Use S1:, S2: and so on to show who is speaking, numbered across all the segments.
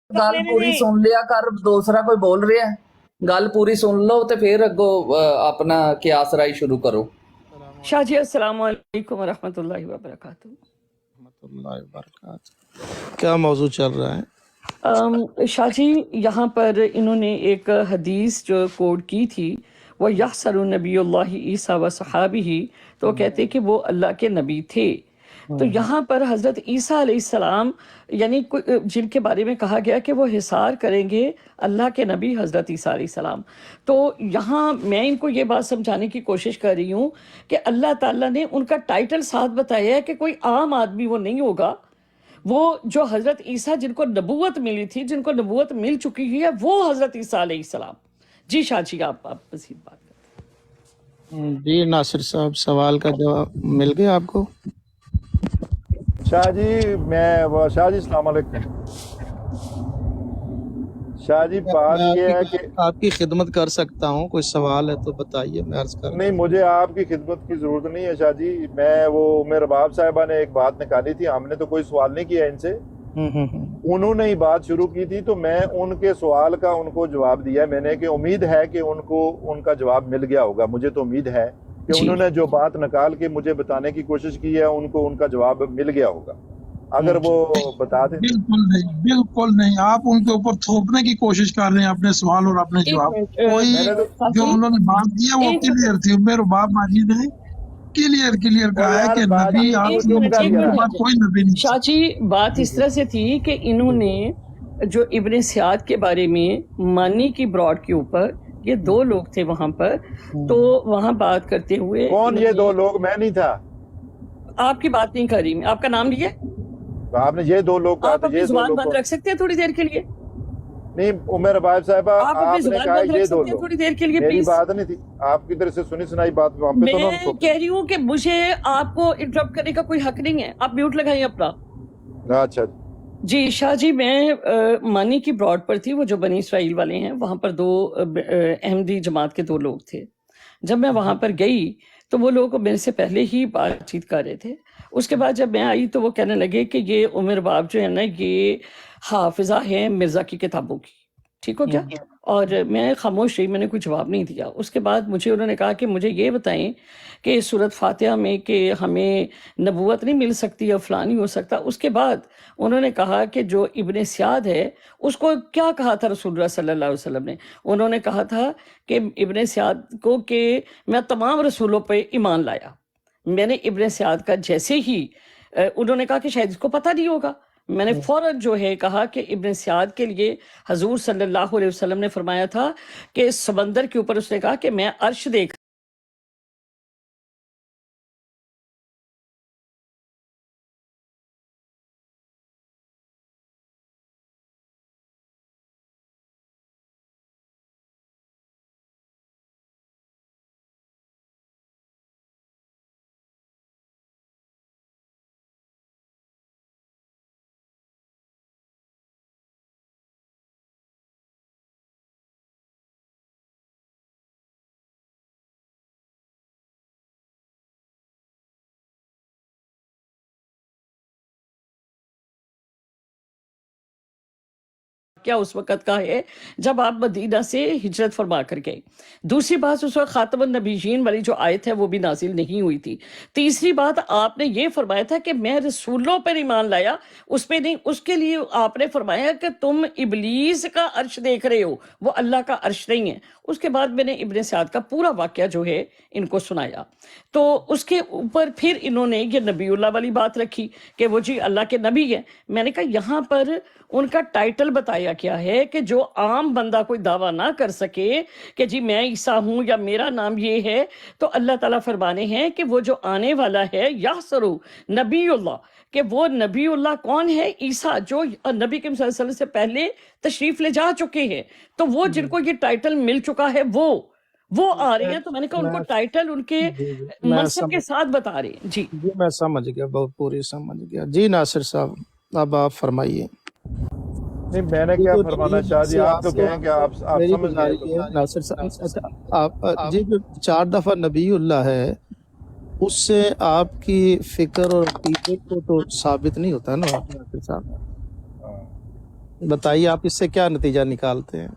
S1: ਗੱਲ ਪੂਰੀ ਸੁਣ ਲਿਆ ਕਰ, ਦੂਸਰਾ ਕੋਈ ਬੋਲ ਰਿਹਾ ਹੈ, ਗੱਲ ਪੂਰੀ ਸੁਣ ਲਓ ਤੇ ਫਿਰ ਅੱਗੋਂ ਆਪਣਾ ਕਿਆਸ ਰਾਈ ਸ਼ੁਰੂ ਕਰੋ।
S2: शाह जी अस्सलाम वालेकुम वरहमतुल्लाहि
S3: वबरकातुहू। क्या मौजू चल रहा है?
S2: शाह जी यहाँ पर इन्होंने एक हदीस जो कोड की थी, वो यहसरु नबीउल्लाह ईसा व सहाबिही, तो कहते कि वो अल्लाह के नबी थे। तो यहाँ पर हज़रत ईसा अलैहिस्सलाम यानी जिनके बारे में कहा गया कि वो हिसार करेंगे अल्लाह के नबी हज़रत ईसा अलैहिस्सलाम। तो यहाँ मैं इनको ये बात समझाने की कोशिश कर रही हूँ कि अल्लाह ताला ने उनका टाइटल साथ बताया है कि कोई आम आदमी वो नहीं होगा, वो जो हज़रत ईसा जिनको नबूवत मिली थी, जिनको नबूवत मिल चुकी है, वो हज़रत ईसा अलैहिस्सलाम। जी शाह जी आप मज़ीद बात करें।
S3: जी नासिर साहब, सवाल का जवाब मिल गया आपको?
S4: शाह जी शाह जी अस्सलाम वालेकुम। शाह जी बात ये है कि
S3: आपकी खिदमत कर सकता हूँ, कोई सवाल है तो बताइए, मैं अर्ज कर।
S4: नहीं, मुझे आपकी खिदमत की ज़रूरत नहीं है शाह जी। मैं मेरे बाप साहिबा ने एक बात निकाली थी, हमने तो कोई सवाल नहीं किया इनसे, उन्होंने ही बात शुरू की थी, तो मैं उनके सवाल का उनको जवाब दिया मैंने कि उम्मीद है कि उनको उनका जवाब मिल गया होगा। मुझे तो उम्मीद है कि उन्होंने जो बात निकाल के मुझे बताने की कोशिश की है, उनको उनका जवाब मिल गया होगा। अगर वो बता दें।
S5: बिल्कुल नहीं, आप उनके ऊपर थोपने की कोशिश कर रहे हैं अपने सवाल और अपने जवाब। कोई जो उन्होंने बात की है वो क्लियर थी। मेरे बाप माजिद ने क्लियर कहा है कि नबी आप कोई नबी नहीं।
S2: शाह जी बात इस तरह से थी कि इन्होंने जो इब्ने सियाद के बारे में मानी की ब्रॉड के ऊपर, ये दो लोग थे वहां पर, तो वहां बात करते हुए
S4: कौन ये दो लोग? मैं नहीं था,
S2: आपकी बात नहीं कर रही मैं, आपका नाम लिया
S4: आपने ये दो लोग कहा
S2: आप
S4: था।
S2: अपनी
S4: ये दो
S2: जुबान
S4: लोग
S2: बंद रख सकते हैं थोड़ी देर के लिए?
S4: नहीं, उमर बाब साहबा
S2: आप अपनी
S4: आपने
S2: जुबान
S4: कहा
S2: बंद रख
S4: ये दो
S2: सकते हैं
S4: लोग,
S2: थोड़ी देर के लिए
S4: मेरी
S2: प्लीज?
S4: बात नहीं थी, आपकी तरफ से सुनी सुनाई बात वहां पे तो ना
S2: मैं
S4: उनको।
S2: कह रही हूँ कि मुझे आपको इंटरप्ट करने का कोई हक नहीं है, आप म्यूट लगाइए अपना।
S4: अच्छा
S2: जी शाह जी, मैं मानी की ब्रॉड पर थी, वो जो बनी इसराइल वाले हैं, वहां पर दो अहमदी जमात के दो लोग थे। जब मैं वहां पर गई तो वो लोग मेरे से पहले ही बातचीत कर रहे थे। उसके बाद जब मैं आई तो वो कहने लगे कि ये उमर बाप जो है ना, ये हाफिजा है मिर्जा की किताबों की, ठीक हो क्या? और मैं खामोश रही, मैंने कोई जवाब नहीं दिया। उसके बाद मुझे उन्होंने कहा कि मुझे ये बताएं कि सूरत फातिहा में कि हमें नबूवत नहीं मिल सकती या फलां नहीं हो सकता। उसके बाद उन्होंने कहा कि जो इब्ने सियाद है उसको क्या कहा था रसूलुल्लाह सल्लल्लाहु अलैहि वसल्लम ने? उन्होंने कहा था कि इब्ने सियाद को कि मैं तमाम रसूलों पे ईमान लाया। मैंने इब्ने सियाद का जैसे ही उन्होंने कहा कि शायद इसको पता नहीं होगा, मैंने फौरन जो है कहा कि इब्ने सियाद के लिए हजूर सल्लल्लाहु अलैहि वसल्लम ने फरमाया था कि समंदर के ऊपर उसने कहा कि मैं अर्श देख क्या उस वक़्त का है जब आप मदीना से हिजरत फरमा कर गए। दूसरी बात, उस वक्त खातमुन नबीयीन वाली जो आयत है वो भी नाजिल नहीं हुई थी। तीसरी बात, आपने ये फरमाया था कि मैं रसूलों पर ईमान लाया, उस पे नहीं। उसके लिए आपने फरमाया कि तुम इबलीस का अर्श देख रहे हो, वो अल्लाह का अर्श नहीं है। उसके बाद मैंने इब्ने सियाद का पूरा वाक़या जो है इनको सुनाया, तो उसके ऊपर फिर इन्होंने ये नबीउल्लाह वाली बात रखी कि वो जी अल्लाह के नबी हैं। मैंने कहा यहाँ पर उनका टाइटल बताया क्या है कि जो आम बंदा कोई दावा ना कर सके कि जी मैं ईसा हूँ या मेरा नाम ये है, तो अल्लाह ताला फरमाने हैं कि वो जो आने वाला है यासरू नबीउल्लाह, कि वो नबीउल्लाह कौन है? ईसा, जो नबी के सल्लल्लाहु अलैहि वसल्लम से पहले तशरीफ ले जा चुके हैं। तो वो जिनको ये टाइटल मिल चुका है वो आ रहे हैं। तो मैंने कहा उनको टाइटल उनके मनसब के साथ बता रहे हैं। जी
S3: मैं समझ गया, बहुत पूरी समझ गया। जी नासिर साहब, अब आप फरमाइए।
S4: नहीं, मैंने क्या फरमाना शाह जी, आप तो कहें कि आप समझ गए।
S3: नासिर साहब, आप जी जो 4 दफा नबीउल्लाह है, उससे आपकी फिक्र और अकीदत को तो साबित नहीं होता ना नासिर साहब। बताइए आप इससे क्या नतीजा निकालते हैं?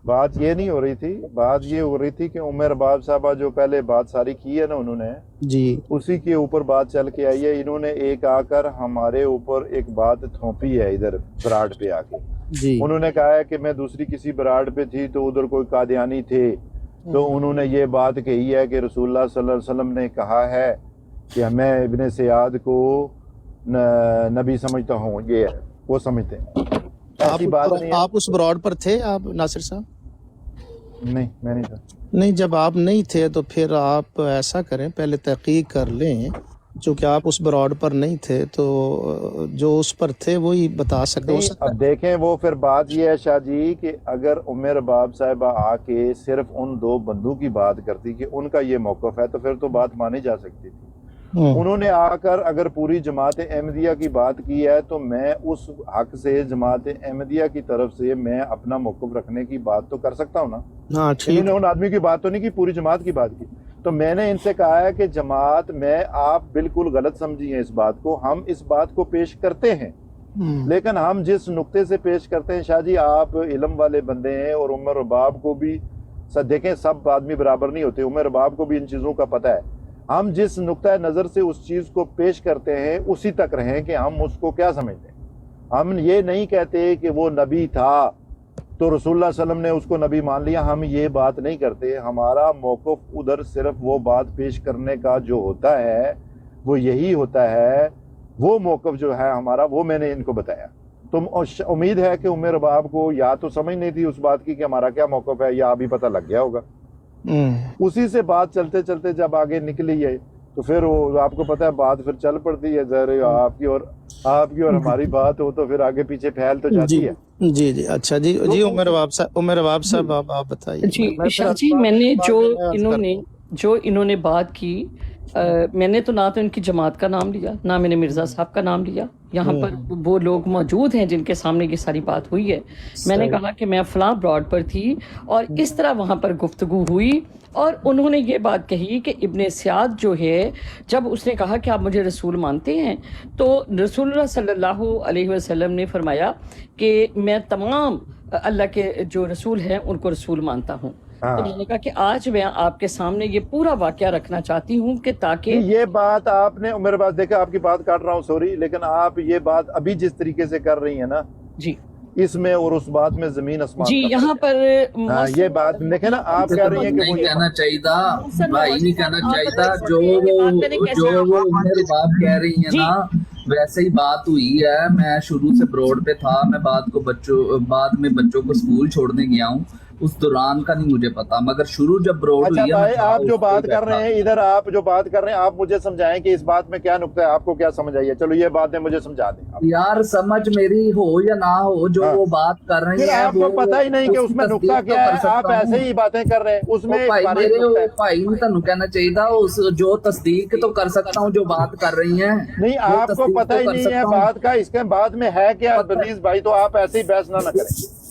S4: बात ये नहीं हो रही थी, बात ये हो रही थी कि उमर बाब साहबा जो पहले बात सारी की है ना उन्होंने,
S3: जी
S4: उसी के ऊपर बात चल के आई है। इन्होंने एक आकर हमारे ऊपर एक बात थोपी है इधर बराड़ पे आके।
S3: जी
S4: उन्होंने कहा है कि मैं दूसरी किसी बराड़ पे थी तो उधर कोई कादियानी थे, तो उन्होंने ये बात कही है कि रसूलुल्लाह सल्लल्लाहु अलैहि वसल्लम ने कहा है कि मैं इब्ने सयाद को नबी समझता हूँ, ये है वो समझते हैं। ऐसी बात नहीं है।
S3: आप उस ब्रॉड पर थे आप नासिर साहब?
S4: नहीं, मैं नहीं था।
S3: नहीं, जब आप नहीं थे तो फिर आप ऐसा करें, पहले तहकीक कर लें। चूँकि आप उस ब्रॉड पर नहीं थे तो जो उस पर थे वही बता सकते हो सकता
S4: अब देखें, वो फिर बात ये है शाह जी कि अगर उमर बाब साहिबा आके सिर्फ उन दो बंदों की बात करती कि उनका ये मौक़िफ़ है तो फिर तो बात मानी जा सकती थी। उन्होंने आकर अगर पूरी जमात अहमदिया की बात की है तो मैं उस हक से जमात अहमदिया की तरफ से मैं अपना मौक़िफ़ रखने की बात तो कर सकता हूँ ना।
S3: हाँ ठीक।
S4: इन्होंने उन आदमी की बात तो नहीं की, पूरी जमात की बात की। तो मैंने इनसे कहा है कि जमात में आप बिल्कुल गलत समझिए इस बात को, हम इस बात को पेश करते हैं, लेकिन हम जिस नुक्ते से पेश करते हैं शाह जी, आप इल्म वाले बंदे हैं और उमर बाब को भी देखें, सब आदमी बराबर नहीं होते, उमर बाब को भी इन चीज़ों का पता है। हम जिस नुक्ता नज़र से उस चीज़ को पेश करते हैं उसी तक रहें कि हम उसको क्या समझते हैं। हम ये नहीं कहते कि वो नबी था तो रसूलुल्लाह सल्लल्लाहु अलैहि वसल्लम ने उसको नबी मान लिया, हम ये बात नहीं करते। हमारा मौक़िफ़ उधर सिर्फ वो बात पेश करने का जो होता है वो यही होता है, वो मौक़िफ़ जो है हमारा, वो मैंने इनको बताया। तुम उम्मीद है कि उमर बाब को या तो समझ नहीं थी उस बात की कि हमारा क्या मौक़िफ़ है, या अभी पता लग गया होगा। उसी से बात चलते चलते जब आगे निकली है तो फिर वो आपको पता है बात फिर चल पड़ती है। जरा आपकी और हमारी बात हो तो फिर आगे पीछे फैल तो जाती है।
S3: जी जी, अच्छा जी जी। उमर बाब साहब आप बताइए।
S2: जी शाह जी, मैंने जो इन्होंने बात की, मैंने तो ना तो इनकी जमात का नाम लिया, ना मैंने मिर्ज़ा साहब का नाम लिया। यहाँ पर वो लोग मौजूद हैं जिनके सामने ये सारी बात हुई है। मैंने कहा कि मैं फलां ब्रॉड पर थी और इस तरह वहाँ पर गुफ्तगू हुई और उन्होंने ये बात कही कि इब्ने सयाद जो है, जब उसने कहा कि आप मुझे रसूल मानते हैं, तो रसूलुल्लाह सल्लल्लाहु अलैहि वसल्लम ने फरमाया कि मैं तमाम अल्लाह के जो रसूल हैं उनको रसूल मानता हूँ। तो मैंने कहा कि आज मैं आपके सामने ये पूरा वाकया रखना चाहती हूँ कि ताकि
S4: ये बात आपने मेरे पास देखा, आपकी बात काट रहा हूँ सॉरी, लेकिन आप ये बात अभी जिस तरीके से कर रही है ना
S2: जी,
S4: इसमें और उस बात में जमीन आसमान
S2: जी यहाँ पर
S4: ये बात देखे ना, आप कह रही हैं कि
S1: नहीं कहना चाहिए, भाई नहीं कहना चाहिए, जो वो उमर बाप कह रही है ना वैसे ही बात हुई है। मैं शुरू से ब्रॉड पे था, मैं बाद में बच्चों को स्कूल छोड़ने गया हूँ, उस दौरान का नहीं मुझे पता, मगर शुरू जब ब्रॉड हुई है।
S4: भाई आप जो बात कर रहे हैं इधर, आप जो बात कर रहे हैं, आप मुझे समझाएं कि इस बात में क्या नुक्ता है, आपको क्या समझ आई है। चलो ये बातें मुझे समझा दें
S1: यार, समझ मेरी हो या ना हो, जो वो बात कर रही है
S4: आपको पता ही नहीं कि उसमें नुक्ता क्या है, आप ऐसे ही बातें कर रहे हैं उसमें।
S1: भाई नहीं तनु कहना चाहिए उस जो तस्दीक तो कर सकता हूँ जो बात कर रही है।
S4: नहीं, आपको पता ही नहीं है बात का, इसके बाद में है क्या बदीज भाई, तो आप ऐसे ही बहस ना करें।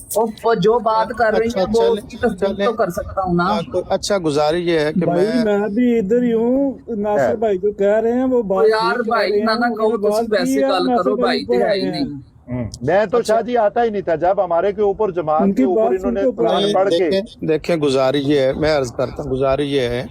S1: जो बात कर रही है वो उसकी तस्दीक तो कर सकता हूँ ना।
S3: अच्छा, गुजारिश ये है कि
S6: मैं भी इधर ही हूँ। नासिर भाई जो कह रहे हैं वो बात
S1: यार भाई ना कहो तो वैसे गल करो, भाई तो है ही नहीं।
S4: मैं तो शाह जी आता ही नहीं था जब हमारे के ऊपर जमात के ऊपर इन्होंने कुरान पढ़ के।
S3: देखें, गुजारिश ये है, मैं अर्ज करता हूँ, गुजारिश ये है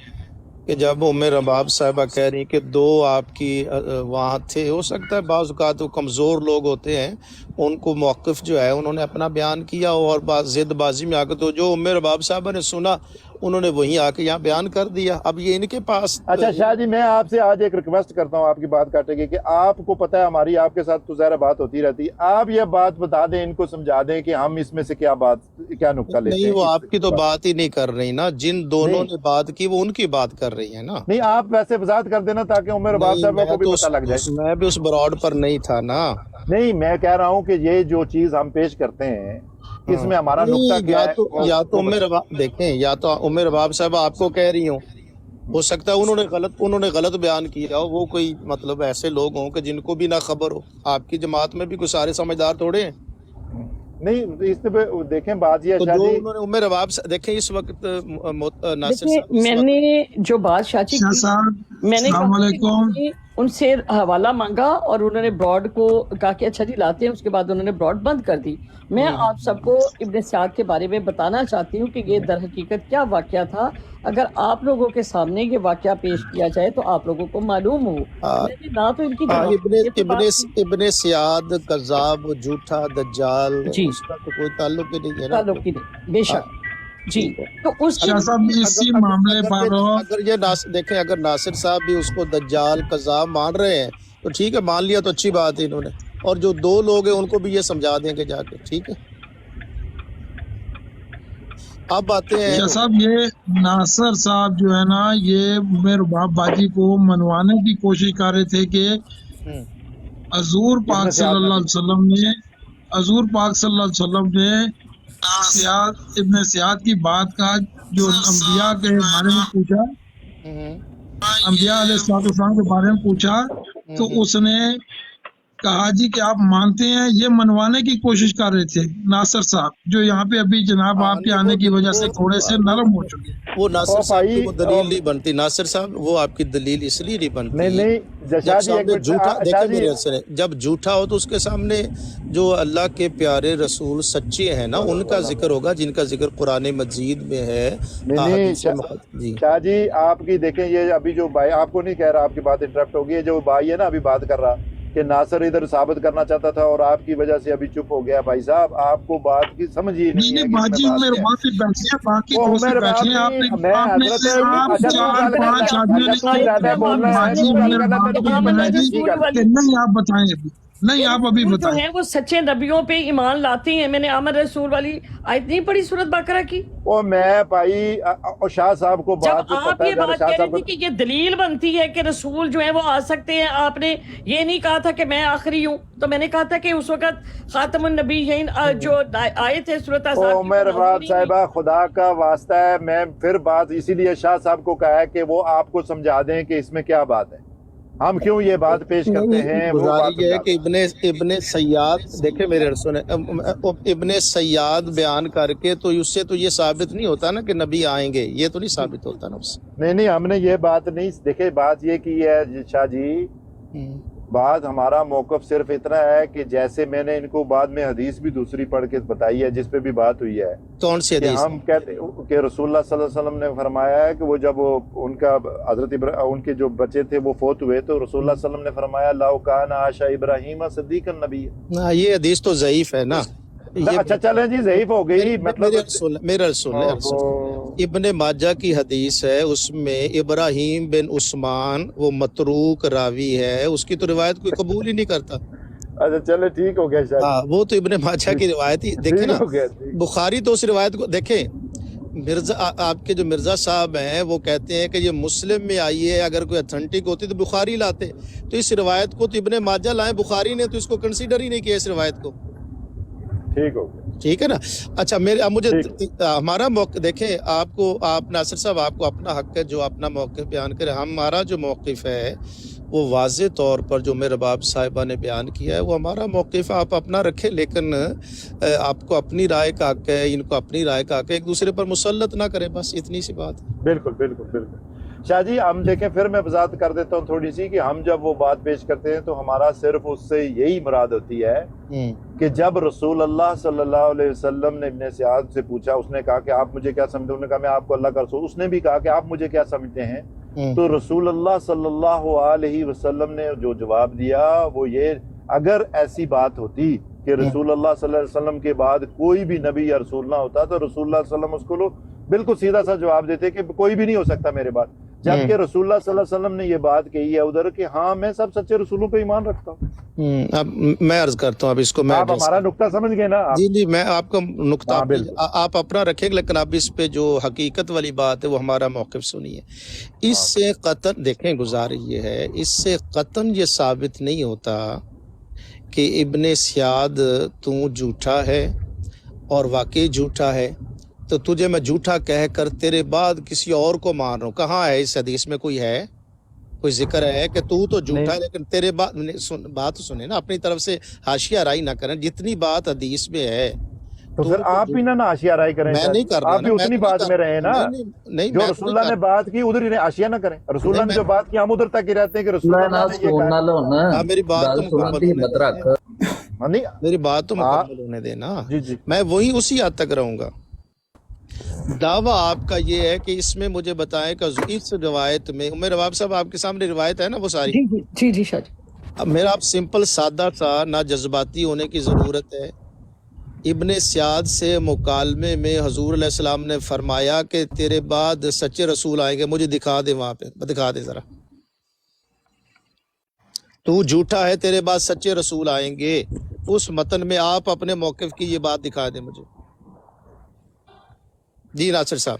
S3: कि जब उमर बाब साहिबा कह रही कि दो आपकी वहाँ थे, हो सकता है बाज़ औक़ात वो कमज़ोर लोग होते हैं, उनको मौक़िफ़ जो है उन्होंने अपना बयान किया और ज़िदबाजी में आकर तो जो उमर बाब साहिबा ने सुना उन्होंने वहीं आके यहाँ बयान कर दिया। अब ये इनके पास।
S4: अच्छा शाह जी, मैं आपसे आज एक रिक्वेस्ट करता हूँ, आपकी बात काटेगी कि आपको पता है हमारी आपके साथ तो ज़ाहिर बात होती रहती है, आप ये बात बता दें, इनको समझा दें कि हम इसमें से क्या नुक्ता लेते हैं।
S3: नहीं, वो आपकी तो बात ही नहीं कर रही ना, जिन दोनों ने बात की वो उनकी बात कर रही है ना।
S4: नहीं, आप वैसे वजाहत कर देना ताकि उमर बाब साहब को भी पता लग जाए।
S3: मैं भी उस ब्रॉड पर नहीं था ना।
S4: नहीं, मैं कह रहा हूँ कि ये जो चीज हम पेश करते हैं इसमें हमारा नुक्ता क्या है।
S3: या तो उमर देखें, या तो उमर बाब साहब आपको कह रही हो सकता है उन्होंने गलत बयान किया हो, वो कोई मतलब ऐसे लोग हों कि जिनको भी ना खबर हो। आपकी जमात में भी कोई सारे समझदार थोड़े हैं।
S4: नहीं, इस पे देखें बात ये
S3: तो जो उन्होंने उमर बाब देखें इस वक्त नासिर
S2: मैंने जो बात शाह जी
S5: मैंने
S2: ان سے حوالہ مانگا اور انہوں نے براڈ کو کہا کہ اچھا جی لاتے ہیں، اس کے بعد انہوں نے براڈ بند کر دی۔ میں آپ سب کو ابن سیاد کے بارے میں بتانا چاہتی ہوں کہ یہ در حقیقت کیا واقعہ تھا۔ اگر آپ لوگوں کے سامنے یہ واقعہ پیش کیا جائے تو آپ لوگوں کو معلوم ہو۔ میں نے نہ تو ان کی
S3: ابن سیاد کذاب، جھوٹا، دجال،
S2: جی
S3: اس کا تو کوئی تعلق ہی نہیں ہے نا۔
S2: تعلق ہی نہیں، بے شک جی۔ تو اس
S5: شاہ صاحب اسی معاملے پر
S3: اگر یہ دیکھیں، اگر ناصر صاحب بھی اس کو دجال کذاب مان رہے ہیں تو ٹھیک ہے، مان لیا تو اچھی بات ہے انہوں نے، اور جو دو لوگ ہیں ان کو بھی یہ سمجھا دیں گے جا کے، ٹھیک ہے۔ اب آتے ہیں
S5: شاہ صاحب، یہ ناصر صاحب جو ہے نا، یہ میرے باپ باجی کو منوانے کی کوشش کر رہے تھے کہ حضور پاک صلی اللہ علیہ وسلم نے ابن سیاد کی بات کا جو انبیاء کے بارے میں پوچھا، انبیاء علیہ السلام کے بارے میں پوچھا، تو اس نے کہا جی کہ آپ مانتے ہیں، یہ منوانے کی کوشش کر رہے تھے ناصر صاحب، جو یہاں پہ ابھی جناب آپ کے آنے کی وجہ سے تھوڑے سے نرم ہو چکے ہیں۔
S3: وہ ناصر صاحب کی وہ دلیل نہیں بنتی، ناصر صاحب وہ آپ کی دلیل اس لیے نہیں بنتی،
S4: نہیں
S3: جب سامنے جھوٹا، دیکھیں میرے سنے، جب جھوٹا ہو تو اس کے سامنے جو اللہ کے پیارے رسول سچے ہیں نا، ان کا ذکر ہوگا، جن کا ذکر قرآن مجید میں ہے۔
S4: شاہ جی آپ کی دیکھیں، یہ ابھی جو بھائی، آپ کو نہیں کہہ رہا، آپ کی بات انٹرپٹ ہوگی، جو بھائی ہے نا ابھی بات کر رہا کہ ناصر ادھر ثابت کرنا چاہتا تھا اور آپ کی وجہ سے ابھی چپ ہو گیا۔ بھائی صاحب آپ کو بات کی سمجھ ہی نہیں ہے۔
S5: باجی میرے بات سے بیٹھے، باقی دوست بیٹھے، آپ چار پانچ نہیں آپ بتائیں ابھی، نہیں آپ ابھی
S2: جو
S5: بتائیں۔
S2: ہیں وہ سچے نبیوں پہ ایمان لاتے ہیں۔ میں نے آمن رسول والی آیت نہیں پڑھی سورۃ بقرہ کی؟
S4: اور میں بھائی شاہ صاحب کو
S2: جب
S4: بات
S2: آپ یہ بات کہہ رہے تھے کہ یہ دلیل بنتی ہے کہ رسول جو ہیں وہ آ سکتے ہیں، آپ نے یہ نہیں کہا تھا کہ میں آخری ہوں، تو میں نے کہا تھا کہ اس وقت خاتم النبیین جو آئے تھے سورۃ احزاب کی،
S4: میرے بات صاحبہ خدا کا واسطہ ہے، میں پھر بات اسی لیے شاہ صاحب کو کہا ہے کہ وہ آپ کو سمجھا دیں کہ اس میں کیا بات ہے، ہم کیوں یہ بات پیش کرتے ہیں۔ وہ بات
S3: یہ ہے کہ ابن سیاد، دیکھیں میرے رسول، ابن سیاد بیان کر کے تو اس سے تو یہ ثابت نہیں ہوتا نا کہ نبی آئیں گے، یہ تو نہیں ثابت ہوتا نا اس سے۔
S4: نہیں ہم نے یہ بات نہیں دیکھے، بات یہ کی ہے شاہ جی، بات ہمارا موقف صرف اتنا ہے کہ جیسے میں نے ان کو بعد میں حدیث بھی دوسری پڑھ کے بتائی ہے جس پہ بھی بات ہوئی ہے،
S3: کون سی حدیث؟
S4: ہم کہتے کہ رسول اللہ صلی اللہ علیہ وسلم نے فرمایا ہے کہ وہ جب ان کا ان کے جو بچے تھے وہ فوت ہوئے تو رسول اللہ صلی اللہ علیہ وسلم نے فرمایا لو کان عاش ابراہیم صدیقا نبی۔
S3: یہ حدیث تو ضعیف ہے نا۔
S4: اچھا چلیں جی، ضعیف ہو گئی، مطلب
S3: میرا رسول ابن ماجہ کی حدیث ہے، اس میں ابراہیم بن عثمان وہ متروک راوی ہے، اس کی تو روایت کوئی قبول ہی نہیں کرتا۔
S4: اچھا چلے ٹھیک ہو گیا شاید،
S3: وہ تو ابن ماجہ کی روایت ہی دیکھیں نا، بخاری تو اس روایت کو دیکھیں، مرزا آپ کے جو مرزا صاحب ہیں وہ کہتے ہیں کہ یہ مسلم میں آئی ہے، اگر کوئی اتھینٹک ہوتی تو بخاری لاتے، تو اس روایت کو تو ابن ماجہ لائیں، بخاری نے تو اس کو کنسیڈر ہی نہیں کیا اس روایت کو۔
S4: ٹھیک ہو گیا،
S3: ٹھیک ہے نا۔ اچھا مجھے ہمارا موقف دیکھیں، آپ ناصر صاحب آپ کو اپنا حق ہے جو اپنا موقف بیان کرے، ہمارا جو موقف ہے وہ واضح طور پر جو میرے باپ صاحبہ نے بیان کیا ہے وہ ہمارا موقف، آپ اپنا رکھیں، لیکن آپ کو اپنی رائے کا حق ہے، ان کو اپنی رائے کا حق ہے، ایک دوسرے پر مسلط نہ کریں، بس اتنی سی بات ہے۔
S4: بالکل بالکل بالکل شاہ جی، ہم دیکھیں پھر میں وضاحت کر دیتا ہوں تھوڑی سی کہ ہم جب وہ بات پیش کرتے ہیں تو ہمارا صرف اس سے یہی مراد ہوتی ہے کہ جب رسول اللہ صلی اللہ علیہ وسلم نے ابن سیاد سے پوچھا، اس نے کہا کہ آپ مجھے کیا سمجھتے ہیں، انہوں نے کہا میں آپ کو اللہ کا رسول، اس نے بھی کہا کہ آپ مجھے کیا سمجھتے ہیں، تو رسول اللہ صلی اللہ علیہ وسلم نے جو جواب دیا وہ یہ، اگر ایسی بات ہوتی کہ رسول اللہ صلی اللہ علیہ وسلم کے بعد کوئی بھی نبی یا رسول نہ ہوتا تو رسول اللہ صلی اللہ علیہ وسلم اس کو بالکل سیدھا سا جواب دیتے کہ کوئی بھی نہیں ہو سکتا میرے بعد، جبکہ رسول اللہ صلی اللہ علیہ وسلم نے یہ بات کہی ہے ادھر کہ ہاں میں سب سچے رسولوں پہ ایمان رکھتا ہوں۔
S3: اب میں عرض کرتا ہوں، اب اس کو میں
S4: آپ ہمارا نقطہ سمجھ گئے نا؟
S3: جی میں آپ کا نقطہ آپ اپنا رکھیں، لیکن اب اس پہ جو حقیقت والی بات ہے وہ ہمارا موقف سنیے۔ اس سے قطعاً دیکھیں، گزارش یہ ہے، اس سے قطعاً یہ ثابت نہیں ہوتا کہ ابن سیاد تو جھوٹا ہے اور واقعی جھوٹا ہے، تو تجھے میں جھوٹا کہہ کر تیرے بعد کسی اور کو مان رہا ہوں۔ کہاں ہے اس حدیث میں کوئی ہے، کوئی ذکر ہے کہ تو جھوٹا ہے لیکن تیرے بعد؟ بات سنیں نا، اپنی طرف سے حاشیہ رائی نہ کریں، جتنی بات حدیث میں ہے
S4: تو پھر آپ بھی نہ آشیا رائے کریں،
S3: میں نہیں کر رہا،
S4: آپ بھی اتنی بات میں رہے نا جو رسول اللہ نے بات کی ادھر ہی آشیا نہ کریں، رسول اللہ نے جو بات کی ہم ادھر تک ہی رہتے ہیں کہ رسول اللہ نے یہ کہا۔
S3: میری بات تو مکمل ہونے دے، میری بات تو مکمل ہونے دے نا، میں وہی اسی حد تک رہوں گا۔ دعویٰ آپ کا یہ ہے کہ اس میں مجھے بتائیں کہ اس روایت میں عمر رباب صاحب آپ کے سامنے روایت ہے نا وہ ساری؟
S2: جی جی شاہ جی۔
S3: اب میرا آپ سمپل سادہ سا، نہ جذباتی ہونے کی ضرورت ہے۔ ابن سیاد سے مکالمے میں حضور علیہ السلام نے فرمایا کہ تیرے بعد سچے رسول آئیں گے، مجھے دکھا دے وہاں پہ، دکھا دے ذرا، تو جھوٹا ہے، تیرے بعد سچے رسول آئیں گے، اس متن میں آپ اپنے موقف کی یہ بات دکھا دیں مجھے۔ جی ناصر صاحب۔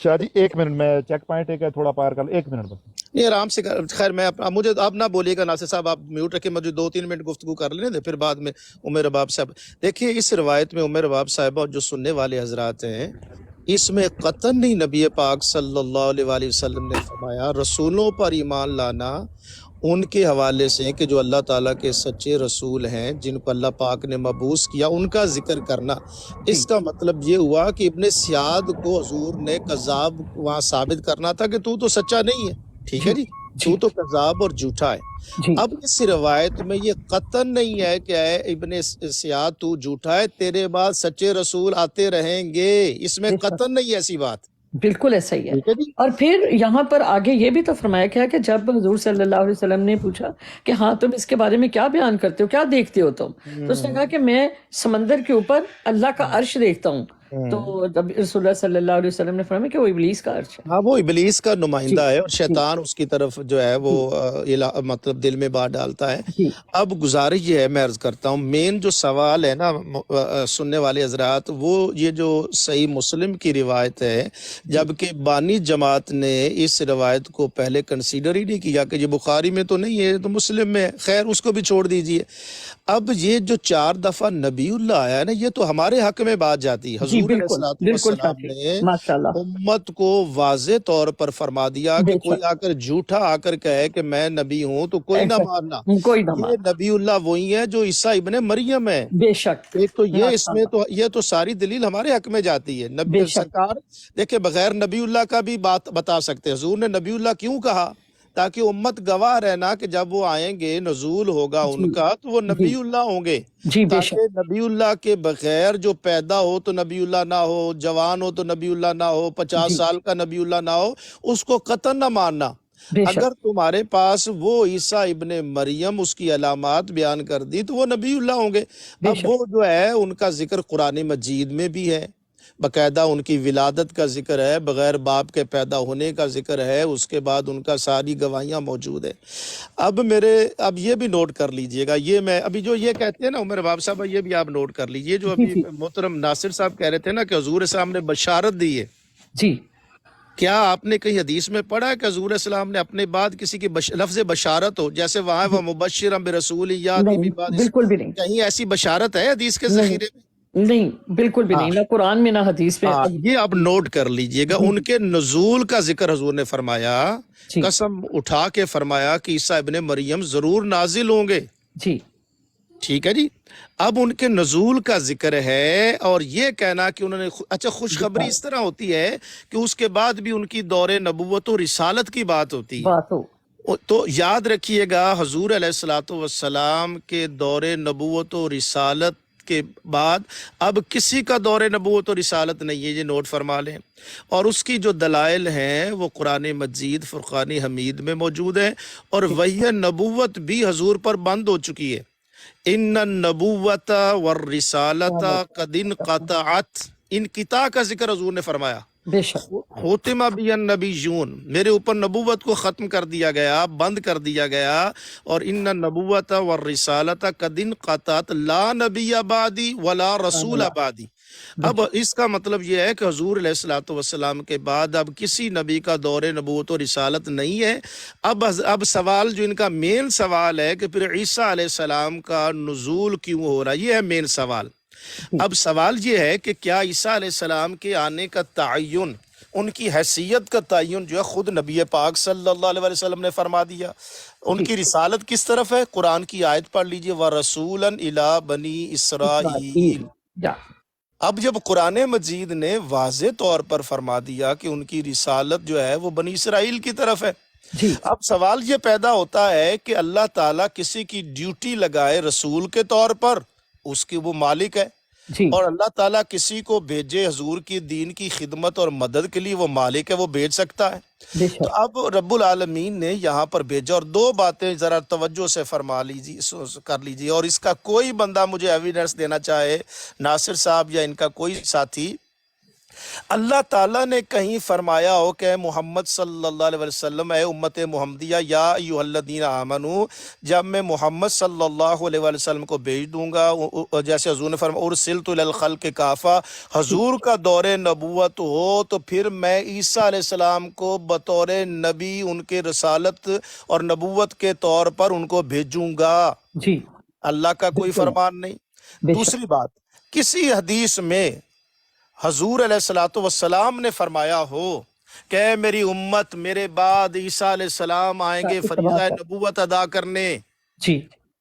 S4: شاہ جی ایک منٹ، میں چیک پوائنٹ ایک ہے تھوڑا پار کر، ایک منٹ بس۔
S3: نہیں آرام سے خیر میں مجھے آپ نہ بولیے گا ناصر صاحب، آپ میوٹ رکھیں، مجھے 2-3 منٹ گفتگو کر لینے دیں، پھر بعد میں عمر رباب صاحب۔ دیکھیے اس روایت میں عمر رباب صاحب اور جو سننے والے حضرات ہیں، اس میں قطعاً نہیں نبی پاک صلی اللہ علیہ وآلہ وسلم نے فرمایا رسولوں پر ایمان لانا ان کے حوالے سے کہ جو اللہ تعالیٰ کے سچے رسول ہیں، جن کو اللہ پاک نے مبعوث کیا، ان کا ذکر کرنا۔ اس کا مطلب یہ ہوا کہ ابن سیاد کو حضور نے کذاب وہاں ثابت کرنا تھا کہ تو سچا نہیں ہے، ٹھیک ہے جی، تو کذاب اور جھوٹا ہے۔ اب اس روایت میں یہ قطعاً نہیں ہے کہ اے ابن سیاد تو جھوٹا ہے، تیرے بعد سچے رسول آتے رہیں گے، اس میں قطعاً نہیں ایسی بات۔
S2: بالکل ایسا ہی ہے۔ اور پھر یہاں پر آگے یہ بھی تو فرمایا گیا کہ جب حضور صلی اللہ علیہ وسلم نے پوچھا کہ ہاں تم اس کے بارے میں کیا بیان کرتے ہو، کیا دیکھتے ہو تم، تو اس نے کہا کہ میں سمندر کے اوپر اللہ کا عرش دیکھتا ہوں، تو جب رسول اللہ صلی اللہ علیہ وسلم نے فرمایا کہ وہ ابلیس کا عرش ہے۔
S3: ہاں وہ ابلیس کا نمائندہ ہے، اور شیطان اس کی طرف جو ہے وہ مطلب دل میں بات ڈالتا ہے۔ اب گزارش یہ ہے، میں عرض کرتا ہوں، مین جو سوال ہے نا سننے والے حضرات، وہ یہ جو صحیح مسلم کی روایت ہے، جبکہ بانی جماعت نے اس روایت کو پہلے کنسیڈر ہی نہیں کیا کہ یہ بخاری میں تو نہیں ہے، تو مسلم میں ہے، خیر اس کو بھی چھوڑ دیجئے۔ اب یہ جو 4 دفعہ نبی اللہ آیا ہے نا، یہ تو ہمارے حق میں بات جاتی ہے۔ حضور علیہ السلام نے امت کو واضح طور پر فرما دیا کہ کوئی آ کر جھوٹا آ کر کہے کہ میں نبی ہوں تو کوئی نہ ماننا۔ یہ نبی اللہ وہی ہے جو عیسیٰ ابن مریم ہے،
S2: بے شک۔
S3: ایک تو یہ اس میں تو یہ تو ساری دلیل ہمارے حق میں جاتی ہے۔ نبی سرکار دیکھیں بغیر نبی اللہ کا بھی بات بتا سکتے، حضور نے نبی اللہ کیوں کہا؟ تاکہ امت گواہ رہنا کہ جب وہ آئیں گے نزول ہوگا ان کا تو وہ نبی اللہ ہوں گے، تاکہ نبی اللہ کے بغیر جو پیدا ہو تو نبی اللہ نہ ہو، جوان ہو تو نبی اللہ نہ ہو، 50 سال کا نبی اللہ نہ ہو، اس کو قطعاً نہ ماننا۔ اگر تمہارے پاس وہ عیسیٰ ابن مریم اس کی علامات بیان کر دی تو وہ نبی اللہ ہوں گے۔ اب وہ جو ہے ان کا ذکر قرآن مجید میں بھی ہے، باقاعدہ ان کی ولادت کا ذکر ہے، بغیر باپ کے پیدا ہونے کا ذکر ہے، اس کے بعد ان کا ساری گواہیاں موجود ہیں۔ اب یہ بھی نوٹ کر لیجئے گا، یہ میں ابھی جو یہ کہتے ہیں نا عمر رباب صاحب، یہ بھی آپ نوٹ کر لیجئے، جو ابھی محترم ناصر صاحب کہہ رہے تھے نا کہ حضور السلام نے بشارت دی ہے،
S2: جی
S3: کیا آپ نے کہیں حدیث میں پڑھا ہے کہ حضور السلام نے اپنے بعد کسی کی لفظ بشارت ہو، جیسے وہاں وہ مبشرا برسول یاتی من بعد،
S2: بالکل بھی نہیں،
S3: کہیں ایسی بشارت ہے حدیث کے ذخیرے میں؟
S2: نہیں بالکل بھی نہیں، نہ قرآن میں نہ حدیث میں۔
S3: یہ آپ نوٹ کر لیجئے گا، ان کے نزول کا ذکر حضور نے فرمایا، قسم اٹھا کے فرمایا کہ عیسیٰ ابن مریم ضرور نازل ہوں گے،
S2: جی
S3: ٹھیک ہے جی۔ اب ان کے نزول کا ذکر ہے، اور یہ کہنا کہ انہوں نے اچھا خوشخبری اس طرح ہوتی ہے کہ اس کے بعد بھی ان کی دور نبوت و رسالت کی بات ہوتی ہے، تو یاد رکھیے گا حضور علیہ السلام کے دور نبوت و رسالت کے بعد اب کسی کا دور نبوت و رسالت نہیں ہے، یہ نوٹ فرما لیں۔ اور اس کی جو دلائل ہیں وہ قرآن مجید فرقان حمید میں موجود ہیں، اور وحی نبوت بھی حضور پر بند ہو چکی ہے۔ ان النبوت والرسالت قد انقطعت، انقطاع کا ذکر حضور نے فرمایا،
S2: بے شک،
S3: ختم بی النبیون، میرے اوپر نبوت کو ختم کر دیا گیا، بند کر دیا گیا، اور ان النبوت والرسالت قد انقطعت لا نبی بعدی ولا رسول بعدی۔ اب اس کا مطلب یہ ہے کہ حضور علیہ السلام کے بعد اب کسی نبی کا دور نبوت و رسالت نہیں ہے۔ اب سوال جو ان کا مین سوال ہے کہ پھر عیسیٰ علیہ السلام کا نزول کیوں ہو رہا ہے، یہ ہے مین سوال۔ اب سوال یہ ہے کہ کیا عیسیٰ علیہ السلام کے آنے کا تعین ان کی حیثیت کا تعین جو ہے خود نبی پاک صلی اللہ علیہ وسلم نے فرما دیا۔ ان کی رسالت کس طرف ہے؟ قرآن کی آیت پڑھ لیجئے، وَرَسُولًا إِلَىٰ بَنِي إِسْرَائِيل۔ اب جب قرآن مجید نے واضح طور پر فرما دیا کہ ان کی رسالت جو ہے وہ بنی اسرائیل کی طرف ہے، اب سوال یہ پیدا ہوتا ہے کہ اللہ تعالیٰ کسی کی ڈیوٹی لگائے رسول کے طور پر، اس کی وہ مالک ہے، اور اللہ تعالیٰ کسی کو بھیجے حضور کی دین کی خدمت اور مدد کے لیے، وہ مالک ہے، وہ بھیج سکتا ہے۔ تو اب رب العالمین نے یہاں پر بھیجا، اور دو باتیں ذرا توجہ سے فرما لیجیے، کر لیجیے، اور اس کا کوئی بندہ مجھے ایویڈنس دینا چاہے، ناصر صاحب یا ان کا کوئی ساتھی، اللہ تعالیٰ نے کہیں فرمایا ہو کہ محمد صلی اللہ علیہ وسلم، اے امت محمدیہ، یا ایھا الذین آمنو، جب میں محمد صلی اللہ علیہ وسلم کو بھیج دوں گا، جیسے حضور نے فرمایا ارسلت الی الخلق کافہ، حضور کا دور نبوت ہو تو پھر میں عیسیٰ علیہ السلام کو بطور نبی ان کے رسالت اور نبوت کے طور پر ان کو بھیجوں گا۔ اللہ کا کوئی فرمان نہیں۔ دوسری بات، کسی حدیث میں حضور علیہ السلام نے فرمایا ہو کہ اے میری امت، میرے بعد عیسیٰ علیہ السلام آئیں گے فریضہ نبوت ادا کرنے،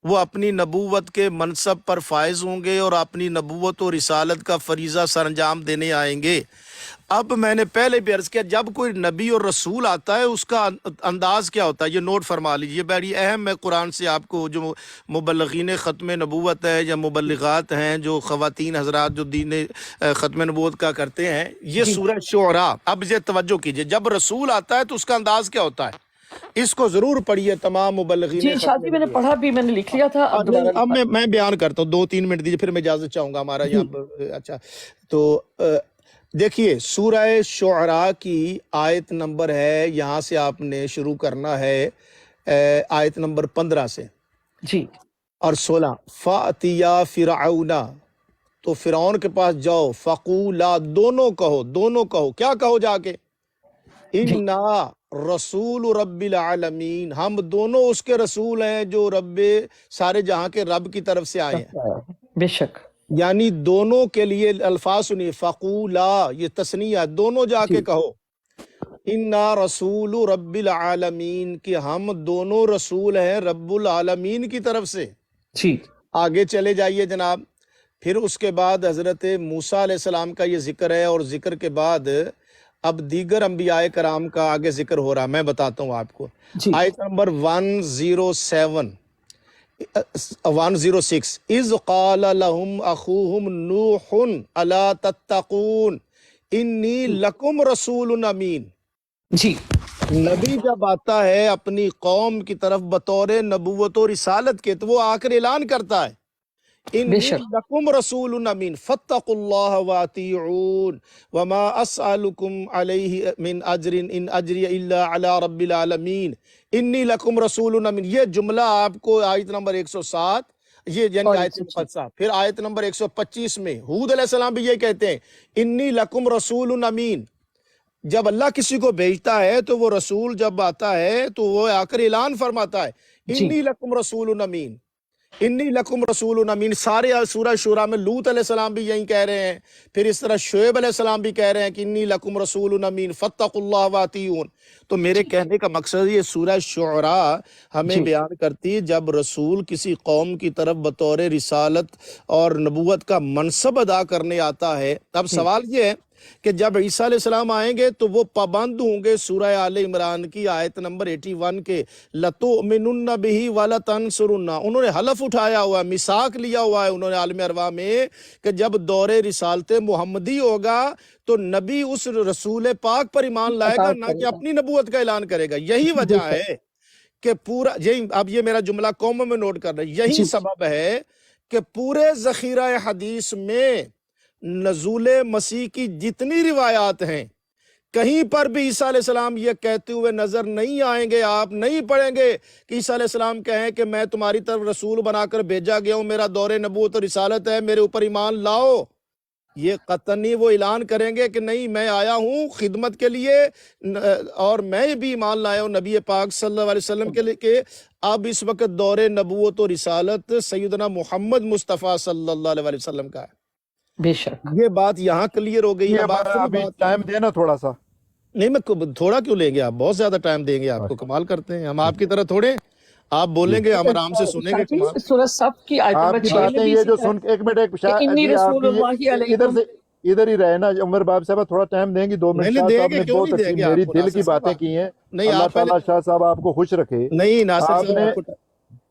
S3: وہ اپنی نبوت کے منصب پر فائز ہوں گے اور اپنی نبوت و رسالت کا فریضہ سر انجام دینے آئیں گے۔ اب میں نے پہلے بھی عرض کیا، جب کوئی نبی اور رسول آتا ہے اس کا انداز کیا ہوتا ہے، یہ نوٹ فرما لیجئے، بڑی اہم ہے۔ قرآن سے آپ کو جو مبلغین ختم نبوت ہے یا مبلغات ہیں، جو خواتین حضرات جو دین ختم نبوت کا کرتے ہیں، یہ سورہ شعراء، اب یہ توجہ کیجئے، جب رسول آتا ہے تو اس کا انداز کیا ہوتا ہے، اس کو ضرور پڑھیے تمام مبلغین۔
S2: شادی میں نے پڑھا بھی، میں نے لکھ لیا تھا۔
S3: اب میں بیان کرتا ہوں، 2-3 منٹ دیجئے، پھر میں اجازت چاہوں گا ہمارا یہاں۔ اچھا، تو دیکھیے سورہ شعراء کی آیت نمبر ہے، یہاں سے آپ نے شروع کرنا ہے، آیت نمبر 15 سے اور 16۔ فَأْتِيَا فِرْعَوْنَ، تو فرعون کے پاس جاؤ، فَقُولَا، دونوں کہو، کیا کہو جا کے، اِنَّا رسول رب العالمین، ہم دونوں اس کے رسول ہیں جو رب سارے جہاں کے رب کی طرف سے آئے ہیں۔
S2: بے شک،
S3: یعنی دونوں کے لیے الفاظ سنیے، فقولا، یہ تثنیہ، دونوں جا کے کہو، انا رسول رب العالمین، کہ ہم دونوں رسول ہیں رب العالمین کی طرف سے۔ آگے چلے جائیے جناب، پھر اس کے بعد حضرت موسیٰ علیہ السلام کا یہ ذکر ہے، اور ذکر کے بعد اب دیگر انبیاء کرام کا آگے ذکر ہو رہا، میں بتاتا ہوں آپ کو۔ آیت نمبر 106، اذ قال لهم اخوهم نوح الا تتقون انی لکم رسول امین۔ نبی جب آتا ہے اپنی قوم کی طرف بطور نبوت و رسالت کے، تو وہ آ کر اعلان کرتا ہے، انی لکم رسول امین فاتقوا اللہ واطیعون وما اسألکم علیہ من اجر ان اجری الا علی رب العالمین انی لکم رسول امین۔ یہ جملہ آپ کو آیت نمبر 107، یہ یعنی آیت نمبر 7، پھر آیت نمبر 125 میں حود علیہ السلام بھی یہ کہتے ہیں، انی لکم رسول امین۔ جب اللہ کسی کو بھیجتا ہے تو وہ رسول جب آتا ہے تو وہ آ کر اعلان فرماتا ہے، انی لکم رسول امین، انی لکم رسول امین۔ سارے سورہ شورى میں لوط علیہ السلام بھی یہی کہہ رہے ہیں، پھر اس طرح شعیب علیہ السلام بھی کہہ رہے ہیں کہ انی لکم رسول امین فاتقوا اللہ واطیعون۔ تو میرے کہنے کا مقصد یہ سورہ شعراء ہمیں بیان کرتی ہے، جب رسول کسی قوم کی طرف بطور رسالت اور نبوت کا منصب ادا کرنے آتا ہے، اب سوال یہ ہے کہ جب عیسیٰ علیہ السلام آئیں گے تو وہ پابند ہوں گے سورہ آل عمران کی آیت نمبر 81 کے، لَتُؤْمِنُنَّ بِهِ وَلَتَنْصُرُنَّ۔ انہوں نے حلف اٹھایا ہوا ہے، میثاق لیا ہوا ہے انہوں نے عالم ارواح میں، کہ جب دور رسالت محمدی ہوگا تو نبی اس رسول پاک پر ایمان لائے گا، نہ کہ اپنی نبوت کا اعلان کرے گا۔ یہی وجہ ہے کہ پورا، اب یہ میرا جملہ قوموں میں نوٹ کر رہے ہیں، یہی سبب ہے کہ پورے ذخیرہ حدیث میں نزول مسیح کی جتنی روایات ہیں، کہیں پر بھی عیسیٰ علیہ السلام یہ کہتے ہوئے نظر نہیں آئیں گے، آپ نہیں پڑھیں گے کہ عیسیٰ علیہ السلام کہیں کہ میں تمہاری طرف رسول بنا کر بھیجا گیا ہوں، میرا دور نبوت اور رسالت ہے، میرے اوپر ایمان لاؤ۔ یہ قطعی وہ اعلان کریں گے کہ نہیں، میں آیا ہوں خدمت کے لیے، اور میں بھی ایمان لایا ہوں نبی پاک صلی اللہ علیہ وسلم کے لیے، کہ اب اس وقت دور نبوت و رسالت سیدنا محمد مصطفیٰ صلی اللہ علیہ وسلم کا ہے۔
S2: بے شک،
S3: یہ بات یہاں کلیئر ہو گئی ہے۔
S4: ابھی ٹائم دینا تھوڑا سا،
S3: نہیں میں تھوڑا کیوں لیں گے، آپ بہت زیادہ ٹائم دیں گے، آپ کو کمال کرتے ہیں، ہم آپ کی طرح تھوڑے آپ بولیں گے ہم آرام سے سنیں گے. کمال
S2: سورہ صف کی آیت
S4: آپ
S2: نمبر
S4: کی
S2: 6
S4: باتیں
S2: میں بھی
S4: یہ جو
S2: ذکر
S4: سن ایک منٹ ایک
S2: ہے کہ انی
S4: جی آپ
S2: رسول
S4: کی
S2: اللہ علیکم.
S4: ادھر ہی رہے نا عمر باب صاحب، تھوڑا ٹائم دیں گی 2 منٹ.
S3: نہیں
S4: شاہ
S3: دیں
S4: صاحب
S3: گے،
S4: نے
S3: کیوں
S4: بہت
S3: نہیں دیں
S4: اچھی
S3: گے
S4: میری
S3: آپ کو
S4: دل
S3: ناصر
S4: کی
S3: صاحب.
S4: باتیں کی ہیں.
S3: نہیں
S4: اللہ
S3: آپ پہلے
S4: تعالیٰ شاہ صاحب آپ کو خوش رکھے.
S3: نہیں ناصر
S4: آپ
S3: صاحب
S4: نے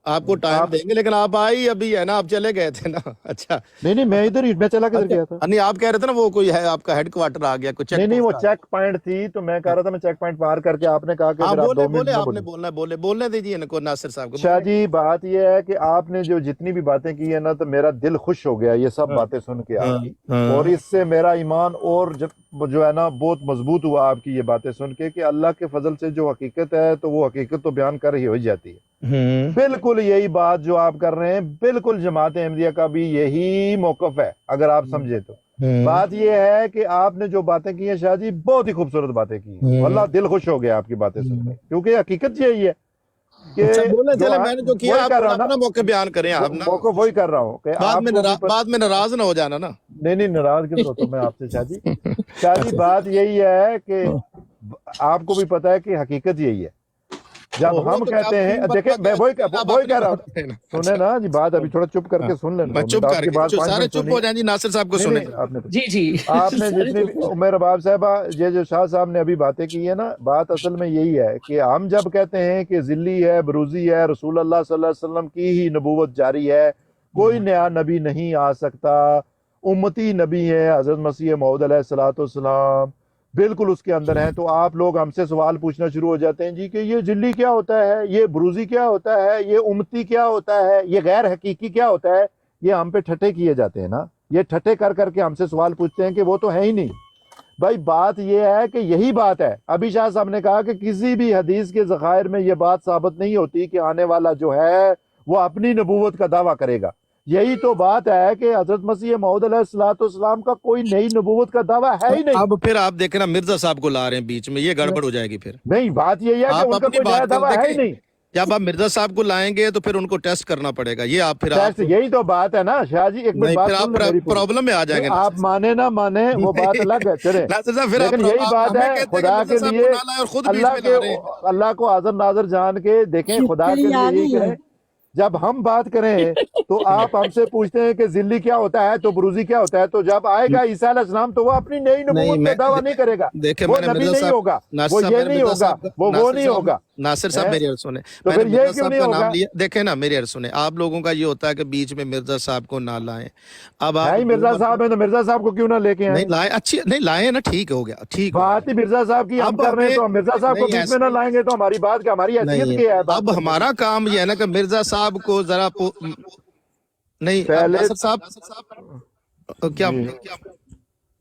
S3: آپ کو ٹائم دیں گے، لیکن آپ آئی ابھی ہے نا، آپ چلے گئے تھے نا. اچھا
S4: نہیں میں ادھر ہی، میں چلا کدھر گیا تھا.
S3: نہیں آپ کہہ رہے تھے نا وہ کوئی ہے آپ کا ہیڈ کوارٹر آ گیا، کچھ
S4: نہیں وہ چیک پوائنٹ تھی تو میں کہہ رہا تھا میں چیک پوائنٹ پار کر کے آپ نے کہا کہ
S3: ہاں
S4: پھر آپ 2 منٹ
S3: بولے
S4: نہ
S3: آپ نے
S4: بولیں.
S3: بولنا بولنے دیجیے ان کو ناصر صاحب کو.
S4: شاہ جی بات یہ ہے کہ آپ نے جو جتنی بھی باتیں کی ہیں نا تو میرا دل خوش ہو گیا یہ سب باتیں سن کے آپ کی، اور اس سے میرا ایمان اور جو ہے نا بہت مضبوط ہوا آپ کی یہ باتیں سن کے کہ اللہ کے فضل سے جو حقیقت ہے تو وہ حقیقت تو بیان کر ہی ہو جاتی ہے. بالکل یہی بات جو آپ کر رہے ہیں، بالکل جماعت احمدیہ کا بھی یہی موقف ہے اگر آپ سمجھے تو. بات یہ ہے کہ آپ نے جو باتیں کی ہیں شاہ جی بہت ہی خوبصورت باتیں کی ہیں، واللہ دل خوش ہو گیا آپ کی باتیں سن کے، کیونکہ حقیقت یہی ہے کہ
S3: میں نے جو کیا
S4: وہی
S3: آپ
S4: کر رہا ہوں نا،
S3: اپنا موقع بیان کریں آپ نا،
S4: موقف وہی کر رہا ہوں کہ
S3: بعد میں ناراض نہ ہو جانا نا.
S4: نہیں ناراض کیوں ہوتا ہوں میں آپ سے شاہ جی. شاہ جی بات یہی ہے کہ آپ کو بھی پتا ہے کہ حقیقت یہی ہے. جب ہم کہتے ہیں دیکھیں میں وہی کہہ رہا ہوں، سنیں نا جی بات ابھی تھوڑا چپ کر کے سن لینا.
S3: میں چپ کر کے سارے چپ ہو جائیں جی، ناصر صاحب کو سنیں.
S2: جی
S4: آپ نے جتنی بھی عمر باب صاحبہ یہ جو شاہ صاحب نے ابھی باتیں کی ہیں نا، بات اصل میں یہی ہے کہ ہم جب کہتے ہیں کہ ذلی ہے، بروزی ہے، رسول اللہ صلی اللہ علیہ وسلم کی ہی نبوت جاری ہے، کوئی نیا نبی نہیں آ سکتا، امتی نبی ہے حضرت مسیح موعود علیہ الصلوۃ والسلام، بالکل اس کے اندر ہیں. تو آپ لوگ ہم سے سوال پوچھنا شروع ہو جاتے ہیں جی کہ یہ ذلی کیا ہوتا ہے، یہ بروزی کیا ہوتا ہے، یہ امتی کیا ہوتا ہے، یہ غیر حقیقی کیا ہوتا ہے. یہ ہم پہ ٹھٹے کیے جاتے ہیں نا، یہ ٹھٹے کر کر کے ہم سے سوال پوچھتے ہیں کہ وہ تو ہے ہی نہیں. بھائی بات یہ ہے کہ یہی بات ہے. ابھی شاہ صاحب نے کہا کہ کسی بھی حدیث کے ذخائر میں یہ بات ثابت نہیں ہوتی کہ آنے والا جو ہے وہ اپنی نبوت کا دعویٰ کرے گا. یہی تو بات ہے کہ حضرت مسیح موعود علیہ الصلوۃ والسلام کا کوئی نئی نبوت کا دعویٰ ہے ہی نہیں.
S3: اب پھر آپ دیکھیں نا مرزا صاحب کو لا رہے ہیں بیچ میں، یہ گڑبڑ ہو جائے گی. پھر
S4: نہیں بات یہی ہے کہ ان کا کوئی نیا دعویٰ ہے ہی نہیں.
S3: جب آپ مرزا صاحب کو لائیں گے تو پھر ان کو ٹیسٹ کرنا پڑے گا. یہ آپ پھر
S4: یہی تو بات ہے نا شاہ جی. ایک منٹ بات سن لیں میری،
S3: پرابلم میں آ جائیں گے.
S4: آپ مانے نہ مانے وہ بات الگ ہے، چلے. لیکن یہی بات ہے خدا کے لیے اللہ کو حاضر ناظر جان کے دیکھیں، خدا کے لیے یہی کریں. جب ہم بات کریں تو آپ ہم سے پوچھتے ہیں کہ ذلی کیا ہوتا ہے تو بروزی کیا ہوتا ہے. تو جب آئے گا عیسیٰ علیہ السلام تو وہ اپنی نئی نبوت کا دعویٰ نہیں کرے گا، وہ نبی نہیں ہوگا، وہ یہ نہیں ہوگا، وہ نہیں ہوگا.
S3: ناصر صاحب میری عرض سنیں،
S4: تو پھر یہ کیوں نہیں ہوگا؟
S3: دیکھیں نا میری عرض سنیں، آپ لوگوں کا یہ ہوتا ہے کہ بیچ میں مرزا صاحب کو نہ لائیں. اب
S4: بھائی مرزا صاحب ہے تو مرزا صاحب کو کیوں نہ لے کے آئیں؟
S3: نہیں لائیں، اچھی نہیں لائیں نا، ٹھیک ہو گیا، ٹھیک
S4: بات ہی مرزا صاحب کی ہم کر رہے ہیں تو ہم مرزا صاحب کو بیچ میں نہ لائیں گے تو ہماری بات کا ہماری حیثیت کیا ہے؟
S3: اب ہمارا کام یہ ہے نا کہ مرزا صاحب کو ذرا نہیں ناصر صاحب کیا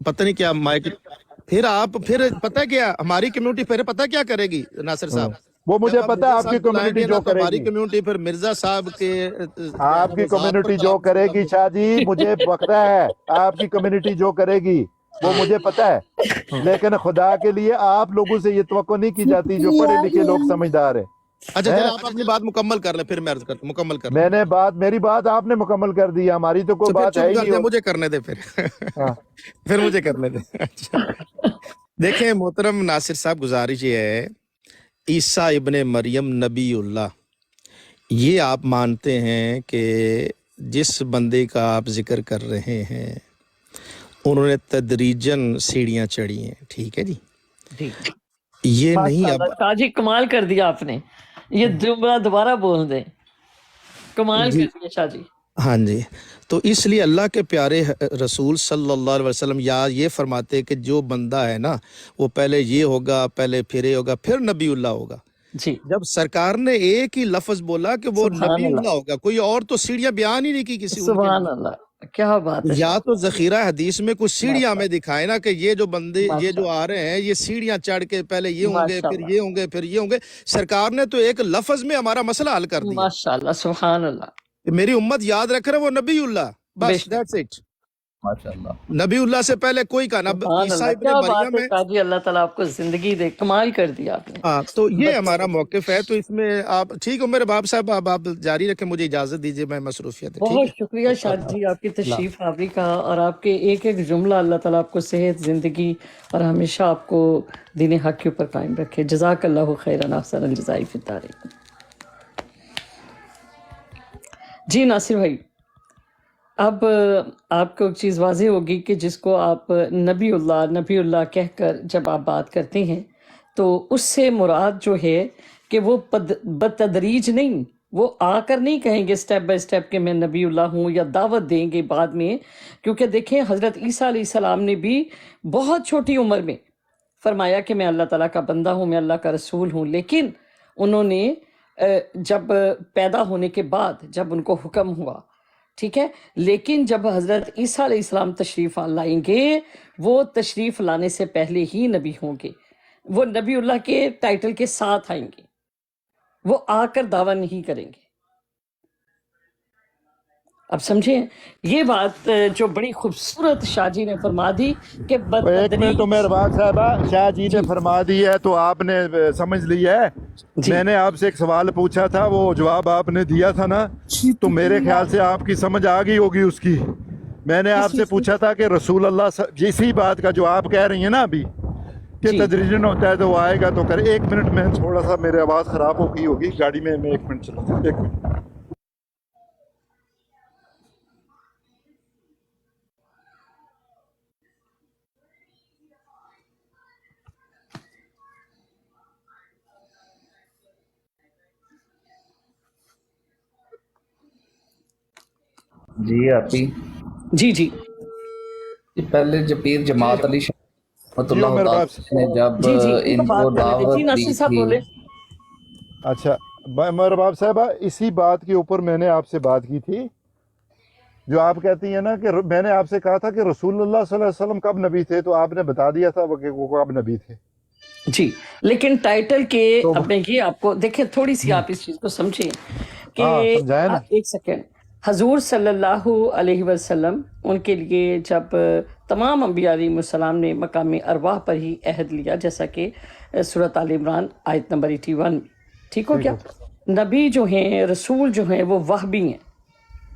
S3: پتہ نہیں کیا مائک، پھر آپ پھر پتہ کیا ہماری کمیونٹی پھر پتہ کیا کرے گی ناصر صاحب؟
S4: وہ مجھے پتہ ہے آپ کی کمیونٹی جو کرے گی،
S3: ہماری کمیونٹی پھر مرزا صاحب کے
S4: آپ کی کمیونٹی جو کرے گی شاہ جی مجھے پتہ ہے، آپ کی کمیونٹی جو کرے گی وہ مجھے پتہ ہے. لیکن خدا کے لیے آپ لوگوں سے یہ توقع نہیں کی جاتی جو پڑھے لکھے لوگ سمجھدار ہیں.
S3: اچھا آپ اپنی بات مکمل کر لیں، پھر میں عرض کرتا ہوں مکمل کر لیں.
S4: میں نے میری بات آپ نے مکمل کر دی، ہماری تو کوئی بات ہے ہی نہیں.
S3: مجھے کرنے دے پھر مجھے کرنے دے. دیکھیں محترم ناصر صاحب، گزارش یہ ہے عیسیٰ ابن مریم نبی اللہ، یہ آپ مانتے ہیں کہ جس بندے کا آپ ذکر کر رہے ہیں انہوں نے تدریجاً سیڑھیاں چڑھی ہیں، ٹھیک ہے جی؟ یہ نہیں اب
S2: جی کمال کر دیا آپ نے، یہ دوبارہ بول دیں، کمال کر دیا شاہ جی.
S3: ہاں جی، تو اس لیے اللہ کے پیارے رسول صلی اللہ علیہ وسلم یہ فرماتے کہ جو بندہ ہے نا وہ پہلے یہ ہوگا، پہلے پھر یہ ہوگا، پھر نبی اللہ ہوگا.
S2: جی
S3: جب سرکار نے ایک ہی لفظ بولا کہ وہ نبی اللہ ہوگا، کوئی اور تو سیڑھیاں بیان ہی نہیں کی کسی.
S2: سبحان اللہ، کیا بات ہے.
S3: یا تو ذخیرہ حدیث میں کچھ سیڑھیاں ہمیں دکھائے نا کہ یہ جو بندے یہ جو آ رہے ہیں یہ سیڑھیاں چڑھ کے پہلے یہ ہوں گے، پھر یہ ہوں گے، پھر یہ ہوں گے. سرکار نے تو ایک لفظ میں ہمارا مسئلہ حل کر دیا.
S2: ماشاءاللہ، سبحان اللہ.
S3: میری امت یاد رکھ رہے وہ نبی اللہ، بس دیٹس اٹ.
S1: माशाल्लाह।
S3: नबीउल्लाह से पहले कोई का ना
S2: सुभान
S3: ईसा
S2: अल्लाह,
S3: इब्ने
S2: क्या बात
S3: मरियम
S2: है
S3: है।
S2: काजी, अल्लाह ताला आपको जिंदगी दे, कमाल कर दिया आपने।
S3: हाँ, तो ये
S2: बच्चे
S3: हमारा मौक़िफ़ है। तो इसमें आप ठीक हो मेरे बाप साहब, अब आप जारी रखें, मुझे इजाज़त दीजिए, मैं मसरूफियत है, ठीक
S2: बहुत
S3: है।
S2: शुक्रिया शाद जी आपकी तशरीफ आवरी का, और आपके एक एक जुमला अल्लाह ताला आपको सेहत, जिंदगी और हमेशा आपको दीन हक के ऊपर कायम रखे। जज़ाकल्लाहु खैरन अहसनल जज़ाई फिद दारैन। जी नासिर भाई, अब आपको एक चीज़ वाज़ेह होगी कि जिसको आप नबीउल्लाह कहकर जब आप बात करते हैं तो उससे मुराद जो है कि वो बतदरीज नहीं, वो आकर नहीं कहेंगे स्टेप बाय स्टेप कि मैं नबीउल्लाह हूँ, या दावत देंगे बाद में। क्योंकि देखें हज़रत ईसा अलैहिस्सलाम ने भी बहुत छोटी उम्र में फरमाया कि मैं अल्लाह ताला का बंदा हूँ, मैं अल्लाह का रसूल हूँ। लेकिन उन्होंने जब पैदा होने के बाद जब उनको हुक्म हुआ, ठीक है, लेकिन जब हज़रत ईसा अलैहिस्सलाम तशरीफ़ लाएंगे, वो तशरीफ़ लाने से पहले ही नबी होंगे, वो नबीउल्लाह के टाइटल के साथ आएंगे, वो आकर दावा नहीं करेंगे। अब समझे ये बात जो बड़ी खूबसूरत शाहजी ने फरमा दी कि
S4: एक मिनट, तो मेरे बाप साहबा शाह जी ने फरमा दी है तो आपने समझ लिया है। मैंने आपसे एक सवाल पूछा था, वो जवाब आपने दिया था ना, तो मेरे ख्याल से आपकी समझ आ गई होगी उसकी। मैंने आपसे पूछा था कि रसूल अल्लाह, इसी बात का जो आप कह रही हैं ना अभी कि तदरीजन होता है तो वो आएगा तो कर। एक मिनट में थोड़ा सा मेरी आवाज़ ख़राब हो गई होगी गाड़ी में, मैं 1 मिनट चला, 1 मिनट।
S1: जी आपी
S2: जी
S1: पहले जपीर जमात अली रहमतुल्लाह
S4: मेरे
S1: ताला
S4: बाप
S1: ने जब
S2: इनको
S1: इनको
S2: बात करने
S1: दावत
S2: दीजिए।
S1: दी
S2: नासिर साहब
S1: थी,
S2: बोले।
S4: अच्छा मेरे बाप साहबा, इसी बात के ऊपर मैंने आपसे बात की थी, जो आप कहती हैं ना कि मैंने आपसे कहा था कि रसूलुल्लाह सल्लल्लाहु अलैहि वसल्लम कब नबी थे, तो आपने बता दिया था कि वो कब नबी थे।
S2: जी, लेकिन टाइटल के
S4: तो
S2: अपने ये आपको देखिए, थोड़ी सी आप इस चीज को समझें कि
S4: समझाए ना।
S2: एक सेकेंड, हजूर सल्लल्लाहु अलैहि वसल्लम उनके लिए जब तमाम अंबिया अलैहिस्सलाम ने मकाम अरवाह पर ही अहद लिया, जैसा कि सूरत आल इमरान आयत नंबर 81 में, ठीक हो क्या, नबी जो हैं, रसूल जो हैं, वो वहबी हैं,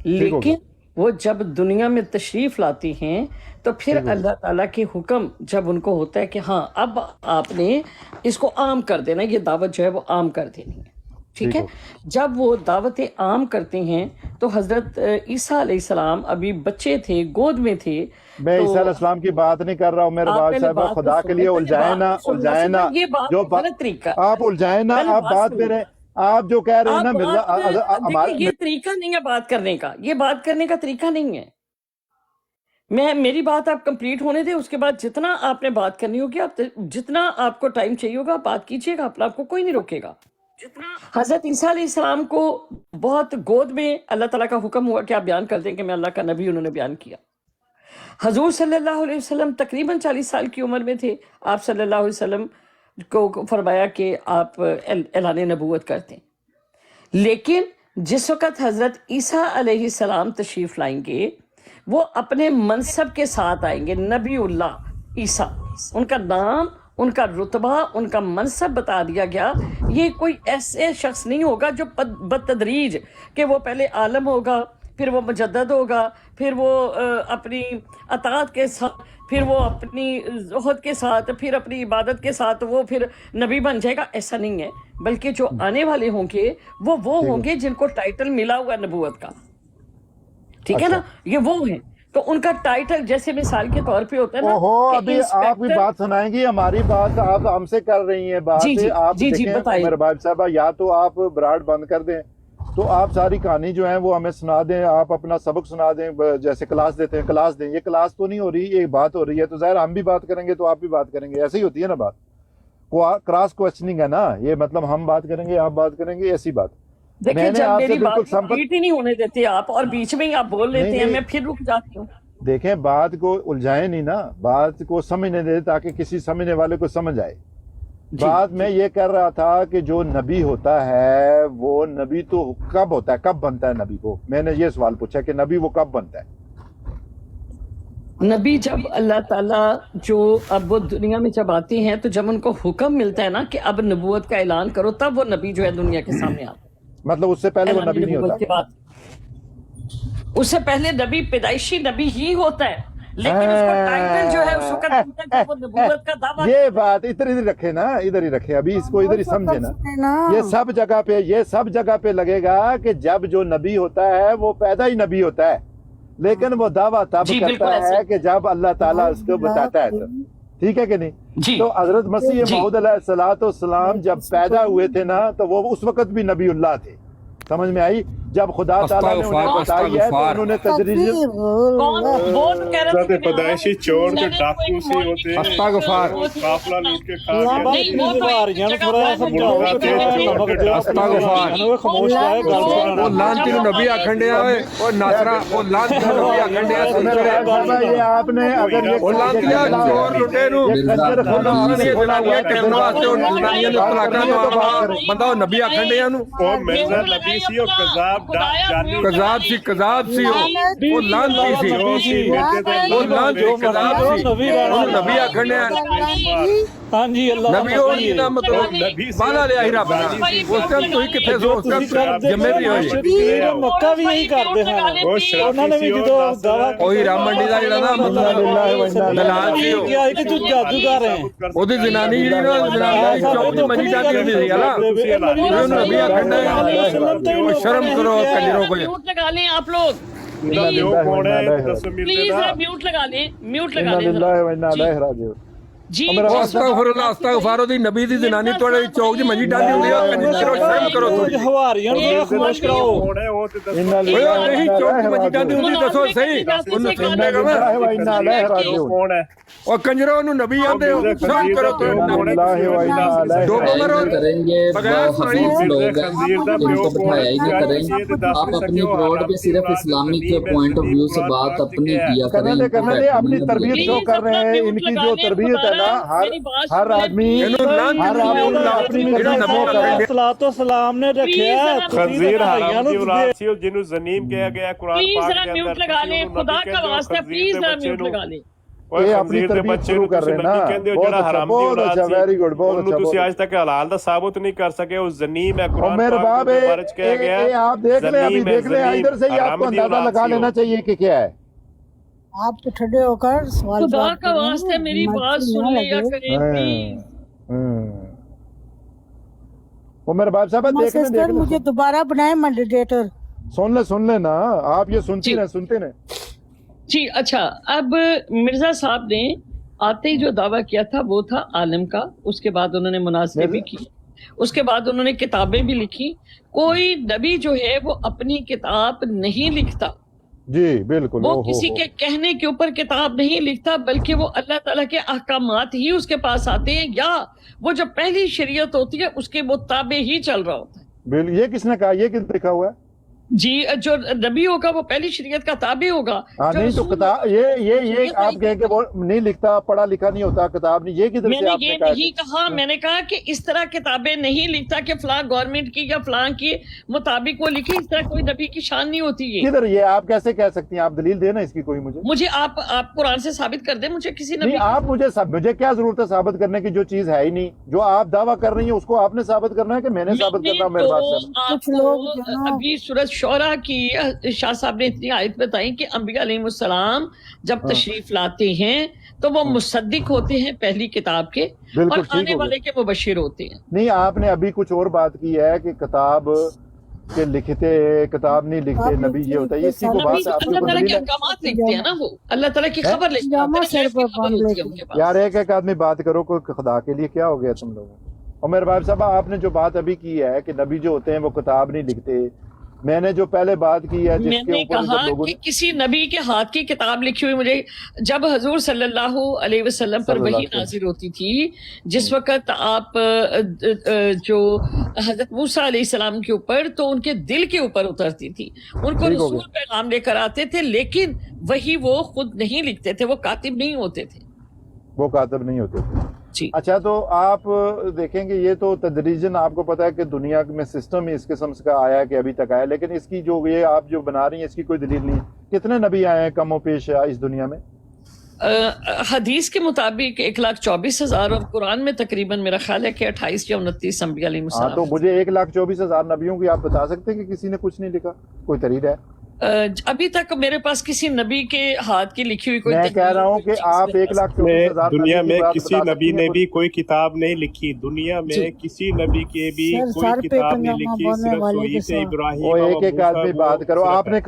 S2: लेकिन वो जब दुनिया में तशरीफ लाती हैं तो फिर अल्लाह ताला के हुक्म जब उनको होता है कि हाँ अब आपने इसको आम कर देना, ये दावत जो है वो आम कर देनी है, ठीक है। जब वो दावत आम करते हैं तो हजरत ईसा अलैहिस्सलाम अभी बच्चे थे, गोद में थे।
S4: मैं ईसा अलैहिस्सलाम की बात नहीं कर रहा हूँ मेरे बाप साहब, खुदा के लिए उलझाए ना, उलझाए ना,
S2: ये बात
S4: जो
S2: गलत तरीका,
S4: आप उलझाए ना, आप बात मेरे, आप जो कह रहे हैं ना मिर्जा
S2: देखिए, ये तरीका नहीं है बात करने का, ये बात करने का तरीका नहीं है। मेरी बात आप कंप्लीट होने दें, उसके बाद जितना आपने बात करनी होगी, आप जितना आपको टाइम चाहिए होगा बात कीजिएगा, अपना आपको कोई नहीं रोकेगा। हजरत ईसा अलैहिस्सलाम को बहुत गोद में अल्लाह ताला का हुक्म हुआ कि आप बयान कर दें कि मैं अल्लाह का नबी, उन्होंने बयान किया। हजूर सल्लल्लाहु अलैहि वसल्लम तकरीबन 40 साल की उम्र में थे, आप सल्लल्लाहु अलैहि वसल्लम को फरमाया कि आप ऐलान नबूवत करते हैं। लेकिन जिस वक़्त हज़रत ईसा अलैहिस्सलाम तशरीफ़ लाएंगे, वो अपने मनसब के साथ आएंगे, नबीउल्लाह ईसा, उनका नाम, उनका रुतबा, उनका मनसब बता दिया गया। ये कोई ऐसे शख्स नहीं होगा जो बतदरीज कि वो पहले आलम होगा, फिर वो मुजद्दद होगा, फिर वो अपनी अताअत के साथ, फिर वो अपनी ज़ुहद के साथ, फिर अपनी इबादत के साथ वो फिर नबी बन जाएगा। ऐसा नहीं है, बल्कि जो आने वाले होंगे वो होंगे जिनको टाइटल मिला हुआ नबूवत का, ठीक है ना, ये वो हैं। तो उनका टाइटल जैसे मिसाल के तौर पे होता है ना,
S4: अभी आप भी बात सुनाएंगी, हमारी बात आप हमसे कर रही हैं बात। आप देखें मेरे भाई साहब, या तो आप ब्राड बंद कर दें, तो आप सारी कहानी जो है वो हमें सुना दें, आप अपना सबक सुना दें, जैसे क्लास देते हैं क्लास दें। ये क्लास तो नहीं हो रही, ये बात हो रही है, तो ज़ाहिर हम भी बात करेंगे तो आप भी बात करेंगे, ऐसे ही होती है ना बात। क्रॉस क्वेश्चनिंग है ना ये, मतलब हम बात करेंगे आप बात करेंगे, ऐसी बात।
S2: देखिए, जब मेरी बात कंप्लीट ही नहीं होने देते आप, और बीच में ही आप बोल लेते हैं, मैं फिर रुक जाती हूँ।
S4: देखें, बात को उलझाए नहीं ना, बात को समझने दे ताकि किसी समझने वाले को समझ आए। बात मैं ये कर रहा था कि जो नबी होता है वो नबी तो कब होता है, कब बनता है नबी को? मैंने ये सवाल पूछा कि नबी वो कब बनता है?
S2: नबी जब अल्लाह ताला जो अब वो दुनिया में जब आते हैं तो जब उनको हुक्म मिलता है ना कि अब नबूवत का ऐलान करो, तब वो नबी जो है दुनिया के सामने आता है।
S4: मतलब उससे पहले वो
S2: ऐलान
S4: नबी नहीं
S2: नबूवत
S4: होता।
S2: के बाद उससे पहले नबी पैदाइशी नबी ही होता है, लेकिन उसका टाइटल जो है उस वक्त मिलता है कि वो नबूवत का दावा।
S4: ये बात इधर ही रखे ना, इधर ही रखे, अभी इसको इधर ही समझे ना। ये सब जगह पे लगेगा कि जब जो नबी होता है वो पैदा ही नबी होता है, लेकिन वो दावा तब
S2: जी, बिल्कुल
S4: करता
S2: ऐसे।
S4: है कि जब अल्लाह ताला उसको बताता है तो। ठीक है कि नहीं?
S2: जी।
S4: तो हजरत मसीह
S2: जी।
S4: मऊद अलैहिस्सलाम जब पैदा हुए थे ना, तो वो उस वक्त भी नबीउल्लाह थे। समझ में आई? जब खुदा ताला ने उन्हें बताई है तो उन्होंने तजरीज
S2: कौन वो तो कह रहे थे कि
S7: पैदाइशी चोर के डाकू से होते हैं,
S8: अस्तगफार
S7: काफला लूट के खा
S6: यहाँ
S7: गए।
S6: बात
S2: नहीं, वो तो
S6: हरियाणा
S2: एक
S6: थोड़ा
S2: जगह
S6: समझाओ
S2: पर
S6: कि नमक दिया
S8: अस्तगफार।
S6: खामोश है गल
S8: वो लांती नबी आखंडिया है और नासरा वो लांती नबी आखंडिया
S4: ये आपने अगर ये
S8: वो लांतिया चोर लुटेरू ये जनानियां टेमन वास्ते और जनानियां ने तलाका नो बंदा वो नबी आखंडिया नु
S7: वो मिर्जा नबी सी और कजाब जानी
S8: कजाब सी वो लांती सी वो लांती कजाब सी वो नबी आखंडिया
S6: हाँ जी अल्लाह
S8: नबी और ना मतलब बाला ले आई रब ना उस टाइम तो ही किथे सो उस टाइम जमे भी होई
S6: मक्का भी यही करते हैं
S7: वो
S6: ਉਹਨਾਂ ਨੇ ਵੀ ਜਦੋਂ ਦਾਵਾ
S8: ਉਹੀ ਰਾਮ ਮੰਡੀ ਦਾ ਜਿਹੜਾ ਨਾ ਮਤਲਬ ਦਲਾਲ ਸੀ ਉਹ
S6: ਕਿਹਾ ਕਿ ਤੂੰ ਜਾਦੂਗਰ ਹੈ
S8: ਉਹਦੀ ਜਨਾਨੀ ਜਿਹੜੀ ਨਾ ਜਨਾਨੀ ਚੌਕ ਦੀ ਮਜੀ ਜਾਂਦੀ ਹੁੰਦੀ ਸੀ ਹਨਾ ਉਹਨੂੰ ਨਬੀ ਆਖੰਡਾ ਉਹ ਸ਼ਰਮ ਕਰੋ ਕੰਜਰੋ ਕੋਈ
S2: म्यूट लगा लें आप लोग,
S7: वो कौन है दस
S2: प्लीज
S7: मिनट
S2: म्यूट लगा लें, म्यूट
S4: इन्ना
S2: लगा लें
S4: लिल्लाहि व इन्ना इलैहि राजिऊन।
S2: जी।
S8: ਅਸਤਗਫੁਰੁल्लाह ਉਹਦੀ ਨਬੀ ਦੀ ਜਨਾਨੀ ਤੁਹਾਡੇ ਚੌਕ ਦੀ ਮਜੀ ਡਾਲੀ ਹੁੰਦੀ ਆ ਕੰਜਰੋ ਸ਼ਰਮ ਕਰੋ ਤੁਸੀਂ
S6: ਹਵਾਰੀਆਂ ਨੂੰ ਖਾਮੋਸ਼ ਕਰਾਓ
S7: कौन है वो तो दस
S4: इन्ना
S8: ਓਏ
S4: लिल्लाहि व
S8: ਨਹੀਂ
S4: इन्ना
S8: ਚੌਕ ਦੀ
S4: इलैहि
S8: ਮਜੀ ਡਾਲੀ
S4: राजिऊन।
S8: ਹੁੰਦੀ ਦੱਸੋ ਸਹੀ ਉਹਨੂੰ ਸੁਣਨਾ ਕਰਨਾ
S4: व इन्ना इलैहि राजिऊन।
S7: कौन है
S8: ਉਹ ਕੰਜਰੋ ਨੂੰ ਨਬੀ ਆਂਦੇ ਹੋ ਸ਼ਰਮ ਕਰੋ
S4: इन्ना लिल्लाहि व इन्ना इलैहि
S8: दो
S4: राजिऊन।
S8: कमर
S1: करेंगे
S8: बगैर
S1: वो हफीज लोग हैं, इनको बिठाया ही नहीं करें। आप अपनी ब्रॉड पे सिर्फ इस्लामी के पॉइंट ऑफ व्यू से बात अपनी किया करें।
S4: करने दे अपनी तरबियत शो कर रहे हैं। इनकी जो तरबियत है ना, हर आदमी
S8: ਇਹਨੂੰ ਲਾਂਤੀ
S4: हर आदमी अपनी
S8: ਜਿਹੜਾ
S4: तरबियत शो
S8: ਨਬੀ
S4: करे।
S8: ਆਖੰਡੇ
S6: ਸਲਾਤੋ ਸਲਾਮ ਨੇ ਰੱਖਿਆ
S7: खंजीर हराम की औलाद सी और जिन्हों जनीम किया गया कुरान
S2: प्लीज
S7: पाक
S2: जरा
S7: के
S2: म्यूट
S7: अंदर
S2: लगा लें, खुदा का वास्ता प्लीज जरा म्यूट लगा लें।
S4: ये अपनी तरबियत शुरू कर रहे हैं ना। बहुत अच्छा, बहुत अच्छा, वेरी गुड, बहुत अच्छा,
S7: ਤੁਸੀਂ
S4: बहुत
S7: ਅੱਜ ਤੱਕ ਹਲਾਲ ਦਾ ਸਾਬਤ ਨਹੀਂ ਕਰ ਸਕੇ। ਉਹ ਜ਼ਨੀਮ है
S4: और
S7: कुरान
S4: मेरे
S7: पाक
S4: बाप
S7: में दर्ज किया गया है।
S4: आप देख लें, अभी
S7: ज़नीम है,
S4: देख लें,
S7: ज़नीम,
S4: इधर से ही
S7: हराम
S4: आपको
S7: दी
S4: अंदाजा
S7: औलाद
S4: लगा
S7: सी हो।
S4: लेना चाहिए कि क्या है।
S9: आप तो ठंडे होकर सवाल
S2: खुदा
S9: जवाब
S2: का
S9: करें,
S2: वास्ते मेरी
S9: मत
S2: बात सुन
S9: ना
S2: लिया
S9: लगे।
S2: करें प्लीज।
S4: वो मेरे बाप साहब
S9: माँ
S4: देख लें,
S9: सिस्टर
S4: देख
S9: मुझे
S4: लें,
S9: दोबारा बनाए मॉडरेटर।
S4: सुन ले ना। आप ये सुनती
S2: जी।
S4: ना, सुनते ना।
S2: जी अच्छा, अब मिर्जा साहब ने आते ही जो दावा किया था वो था आलम का, उसके बाद उन्होंने मुनासिबे भी की, उसके बाद उन्होंने किताबें भी लिखी। कोई नबी जो है वो अपनी किताब नहीं लिखता,
S4: जी बिल्कुल।
S2: वो
S4: ओहो,
S2: किसी के कहने के ऊपर किताब नहीं लिखता, बल्कि वो अल्लाह ताला के अहकामात ही उसके पास आते हैं, या वो जो पहली शरीयत होती है उसके मुताबिक ही चल रहा होता है।
S4: ये किसने कहा? ये किस लिखा हुआ है?
S2: जी, जो नबी होगा वो पहली शरीयत का ताबे होगा।
S4: हाँ
S2: जो
S4: नहीं तो
S2: रसूल
S4: किताब ये आप कहें कि वो नहीं लिखता, पढ़ा लिखा नहीं होता, किताब नहीं, ये किधर से
S2: मैंने
S4: आपने
S2: ये
S4: कहा?
S2: नहीं कहा, मैंने कहा कि इस तरह किताबें नहीं लिखता कि फलां गवर्नमेंट की या फलां के मुताबिक वो लिखे, इस तरह कोई नबी की शान नहीं होती है।
S4: किधर? ये आप कैसे कह सकती हैं? आप दलील देना इसकी कोई मुझे।
S2: मुझे आप कुरान से साबित कर दे, मुझे किसी
S4: नहीं,
S2: नबी
S4: आप मुझे क्या जरूरत है साबित करने की? जो चीज है ही नहीं, जो आप दावा कर रही है उसको आपने साबित करना है कि मैंने साबित करना है? मेरे बात से
S9: कुछ लोग
S2: आपको अभी सूरत शोरा की शाह साहब ने इतनी आयत बताई कि अंबिया अलैहिस्सलाम जब तशरीफ लाते हैं तो वो मुसद्दिक होते हैं पहली किताब के,
S4: बिल्कुल
S2: और
S4: ठीक
S2: आने
S4: हो
S2: वाले के मुबशिर होते हैं।
S4: नहीं, आपने अभी कुछ और बात की है कि किताब के लिखते, किताब नहीं लिखते, नबी ये होता है। इसी को
S2: नबी
S4: बात आपके
S2: अल्लाह
S4: को
S2: ताला के
S4: दलील है?
S2: अहकामात लिखते हैं ना, वो अल्लाह ताला की खबर लिखते हैं,
S9: जामा सर पर
S2: खबर
S9: बांध
S2: होती है
S9: लेते
S2: उनके पास।
S4: यार एक आदमी बात करो, कोई खुदा के लिए क्या हो गया तुम लोगों को? और मेरे भाई साहब आपने जो बात अभी की है कि नबी जो होते हैं वो किताब नहीं लिखते, मैंने जो पहले बात की है जिसके
S2: मैंने
S4: ऊपर
S2: कहा
S4: लोगों
S2: कि
S4: ने
S2: किसी नबी के हाथ की किताब लिखी हुई मुझे जब हजूर सल्लल्लाहु अलैहि वसल्लम पर वही नाजिल होती थी, जिस वक्त आप जो हजरत मूसा अलैहि सलाम के ऊपर तो उनके दिल के ऊपर उतरती थी, उनको रसूल पैगाम लेकर आते थे, लेकिन वही वो खुद नहीं लिखते थे, वो कातिब नहीं होते थे,
S4: वो कातिब नहीं होते थे।
S2: जी।
S4: अच्छा, तो आप देखेंगे ये तो तदरीजन आपको पता है कि दुनिया में सिस्टम ही इस किस्म का आया है कि अभी तक आया, लेकिन इसकी जो ये आप जो बना रही हैं इसकी कोई दलील नहीं है। कितने नबी आए हैं कम पेश इस दुनिया में?
S2: حدیث کے مطابق 1,24,000 اور قرآن میں تقریباً میرا خیال ہے کہ 28 یا 29 انبیاء علیہ
S4: ہاں تو
S2: السلام.
S4: مجھے 1,24,000 نبیوں کی آپ بتا سکتے ہیں کہ کسی نے کچھ نہیں لکھا؟ کوئی تحریر ہے؟
S2: ابھی تک میرے پاس کسی نبی کے ہاتھ کی لکھی ہوئی کوئی
S4: میں کہہ رہا ہوں کہ آپ 1,24,000
S7: دنیا میں کسی نبی نے بھی کوئی کتاب نہیں لکھی. دنیا میں کسی نبی کے بھی کوئی کتاب نہیں لکھی. صرف صحیفہ ابراہیم
S4: وہ ایک ایک آدمی بات کرو. آپ نے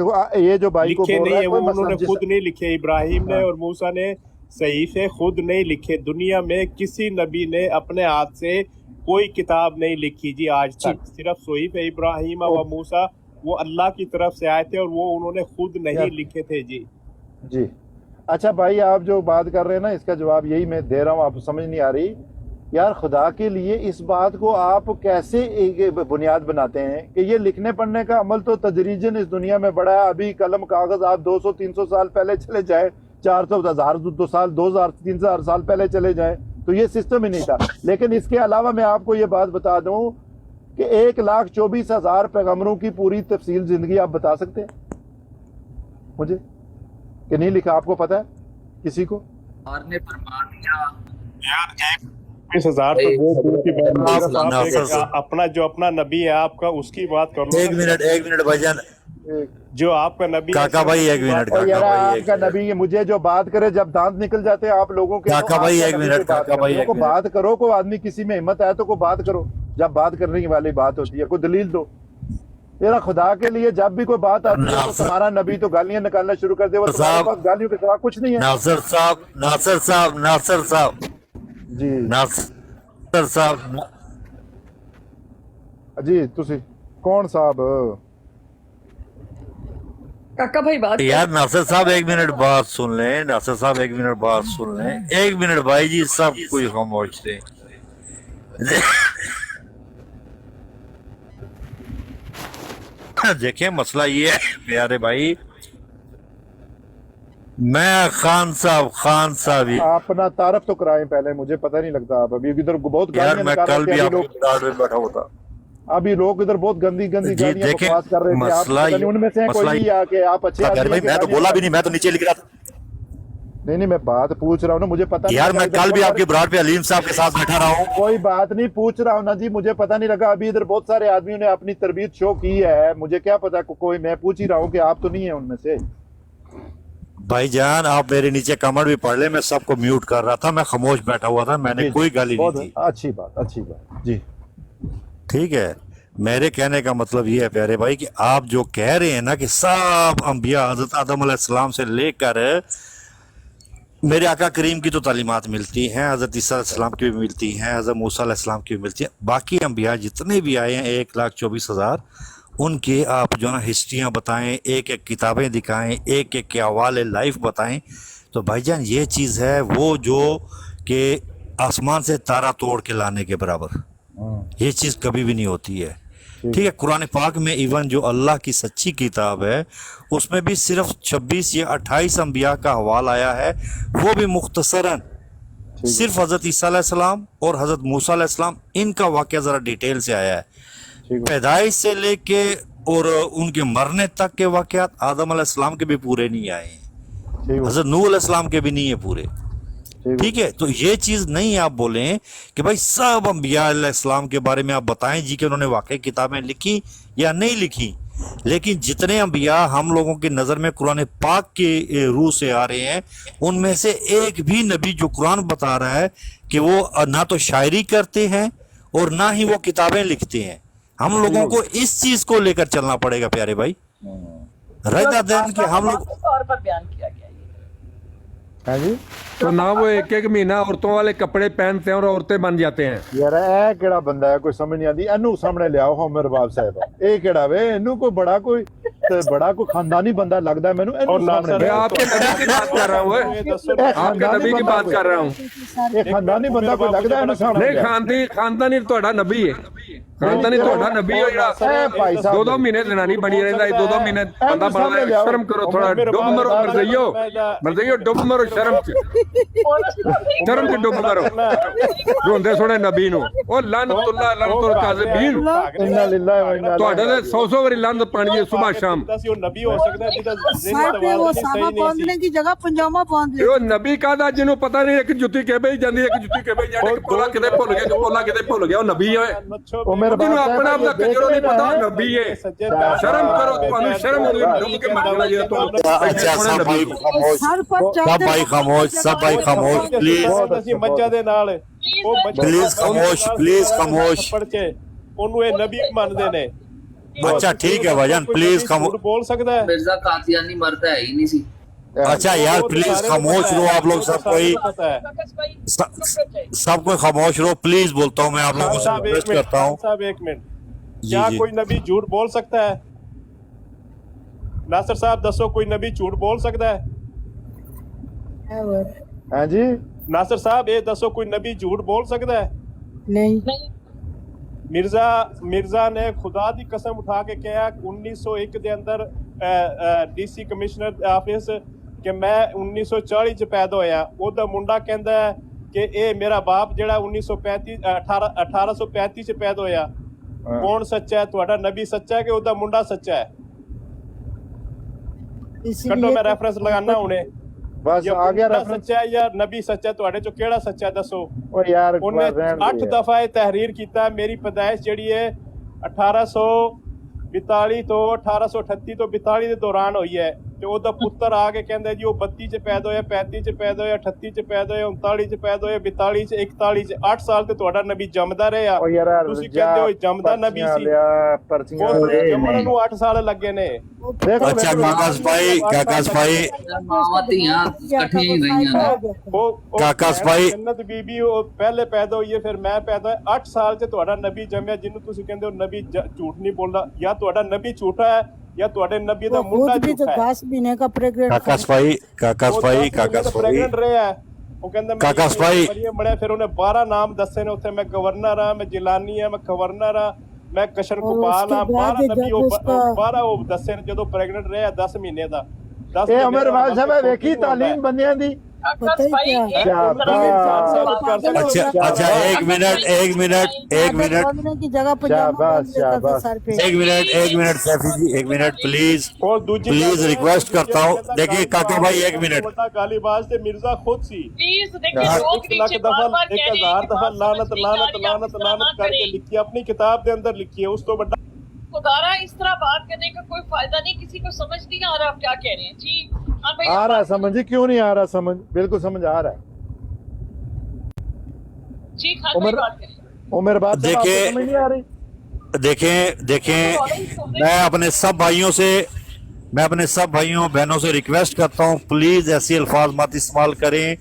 S4: یہ جو بھائی کو
S7: لکھے
S4: بول
S7: نہیں
S4: رہا
S7: ہے
S4: ہے
S7: وہ
S4: کوئی
S7: انہوں نے
S4: مسئلہ
S7: خود نہیں لکھے. ابراہیم نے اور موسیٰ نے صحیفے خود نہیں لکھے. دنیا میں کسی نبی نے اپنے ہاتھ سے کوئی کتاب نہیں لکھی جی آج تک. صرف صحیفہ ابراہیم و موسیٰ وہ اللہ کی طرف سے آئے تھے اور وہ انہوں نے خود نہیں لکھے تھے. جی
S4: اچھا بھائی آپ جو بات کر رہے ہیں نا اس کا جواب یہی میں دے رہا ہوں. آپ سمجھ نہیں آ رہی یار. خدا کے لیے اس بات کو آپ کیسے ایک بنیاد بناتے ہیں کہ یہ لکھنے پڑھنے کا عمل تو تدریجاً اس دنیا میں بڑھا ہے. ابھی قلم کاغذ آپ 200-300 سال پہلے چلے جائیں, 400,000 سال 2,000-3,000 سال پہلے چلے جائیں تو یہ سسٹم ہی نہیں تھا. لیکن اس کے علاوہ میں آپ کو یہ بات بتا دوں کہ 1,24,000 پیغمبروں کی پوری تفصیل زندگی آپ بتا سکتے ہیں مجھے کہ نہیں لکھا؟ آپ کو پتا ہے کسی کو؟
S1: نے فرما دیا
S7: 20,000 تو بہت دور کی بات ہے. اپنا جو اپنا نبی ہے آپ کا اس کی بات کرو.
S10: ایک منٹ بھائی جان,
S7: جو آپ کا نبی
S10: کاکا بھائی ایک منٹ,
S4: اور یار
S10: کاکا بھائی
S4: آپ کا نبی مجھے جو بات کرے جب دانت نکل جاتے ہیں آپ لوگوں کے,
S10: کاکا بھائی ایک منٹ, کاکا بھائی ایک
S4: کو
S10: منٹ,
S4: بات کرو. کوئی آدمی کسی میں ہمت ہے تو کوئی بات کرو. جب بات کرنے کی والی بات ہوتی ہے کوئی دلیل دو. تیرا خدا کے لیے جب بھی کوئی بات آتی ہے تو تمہارا نبی تو گالیاں نکالنا شروع کر دے. وہ تمہارے پاس گالیوں کے سوا کچھ نہیں ہے.
S10: ناصر صاحب
S4: جی
S10: ناصر صاحب
S4: جی تسی کون صاحب؟
S2: کاکا بھائی بات
S10: یار ناصر صاحب ایک منٹ بات سن لیں. ناصر صاحب ایک منٹ بات سن لیں. ایک منٹ بھائی جی, سب کوئی خاموش تھے. دیکھیں مسئلہ یہ ہے پیارے بھائی, میں خان صاحب
S4: اپنا تعارف تو کرائیں پہلے. مجھے پتہ نہیں لگتا آپ ابھی ادھر بہت
S10: یار
S4: گالیاں
S10: میں
S4: نکال
S10: کل بھی
S4: رہے
S10: آپ
S4: تھے.
S10: کے پلاٹ میں بیٹھا ہوا تھا.
S4: ابھی لوگ ادھر بہت گندی
S10: جی
S4: گالیاں
S10: دیکھیں
S4: بکواس کر رہے تھے. آپ
S10: مسئلہ
S4: پتہ نہیں ان میں سے کوئی نہیں آ کے آپ اچھے
S10: پیارے بھائی, میں تو بولا بھی نہیں, میں تو نیچے لکھ رہا تھا.
S4: نہیں میں بات پوچھ رہا ہوں نا, مجھے پتہ نہیں
S10: یار میں کل بھی آپ کے براڈ پہ علیم صاحب کے ساتھ بیٹھا رہا ہوں.
S4: کوئی بات نہیں پوچھ رہا ہوں نا جی, مجھے پتہ نہیں لگا. ابھی ادھر بہت سارے آدمیوں نے اپنی تربیت شو کی ہے, مجھے کیا پتا کوئی, میں پوچھ ہی رہا ہوں کہ آپ تو نہیں ہیں ان میں سے.
S10: بھائی جان آپ میرے نیچے کمنٹ بھی پڑھ لیں, میں سب کو میوٹ کر رہا تھا, میں خاموش بیٹھا ہوا تھا, میں نے کوئی گالی نہیں دی.
S4: اچھی بات جی
S10: ٹھیک ہے. میرے کہنے کا مطلب یہ ہے پیارے بھائی کہ آپ جو کہہ رہے ہیں نا کہ سب انبیاء حضرت آدم علیہ السلام سے لے کر میرے آقا کریم کی تو تعلیمات ملتی ہیں, حضرت عیسیٰ علیہ السلام کی بھی ملتی ہیں, حضرت موسیٰ علیہ السلام کی بھی ملتی ہیں, باقی انبیاء جتنے بھی آئے ہیں 1,24,000 ان کے آپ جو نا ہسٹریاں بتائیں, ایک ایک کتابیں دکھائیں, ایک ایک کے حوالے لائف بتائیں. تو بھائی جان یہ چیز ہے وہ جو کہ آسمان سے تارا توڑ کے لانے کے برابر, یہ چیز کبھی بھی نہیں ہوتی ہے. ٹھیک ہے. قرآن پاک میں ایون جو اللہ کی سچی کتاب ہے اس میں بھی صرف 26 یا 28 انبیاء کا حوالہ آیا ہے, وہ بھی مختصراً صرف حضرت عیسیٰ علیہ السلام اور حضرت موسیٰ علیہ السلام ان کا واقعہ ذرا ڈیٹیل سے آیا ہے. پیدائش سے لے کے اور ان کے مرنے تک کے واقعات آدم علیہ السلام کے بھی پورے نہیں آئے ہیں, حضرت نوح علیہ السلام کے بھی نہیں ہیں پورے. ٹھیک ہے. تو یہ چیز نہیں آپ بولیں کہ بھائی سب انبیاء علیہ السلام کے بارے میں آپ بتائیں جی کہ انہوں نے واقعی کتابیں لکھی یا نہیں لکھی, لیکن جتنے انبیاء ہم لوگوں کی نظر میں قرآن پاک کے روح سے آ رہے ہیں ان میں سے ایک بھی نبی جو قرآن بتا رہا ہے کہ وہ نہ تو شاعری کرتے ہیں اور نہ ہی وہ کتابیں لکھتے ہیں. ہم لوگوں کو اس چیز کو لے کر چلنا پڑے گا پیارے بھائی, رہتا دین کہ ہم لوگ
S2: طور پر بیان کیا گیا
S4: جی.
S8: تو نہ وہ ایک ایک مہینہ عورتوں والے کپڑے پہنتے ہیں اور عورتیں بن جاتے ہیں.
S4: یار اے کیڑا بندہ ہے, کوئی سمجھ نہیں آتی. اینو سامنے لے آؤ عمر باب صاحب, اے کیڑا وے, اینو کوئی بڑا کوئی خاندانی بندہ لگتا ہے مینوں.
S8: میں آپ کے نبی کی بات کر رہا ہوں, آپ کے نبی کی بات کر رہا ہوں.
S4: خاندانی بندہ کوئی لگتا ہے
S8: نہیں, خاندانی تہاڈا نبی ہے. ਖਾਨਦਾਨ ਨਹੀਂ ਤੁਹਾਡਾ ਨਬੀ ਹੋ ਜਿਹੜਾ 2-2 ਮਹੀਨੇ ਜ਼ਨਾਨੀ ਬਣੀ ਰਹਿੰਦਾ 2-2 ਮਹੀਨੇ ਬੰਦਾ ਬਣਦਾ ਸ਼ਰਮ ਕਰੋ ਥੋੜਾ ਡੁੱਬ ਮਰੋ ਮਰਜ਼ਈਓ ਡੁੱਬ ਮਰੋ ਸ਼ਰਮ ਚ ਡੁੱਬ ਮਰੋ ਰੋਂਦੇ ਸੁਣੇ ਨਬੀ ਨੂੰ ਉਹ ਲਾਨਤੁੱਲਾ ਲਾਨਤੁਲ ਕਾਜ਼ਬੀਨ ਤੁਹਾਡੇ ਦੇ 100 ਵਾਰੀ ਲਾਨਤ ਪਾਣੀ ਹੈ ਸਵੇਰ ਸ਼ਾਮ
S7: ਉਹ ਨਬੀ ਹੋ ਸਕਦਾ ਜਿਹਦਾ
S9: सर पे वो सामा बांधने की जगह पंजामा बांध ले।
S8: ਉਹ ਨਬੀ ਕਾਹਦਾ ਜਿਹਨੂੰ ਪਤਾ ਨਹੀਂ ਇੱਕ ਜੁੱਤੀ ਕਿਵੇਂ ਹੀ ਜਾਂਦੀ ਇੱਕ ਜੁੱਤੀ ਕਿਵੇਂ ਜਾਂਦੀ ਇੱਕ ਪੋਲਾ ਕਿਤੇ ਭੁੱਲ ਗਿਆ ਕਿ ਪੋਲਾ ਕਿਤੇ ਭੁੱਲ ਗਿਆ ਉਹ ਨਬੀ ਹੈ ਜਿਹਨੂੰ ਆਪਣਾ ਆਪ ਦਾ ਕੰਜਰੋ ਨਹੀਂ ਪਤਾ ਉਹ ਨਬੀ ਹੈ ਸ਼ਰਮ ਕਰੋ ਤੁਹਾਨੂੰ ਸ਼ਰਮ ਆਉਂਦੀ ਡੁੱਬ ਕੇ ਮਰਨਾ ਜਿਹੜਾ ਤੁਹਾਨੂੰ
S10: अच्छा सब भाई खामोश
S9: सर पर
S10: सब भाई खामोश सब भाई खामोश प्लीज
S7: ਅਸੀਂ ਮੱਝਾਂ ਦੇ ਨਾਲ ਉਹ
S10: प्लीज खामोश प्लीज खामोश
S7: ਪੜਚੇ ਉਹਨੂੰ ਇਹ ਨਬੀ ਮੰਨਦੇ ਨੇ
S10: अच्छा ठीक है भाईजान प्लीज खामोश
S7: बोल सकता है
S1: मिर्जा कादियानी मरता है ही नहीं सी।
S10: अच्छा यार प्लीज खामोश रहो आप लोग सब कोई सब कोई खामोश रहो प्लीज बोलता हूँ मैं आप लोगों से रिक्वेस्ट करता हूँ
S7: साहब एक मिनट क्या कोई नबी झूठ बोल सकता है नासिर साहब दसो कोई नबी झूठ बोल सकता है
S4: हाँ जी
S7: नासिर साहब ये दसो कोई नबी झूठ बोल सकता है
S9: नहीं
S7: मिर्जा ने खुदा दी कसम उठा के कहा 1901 ਦੇ ਅੰਦਰ ਡੀਸੀ ਕਮਿਸ਼ਨਰ ਆਫਿਸ ਕਿ ਮੈਂ 1940 ਚ ਪੈਦਾ ਹੋਇਆ ਉਹਦਾ ਮੁੰਡਾ ਕਹਿੰਦਾ ਕਿ ਇਹ ਮੇਰਾ ਬਾਪ ਜਿਹੜਾ 1835 ਚ ਪੈਦਾ ਹੋਇਆ ਕੌਣ ਸੱਚਾ ਹੈ ਤੁਹਾਡਾ ਨਬੀ ਸੱਚਾ ਹੈ ਕਿ ਉਹਦਾ ਮੁੰਡਾ ਸੱਚਾ ਹੈ ਕੱਢੋ ਮੈਂ ਰੈਫਰੈਂਸ ਲਗਾਣਾ ਹੁਣੇ
S4: बस आ गया रेफरेंस
S7: सच्चा है या नबी सच्चा ਤੁਹਾਡੇ ਚੋਂ ਕਿਹੜਾ ਸੱਚਾ ਦੱਸੋ
S4: ओ यार
S7: ਉਹਨੇ 8 ਦਫਾ ਇਹ ਤਹਿਰੀਰ ਕੀਤਾ ਮੇਰੀ ਪੈਦਾਇਸ਼ ਜਿਹੜੀ ਹੈ 1842 ਤੋਂ 1838 ਤੋਂ 42 ਦੇ ਦੌਰਾਨ ਹੋਈ ਹੈ ਤੇ ਉਹਦਾ ਪੁੱਤਰ ਆ ਕੇ ਕਹਿੰਦਾ ਜੀ ਉਹ 32 ਚ ਪੈਦਾ ਹੋਇਆ 35 ਚ ਪੈਦਾ ਹੋਇਆ 38 ਚ ਪੈਦਾ ਹੋਇਆ 39 ਚ ਪੈਦਾ ਹੋਇਆ 42 ਚ 41 ਚ 8 ਸਾਲ ਤੇ ਤੁਹਾਡਾ ਨਬੀ ਜੰਮਦਾ ਰਿਹਾ ਤੁਸੀਂ ਕਹਿੰਦੇ ਹੋ ਜੰਮਦਾ ਨਬੀ ਸੀ ਜੰਮਣ ਨੂੰ 8 ਸਾਲ ਲੱਗੇ ਨੇ
S10: अच्छा काकाश भाई
S1: मावतियां कठी गईयां
S10: काकाश भाई
S7: जन्नत बीबी ਉਹ ਪਹਿਲੇ ਪੈਦਾ ਹੋਈ ਹੈ ਫਿਰ ਮੈਂ ਪੈਦਾ ਹੋਇਆ 8 ਸਾਲ ਚ ਤੁਹਾਡਾ ਨਬੀ ਜੰਮਿਆ ਜਿਹਨੂੰ ਤੁਸੀਂ ਕਹਿੰਦੇ ਹੋ ਨਬੀ ਝੂਠ ਨਹੀਂ ਬੋਲਦਾ ਜਾਂ ਤੁਹਾਡਾ ਨਬੀ ਝੂਠਾ ਹੈ ਜਾਂ ਤੁਹਾਡੇ ਨਬੀ ਦਾ ਮੁੰਡਾ ਝੂਠਾ ਹੈ
S9: घास पीने का प्रेग्नेंट
S10: काकाश भाई
S7: ਪ੍ਰੈਗਨੈਂਟ ਰਿਹਾ ਉਹ ਕਹਿੰਦਾ
S10: ਕਾਕਾਸ਼ ਭਾਈ
S7: ਬੜਿਆ ਫਿਰ ਉਹਨੇ 12 ਨਾਮ ਦੱਸੇ ਨੇ ਉੱਥੇ ਮੈਂ ਗਵਰਨਰ ਆ ਮੈਂ ਜਿਲਾਨੀ ਆ ਮੈਂ ਗਵਰਨਰ ਆ ਮੈਂ ਕਸ਼ਰ ਕੁਪਾਲ ਆ 12 ਨਬੀ 12 ਉਹ ਦੱਸੇ ਜਦੋਂ ਪ੍ਰੈਗਨੈਂਟ ਰਿਹਾ 10 ਮਹੀਨੇ ਦਾ 10
S4: ਇਹ ਉਮਰ ਵਾਲ ਸਾਹਿਬ ਵੇਖੀ ਤਾਲੀਮ ਬੰਦਿਆਂ ਦੀ
S9: पता ही क्या
S10: अच्छा एक मिनट
S9: बांधने की जगह पंजामा बांध देता था सर पे।
S10: एक मिनट सैफी जी एक मिनट प्लीज रिक्वेस्ट करता हूँ देखिए काका भाई एक मिनट
S7: गालीबाज से मिर्जा खुद सी
S2: प्लीज देखिए लोग नीचे बार-बार कह रहे हैं
S7: 1000 दफा लानत करके लिखी अपनी किताब के अंदर लिखी है उस तो बड़ा
S2: खुदारा इस तरह बात करने का कोई फायदा नहीं किसी को समझ नहीं आ रहा आप क्या कह रहे हैं जी
S4: आ रहा है समझ जी क्यों नहीं आ रहा समझ बिल्कुल समझ आ रहा है
S2: जी खान भाई बात करें
S4: उमर बात
S10: देखिए
S4: समझ नहीं आ रही
S10: देखें मैं अपने सब भाइयों बहनों से रिक्वेस्ट करता हूँ प्लीज ऐसे अल्फाज मत इस्तेमाल करें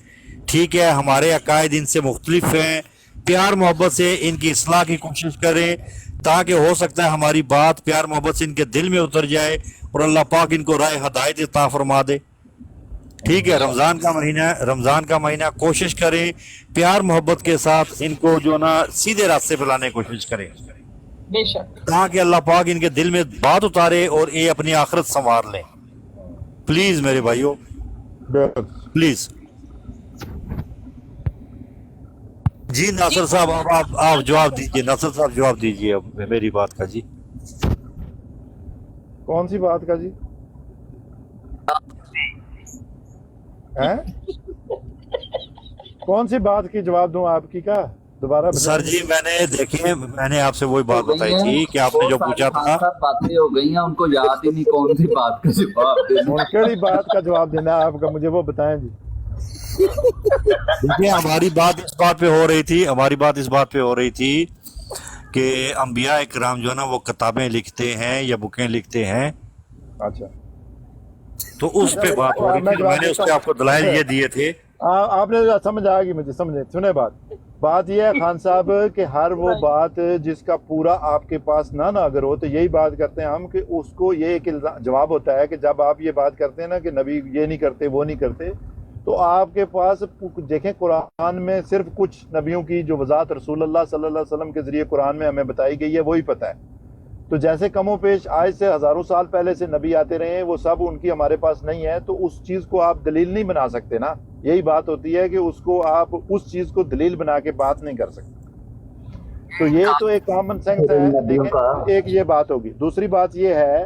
S10: ठीक है हमारे अकायद इनसे मुख्तलिफ हैं प्यार मोहब्बत से इनकी इस्लाह की कोशिश करें ताकि हो सकता है हमारी बात प्यार मोहब्बत से इनके दिल में उतर जाए और अल्लाह पाक इनको राह हदायत अता फरमा दे ठीक है रमजान का महीना कोशिश करें प्यार मोहब्बत के साथ इनको जो ना सीधे रास्ते पे लाने की कोशिश करें
S2: बेशक
S10: ताकि अल्लाह पाक इनके दिल में बात उतारे और ये अपनी आखिरत संवार लें प्लीज मेरे भाइयों प्लीज जी नासिर साहब आप जवाब दीजिए नासिर साहब जवाब दीजिए अब मेरी बात का जी
S4: कौन सी बात का जी हैं कौन सी बात की जवाब दूं आपकी का दोबारा
S10: सर जी मैंने आपसे वही बात बताई थी कि आपने जो पूछा था
S1: बातें हो गई हैं उनको याद ही नहीं कौन सी बात का जवाब देना
S4: केड़ी बात का जवाब देना है आपका मुझे वो बताएं जी
S10: देखिए हमारी बात इस बात पे हो रही थी कि अंबिया इकराम जो है ना वो किताबें लिखते हैं या बुकें लिखते हैं
S4: अच्छा
S10: तो उस पे बात हो रही थी मैंने उसके आपको दलाइल ये दिए थे
S4: आपने समझ आ गई मुझे समझे सुने बात यह है खान साहब कि हर वो बात जिसका पूरा आपके पास ना अगर हो तो यही बात करते हैं हम कि उसको ये एक जवाब होता है कि जब आप ये बात करते हैं ना कि नबी ये नहीं करते वो नहीं करते تو آپ کے پاس دیکھیں قرآن میں صرف کچھ نبیوں کی جو وضاحت رسول اللہ صلی اللہ علیہ وسلم کے ذریعے قرآن میں ہمیں بتائی گئی ہے وہی پتہ ہے. تو جیسے کم و بیش آج سے ہزاروں سال پہلے سے نبی آتے رہے ہیں وہ سب ان کی ہمارے پاس نہیں ہے, تو اس چیز کو آپ دلیل نہیں بنا سکتے نا. یہی بات ہوتی ہے کہ اس کو آپ اس چیز کو دلیل بنا کے بات نہیں کر سکتے. تو یہ تو ایک کامن سینس ہے. دیکھیں ایک یہ بات ہوگی. دوسری بات یہ ہے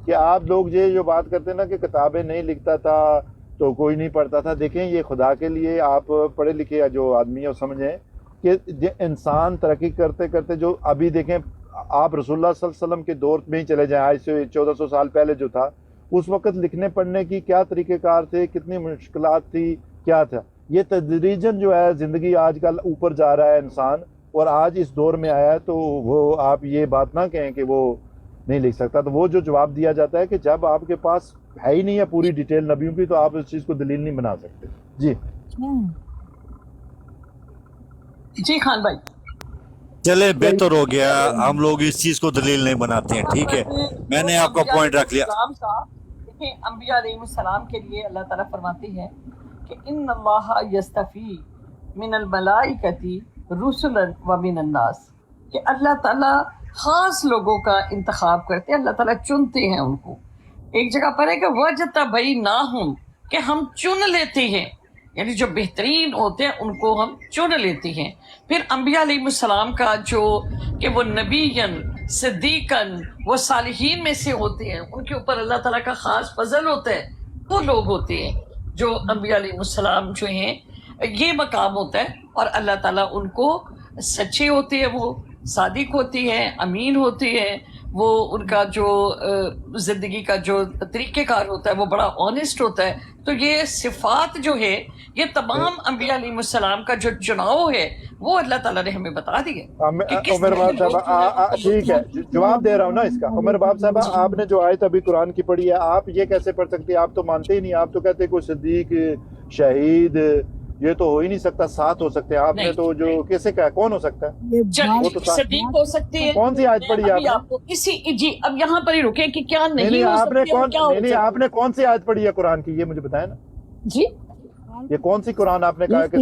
S4: کہ آپ لوگ یہ جو بات کرتے ہیں نا کہ کتابیں نہیں لکھتا تھا تو کوئی نہیں پڑھتا تھا, دیکھیں یہ خدا کے لیے آپ پڑھے لکھے جو آدمی ہیں وہ سمجھیں کہ انسان ترقی کرتے کرتے جو ابھی دیکھیں آپ رسول اللہ صلی اللہ علیہ وسلم کے دور میں ہی چلے جائیں, آج سے 1400 سال پہلے جو تھا اس وقت لکھنے پڑھنے کی کیا طریقہ کار تھے, کتنی مشکلات تھی, کیا تھا. یہ تدریجاً جو ہے زندگی آج کل اوپر جا رہا ہے انسان, اور آج اس دور میں آیا ہے, تو وہ آپ یہ بات نہ کہیں کہ وہ نہیں لکھ سکتا. تو وہ جو جواب دیا جاتا ہے کہ جب آپ کے پاس ہے ہی نہیں ہے پوری ڈیٹیل نبیوں کی تو آپ اس چیز کو دلیل نہیں بنا سکتے.
S2: جی خان بھائی
S10: چلے بہتر ہو گیا, ہم لوگ اس چیز کو دلیل نہیں بناتے ہیں. ٹھیک ہے, میں نے آپ کا پوائنٹ رکھ لیا.
S2: دیکھیں انبیاء علیہ السلام کے لیے اللہ تعالیٰ فرماتے ہیں کہ ان اللہ یستفی من الملائکۃ رسلا ومن الناس, کہ اللہ تعالیٰ خاص لوگوں کا انتخاب کرتے ہیں, اللہ تعالیٰ چنتے ہیں ان کو. ایک جگہ پر ہے کہ وَجْتَبَيْنَاهُمْ, کہ ہم چن لیتے ہیں, یعنی جو بہترین ہوتے ہیں ان کو ہم چن لیتے ہیں. پھر انبیاء علیہ السلام کا جو کہ وہ نبیًا صدیقاً وہ صالحین میں سے ہوتے ہیں, ان کے اوپر اللہ تعالیٰ کا خاص فضل ہوتا ہے. وہ لوگ ہوتے ہیں جو انبیاء علیہ السلام جو ہیں, یہ مقام ہوتا ہے. اور اللہ تعالیٰ ان کو سچے ہوتے ہیں, وہ صادق ہوتی ہیں, امین ہوتی ہیں, وہ ان کا جو زندگی کا جو طریقہ کار ہوتا ہے وہ بڑا آنیسٹ ہوتا ہے. تو یہ صفات جو ہے یہ تمام انبیاء علیہ السلام کا جو چناؤ ہے وہ اللہ تعالیٰ نے ہمیں بتا دیا.
S4: عمر باب صاحبہ ٹھیک ہے, جواب دے رہا ہوں نا اس کا. عمر باب صاحبہ آپ نے جو آیت ابھی قرآن کی پڑھی ہے, آپ یہ کیسے پڑھ سکتے ہیں؟ آپ تو مانتے ہی نہیں, آپ تو کہتے ہیں کوئی صدیق شہید یہ تو ہو ہی نہیں سکتا, 7 ہو سکتے ہیں. آپ نے تو جو کیسے کہا کون ہو سکتا ہے؟
S2: صدیق ہو سکتے ہیں.
S4: کون سی آیت پڑھی ہے آپ
S2: نے؟ جی اب یہاں پر ہی رکے کہ کیا نہیں
S4: آپ نے کون سی آیت پڑھی ہے قرآن کی, یہ مجھے بتائیں نا.
S2: جی
S4: یہ کون سی قرآن آپ نے کہا کہ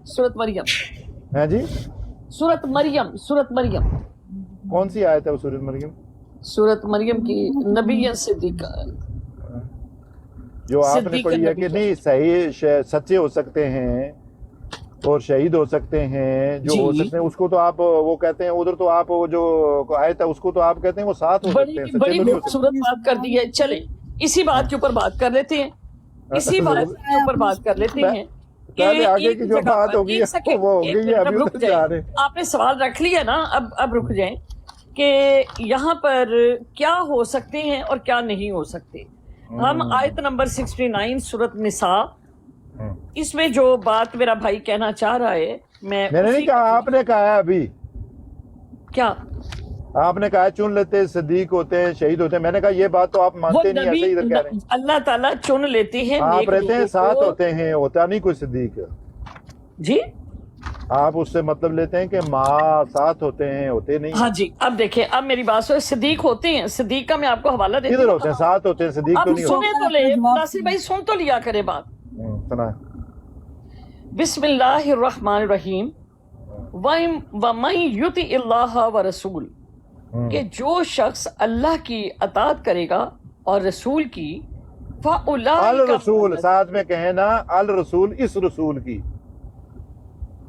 S2: سورت مریم
S4: ہے جی,
S2: سورت مریم
S4: کون سی آیت ہے وہ سورت مریم؟
S2: سورت مریم کی نبی صدیق
S4: جو آپ نے پڑھی ہے کہ نہیں صحیح سچے ہو سکتے ہیں اور شہید ہو سکتے ہیں, جو ہو سکتے ہیں اس کو تو آپ وہ کہتے ہیں, ادھر تو آپ وہ جو آیت ہے اس کو تو آپ کہتے ہیں وہ 7 ہو سکتے ہیں.
S2: بڑی خوبصورت بات کر دی ہے. چلے اسی بات کے اوپر بات کر لیتے ہیں, اسی بات کے اوپر بات کر لیتے ہیں.
S4: آگے کی جو بات ہوگی وہ ہوگی,
S2: آپ نے سوال رکھ لیا نا, اب رک جائیں کہ یہاں پر کیا ہو سکتے ہیں اور کیا نہیں ہو سکتے. ہم آیت نمبر 69 سورت نساء, اس میں جو بات میرا بھائی کہنا چاہ رہا ہے, میں
S4: نے نہیں کہا, آپ نے کہا ہے ابھی.
S2: کیا
S4: آپ نے کہا چن لیتے ہیں, صدیق ہوتے ہیں, شہید ہوتے ہیں. میں نے کہا یہ بات تو آپ مانتے نہیں, ایسے ادھر کہہ رہے ہیں.
S2: اللہ تعالیٰ چن لیتے ہیں,
S4: آپ رہتے ہیں 7 ہوتے ہیں, ہوتا نہیں کوئی صدیق.
S2: جی
S4: آپ اس سے مطلب لیتے ہیں کہ ماں 7 ہوتے ہیں, ہوتے نہیں.
S2: ہاں جی, اب دیکھیں, اب میری بات سو, صدیق ہوتے ہیں, صدیق کا میں آپ کو حوالہ دیتی ہوں.
S4: کدھر ہوتے ہیں 7 ہوتے ہیں, صدیق تو نہیں ہوتے.
S2: سنیں تو لے ناصر بھائی, سن تو لیا کرے بات. بسم اللہ الرحمن الرحیم. وَمَن يُطِعِ اللَّهَ وَرَسُولَهُ, کہ جو شخص اللہ کی اطاعت کرے گا اور رسول کی,
S4: الرسول ساتھ میں کہیں نا, الرسول اس رسول کی,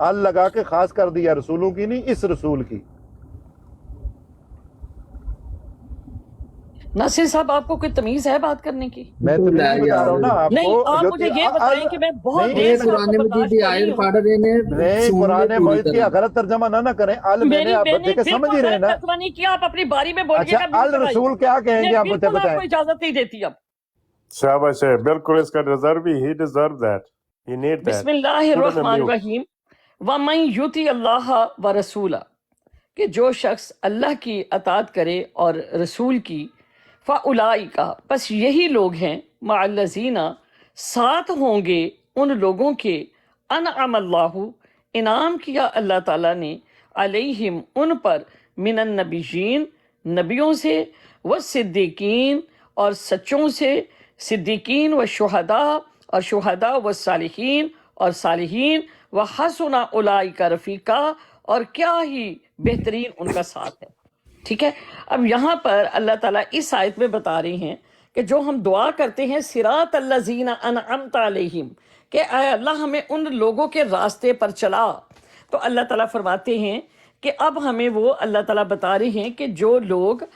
S4: ال لگا کے خاص کر دیا, رسولوں کی نہیں, اس رسول کی.
S2: ناصر صاحب آپ کو کوئی تمیز ہے بات کرنے کی؟
S4: میں تو بتا رہا ہوں نا آپ
S2: نہیں, آپ مجھے یہ بتائیں کہ میں بہت دیر سے
S1: قرآن مجید کی آیت پڑھ رہے ہیں,
S4: نہیں قرآن مجید کی غلط ترجمہ نہ کریں. ال میں نے آپ دیکھیں سمجھ ہی رہے نا.
S2: نہیں کیا, آپ اپنی باری میں بولیے.
S4: اچھا الرسول کیا کہیں گے آپ مجھے بتائیں.
S2: اجازت نہیں دیتی اب.
S7: شاباش ہے, بالکل اس کا deserve he, he deserve that, he need that.
S2: بسم اللہ الرحمن الرحیم. وَمَن يُطِعِ اللَّهَ وَرَسُولَهُ, کہ جو شخص اللہ کی اطاعت کرے اور رسول کی, فَأُولَئِكَ, پس یہی لوگ ہیں, مَعَ الَّذِينَ, ساتھ ہوں گے ان لوگوں کے, انعم اللہ, انعام کیا اللہ تعالیٰ نے, علیہم, ان پر, من النبیین, نبیوں سے, والصدیقین, اور سچوں سے, सिद्दीकीन व शुहदा व सालिहीन और सालिहीन व हसुना उलाइका रफीका, और क्या ही बेहतरीन उनका साथ है। ठीक है, अब यहाँ पर अल्लाह ताला इस आयत में बता रहे हैं कि जो हम दुआ करते हैं सिरात अल्लज़ीना अनअमता अलैहिम, कि आय अल्लाह हमें उन लोगों के रास्ते पर चला, तो अल्लाह ताला फरमाते हैं कि अब हमें वो अल्लाह ताला बता रहे हैं कि जो लोग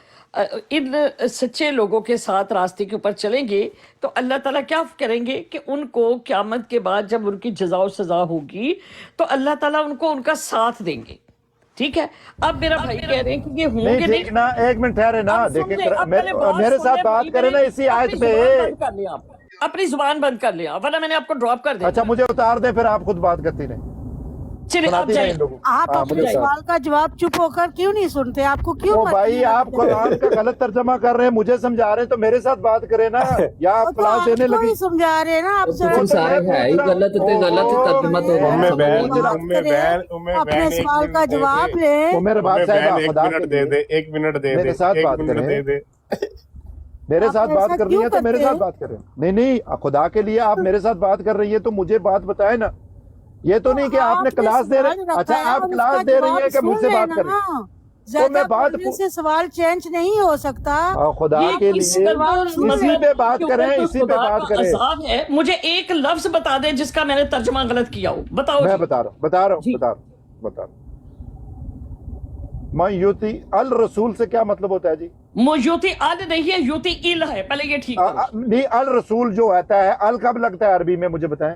S2: इन सच्चे लोगों के साथ रास्ते के ऊपर चलेंगे तो अल्लाह ताला क्या करेंगे कि उनको क़यामत के बाद जब उनकी जज़ा और सज़ा होगी तो अल्लाह ताला उनको उनका साथ देंगे। ठीक है, अब मेरा भाई कह रहे हैं कि ये होंगे नहीं
S4: ना, एक मिनट ठहरे ना, देखिए मेरे साथ बात करें ना इसी आयत पे।
S2: अपनी जुबान बंद कर लिया वरना मैंने आपको ड्रॉप कर दिया।
S4: अच्छा मुझे उतार दे, फिर आप खुद बात करती रहे।
S2: चलिए आप जाइए।
S9: आप अपने सवाल का जवाब चुप होकर क्यों नहीं सुनते? आपको क्यों
S4: भाई आप कुरान का गलत तर्जमा कर रहे हैं, मुझे समझा रहे हैं, तो मेरे साथ बात करें ना, या आप क्लास देने लगी
S9: समझा रहे हैं ना आप
S1: सारे है ही गलत तर्जमा तो
S9: अपने सवाल का जवाब ले।
S4: मेरे बात
S7: दे दे, 1 मिनट दे दे,
S4: मेरे साथ बात करें, मेरे साथ बात कर रही है तो मेरे साथ बात करें। नहीं खुदा के लिए आप मेरे साथ बात कर रही है तो मुझे बात बताए ना, ये तो नहीं कि आपने क्लास दे रहे। अच्छा आप क्लास दे रही है कि मुझसे बात करें, तो मैं बात
S9: से सवाल चेंज नहीं हो सकता।
S4: खुदा के लिए इसी पे बात करें, इसी पे बात करें।
S2: मुझे एक लफ्ज बता दे जिसका मैंने तर्जुमा गलत किया हो, बताओ।
S4: मैं बता रहा हूँ। मैं युति अल रसूल से क्या मतलब होता है जी?
S2: युति अल नहीं है, युति इल है, पहले ये ठीक
S4: नहीं, अल रसूल जो आता है, अल कब लगता है अरबी में, मुझे बताएं।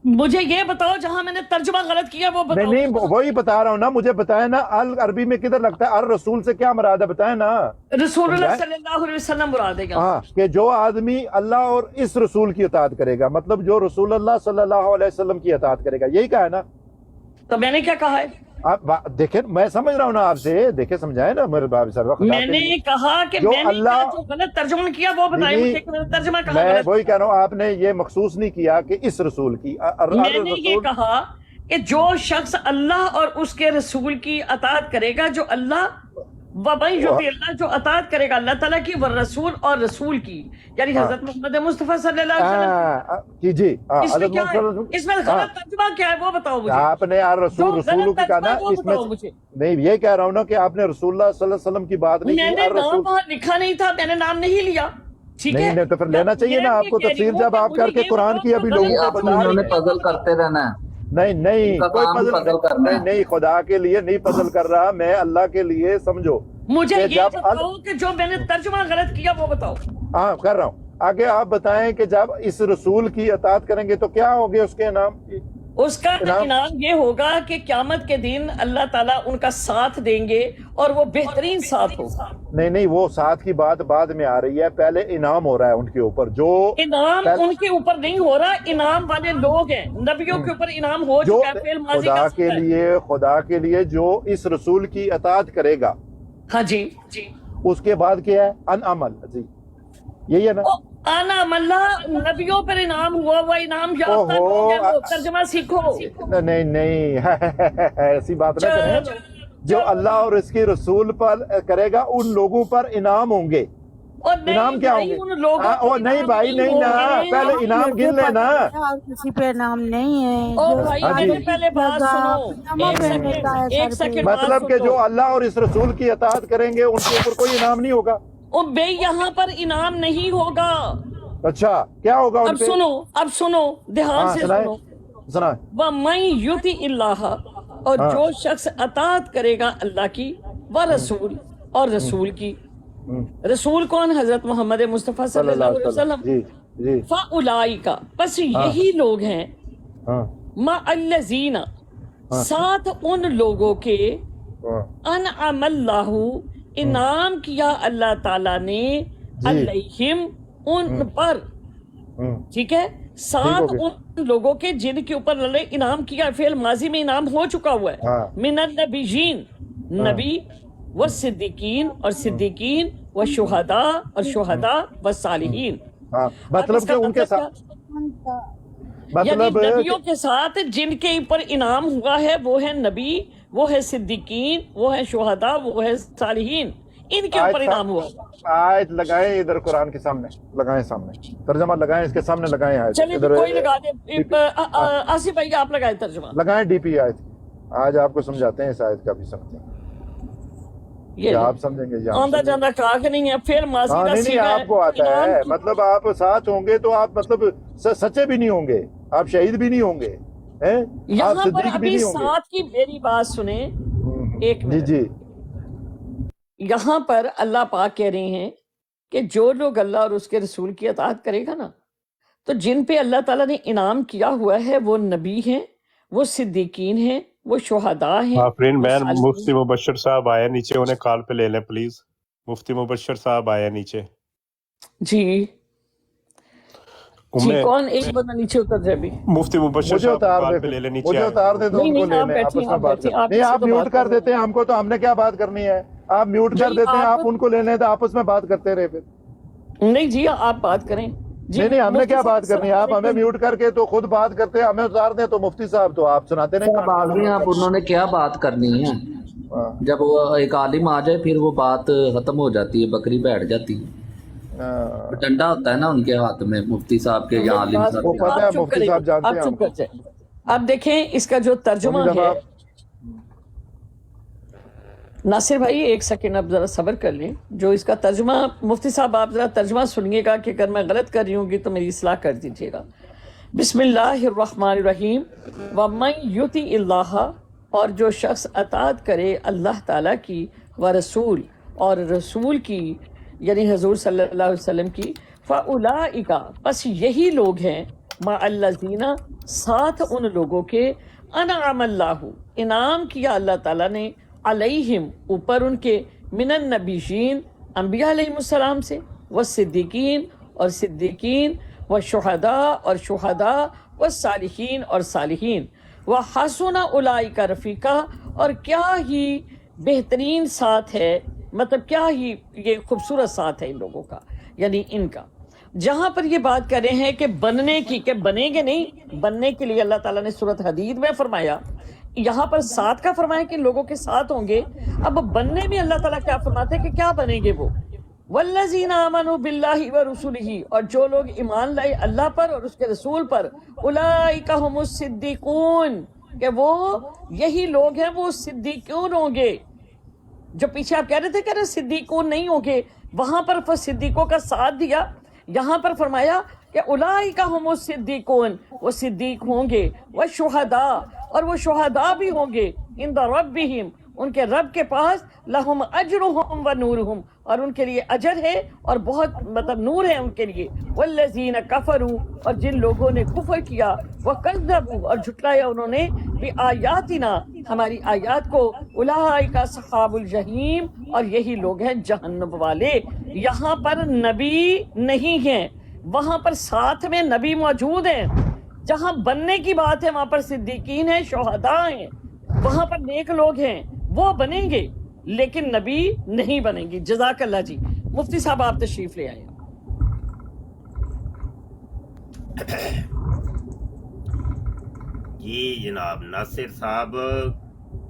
S2: मुझे ये बताओ जहां मैंने तर्जुमा गलत किया वो बताओ।
S4: नहीं वही बता रहा हूँ ना, मुझे बताए ना, अल अरबी में किधर लगता है, अल रसूल से क्या मुराद है बताए ना।
S2: रसूलुल्लाह सल्लल्लाहु अलैहि वसल्लम मुराद है।
S4: हाँ, कि जो आदमी अल्लाह और इस रसूल की इताअत करेगा, मतलब जो रसूलुल्लाह सल्लल्लाहु अलैहि वसल्लम की इताअत करेगा, यही कहा है ना।
S2: तो मैंने क्या कहा है?
S4: आप देखें, मैं समझ रहा हूँ ना आपसे, देखे समझाए ना मेरे बाप साहब।
S2: मैंने कहा कि मैंने
S4: अल्लाह
S2: जो गलत तर्जुमा किया वो बताइए मुझे, तर्जुमा कहा?
S4: मैं वही कह रहा हूँ, आपने ये मखसूस नहीं किया कि इस रसूल की।
S2: मैंने ये कहा कि जो शख्स अल्लाह और उसके रसूल की अताअत करेगा, जो अल्लाह अल्लाह जो अताअत करेगा अल्लाह ताला की, व रसूल और रसूल की, यानी हजरत मोहम्मद मुस्तफा सल्लल्लाहु अलैहि वसल्लम की। जी इसमें गलत तर्जुमा क्या है वो बताओ मुझे।
S4: आपने यार रसूल की कहा ना, इसमें नहीं, ये कह रहा हूँ ना कि आपने रसूलुल्लाह सल्लल्लाहु अलैहि वसल्लम की बात नहीं की।
S2: मैंने नाम वहाँ लिखा नहीं था, मैंने नाम नहीं लिया। ठीक है,
S4: नहीं तो फिर लेना चाहिए ना आपको तफसीर, जब आप करके कुरान की अभी लोगों को
S1: उन्होंने पजल करते रहना है।
S4: नहीं कोई पजल नहीं, खुदा के लिए नहीं पजल कर रहा मैं, अल्लाह के लिए समझो।
S2: मुझे ये बताओ कि जो मैंने तर्जुमा गलत किया वो बताओ।
S4: हाँ कर रहा हूँ, आगे आप बताएं कि जब इस रसूल की इताअत करेंगे तो क्या होगे उसके इनाम?
S2: उसका इनाम ये होगा कि क़यामत के दिन अल्लाह ताला उनका साथ देंगे और वो बेहतरीन साथ होगा।
S4: नहीं वो साथ की बात बाद में आ रही है, पहले इनाम हो रहा है उनके ऊपर। जो
S2: इनाम उनके ऊपर नहीं हो रहा, इनाम वाले लोग हैं, नबियों के ऊपर इनाम हो चुका है।
S4: खुदा के लिए जो इस रसूल की इताअत करेगा, हाँ जी, उसके बाद क्या है? अनअमल जी, यही है ना।
S2: अनअमल्ला नबियों पर इनाम हुआ इनाम याफ्ता लोग हैं, वो तर्जुमा सीखो।
S4: नहीं ऐसी बात ना करें। जो अल्लाह और इसके रसूल पर करेगा उन लोगों पर इनाम होंगे। इनाम क्या होंगे? नहीं भाई नहीं ना, पहले इनाम गिन लेना।
S9: किसी पे इनाम नहीं है।
S2: पहले बात सुनो, एक सेकंड।
S4: मतलब कि जो अल्लाह और इस रसूल की इताअत करेंगे उनके ऊपर कोई इनाम नहीं होगा।
S2: बे यहाँ पर इनाम नहीं होगा।
S4: अच्छा क्या होगा?
S2: अब सुनो ध्यान से सुनो। वमन युति इल्लाह, और जो शख्स अताअत करेगा अल्लाह की, व रसूल और रसूल की। रसूल कौन? हजरत मोहम्मद मुस्तफा सल्लल्लाहु अलैहि वसल्लम। फउलाइका, बस यही लोग हैं, मअल्लज़ीना, साथ उन लोगों के, अनअमल्लाहु, इनाम किया अल्लाह ताला ने, अलैहिम, उन पर। ठीक है, साथ उन लोगों के जिनके ऊपर इनाम किया, फेल माजी में इनाम हो चुका हुआ है। मिनन नबीयीन, नबी, व सिद्दीकीन, और सिद्दीकीन, व शुहदा, और शुहदा, व सालिहीन।
S4: मतलब कि उनके साथ,
S2: मतलब नबियों के साथ जिनके ऊपर इनाम हुआ है वो है नबी, वो है सिद्दीकीन, वो है शुहदा, वो है सालिहीन। इनके ऊपर इनाम हुआ।
S4: आयत लगाएं इधर कुरान के सामने, लगाएं सामने, तर्जमा लगाएं इसके सामने, लगाएं आयत।
S2: चलिए कोई लगा दे, आसिफ भाई आप लगाएं तर्जमा,
S4: लगाएं डीपी आयत। आज आपको समझाते हैं इस आयत का भी, समझते हैं
S2: ये
S4: आप समझेंगे।
S2: आंदा जांदा काक नहीं है, फिर माजी
S4: हाँ, नहीं आपको आता है, मतलब आप साथ होंगे तो आप मतलब सच्चे भी नहीं होंगे, आप शहीद भी नहीं होंगे, हैं? आप
S2: यहाँ पर
S4: सिद्दीक भी
S2: अभी
S4: नहीं होंगे।
S2: साथ की मेरी बात सुने एक
S4: जी
S2: मिनट।
S4: जी,
S2: यहाँ पर अल्लाह पाक कह रहे हैं कि जो लोग अल्लाह और उसके रसूल की अताअत करेगा ना, तो जिन पे अल्लाह ताला ने इनाम किया हुआ है वो नबी हैं, वो सिद्दीकीन हैं, वो शुहदा हैं।
S7: आफरीन
S2: वो
S7: मैन,
S2: सालिहीन।
S7: मुफ्ती मुबश्शिर साहब आए नीचे, उन्हें कॉल पे ले लें प्लीज। मुफ्ती मुबश्शिर साहब आए नीचे।
S2: जी जी, कौन एक बंदा नीचे उतर जाए भी।
S7: मुफ्ती मुबश्शिर
S4: मुझे
S7: साहब
S4: उतार
S7: कॉल
S4: दे,
S7: पे ले लें नीचे।
S4: मुझे उतार दे, तो
S2: नहीं,
S4: उनको
S2: नहीं, आप
S4: ले लें,
S2: बैठिए,
S4: आपस में
S2: आप
S4: बात
S2: बैठिए,
S4: कर।
S2: आप
S4: नहीं,
S2: किसी
S4: आप
S2: से
S4: म्यूट
S2: बात
S4: कर
S2: करो।
S4: देते हैं हमको, तो हमने क्या बात करनी है? आप म्यूट कर
S2: नहीं,
S4: देते हैं,
S2: आप-
S4: आप उनको ले लें, तो आपस में बात करते रहे फिर।
S2: नहीं जी, आप बात करें जी।
S4: नहीं, हमने
S2: मुफ्ती
S4: क्या
S2: साहब,
S4: बात करनी है? आप हमें म्यूट करके तो खुद बात करते हैं, हमें उतार दें तो मुफ्ती साहब तो आप सुनाते नहीं।
S1: बात भी आप उन्होंने क्या बात करनी है?
S4: हाँ,
S1: जब वो एक आलिम आ जाए फिर वो बात खत्म हो जाती है, बकरी बैठ जाती है।
S4: हाँ,
S1: डंडा होता है ना उनके हाथ में, मुफ्ती साहब के या आलिम
S4: वो
S1: साहब
S4: पता है,
S2: आप चुप
S4: मुफ्ती
S2: करिए,
S4: साहब जानते
S2: आप
S4: हैं
S2: चुप
S4: हमको।
S2: कर जाए। अब देखें इसका जो तर्जुमा
S4: जब
S2: है,
S4: आप
S2: नासिर भाई एक सेकंड आप जरा सब्र कर लें। जो इसका तर्जुमा, मुफ्ती साहब आप जरा तर्जुमा सुनिएगा कि अगर मैं गलत कर रही होंगी तो मेरी इस्लाह कर दीजिएगा। बिस्मिल्लाहिर्रहमानिर्रहीम। वमन युति इल्लाह, और जो शख्स अताअत करे अल्लाह ताला की व रसूल, और रसूल की यानी हजूर सल्लल्लाहु अलैहि वसल्लम की, फ़उलाइका, बस यही लोग हैं, मअल्लज़ीना, साथ उन लोगों के, अनअमल्लाहु, इनाम किया अल्लाह ताला ने, अलैहिम, ऊपर उनके, मिनन नबीशीन, अंबिया अलैहिमुस्सलाम से, व सिद्दीकीन, और सिद्दीकीन, व शुहदा, और शुहदा, व सालिहीन, और सालिहीन, व हसुना उलाइका रफ़ीका, और क्या ही बेहतरीन साथ है, मतलब क्या ही ये खूबसूरत साथ है इन लोगों का, यानी इनका। जहां पर ये बात कर रहे हैं कि बनने की, कि बनेंगे नहीं, बनने के लिए अल्लाह ताला ने सूरत हदीद में फरमाया, यहाँ पर साथ का फरमाया कि लोगों के साथ होंगे। अब बनने में अल्लाह ताला क्या फरमाते हैं कि क्या बनेंगे वो, वल्लज़ीना आमनु बिल्लाहि व रुसुलिही, और जो लोग ईमान लाए अल्लाह पर और उसके रसूल पर, उलाइका हुमुस सिद्दीकून, कि वो यही लोग हैं, वो सिद्दीकून होंगे। जो पीछे आप कह रहे थे कि सिद्दीकून नहीं होंगे, वहां पर सिद्दीकों का साथ दिया, यहाँ पर फरमाया कि उलाइका हुमुस सिद्दीकून, वो सिद्दीक होंगे, व शुहदा, और वो शुहदा भी होंगे, इंद रब्बिहिम, उनके रब के पास, लहुम अजरुहुम व नूरुहुम, और उनके लिए अजर है और बहुत मतलब नूर है उनके लिए। वल्लज़ीना कफरू, और जिन लोगों ने कुफर किया, व कज़्ज़बू, और झुटलाया उन्होंने, बि आयातिना, हमारी आयात को, उलाइका सहाबुल जहीम, और यही लोग हैं जहन्नम वाले। यहाँ पर नबी नहीं है, वहां पर साथ में नबी मौजूद हैं। जहां बनने की बात है वहां पर सिद्दीकीन है, शुहदा हैं, वहां पर नेक लोग हैं, वो बनेंगे, लेकिन नबी नहीं बनेंगे। जज़ाकल्लाह जी। मुफ्ती साहब आप तशरीफ ले आए।
S11: जी जनाब, नासिर साहब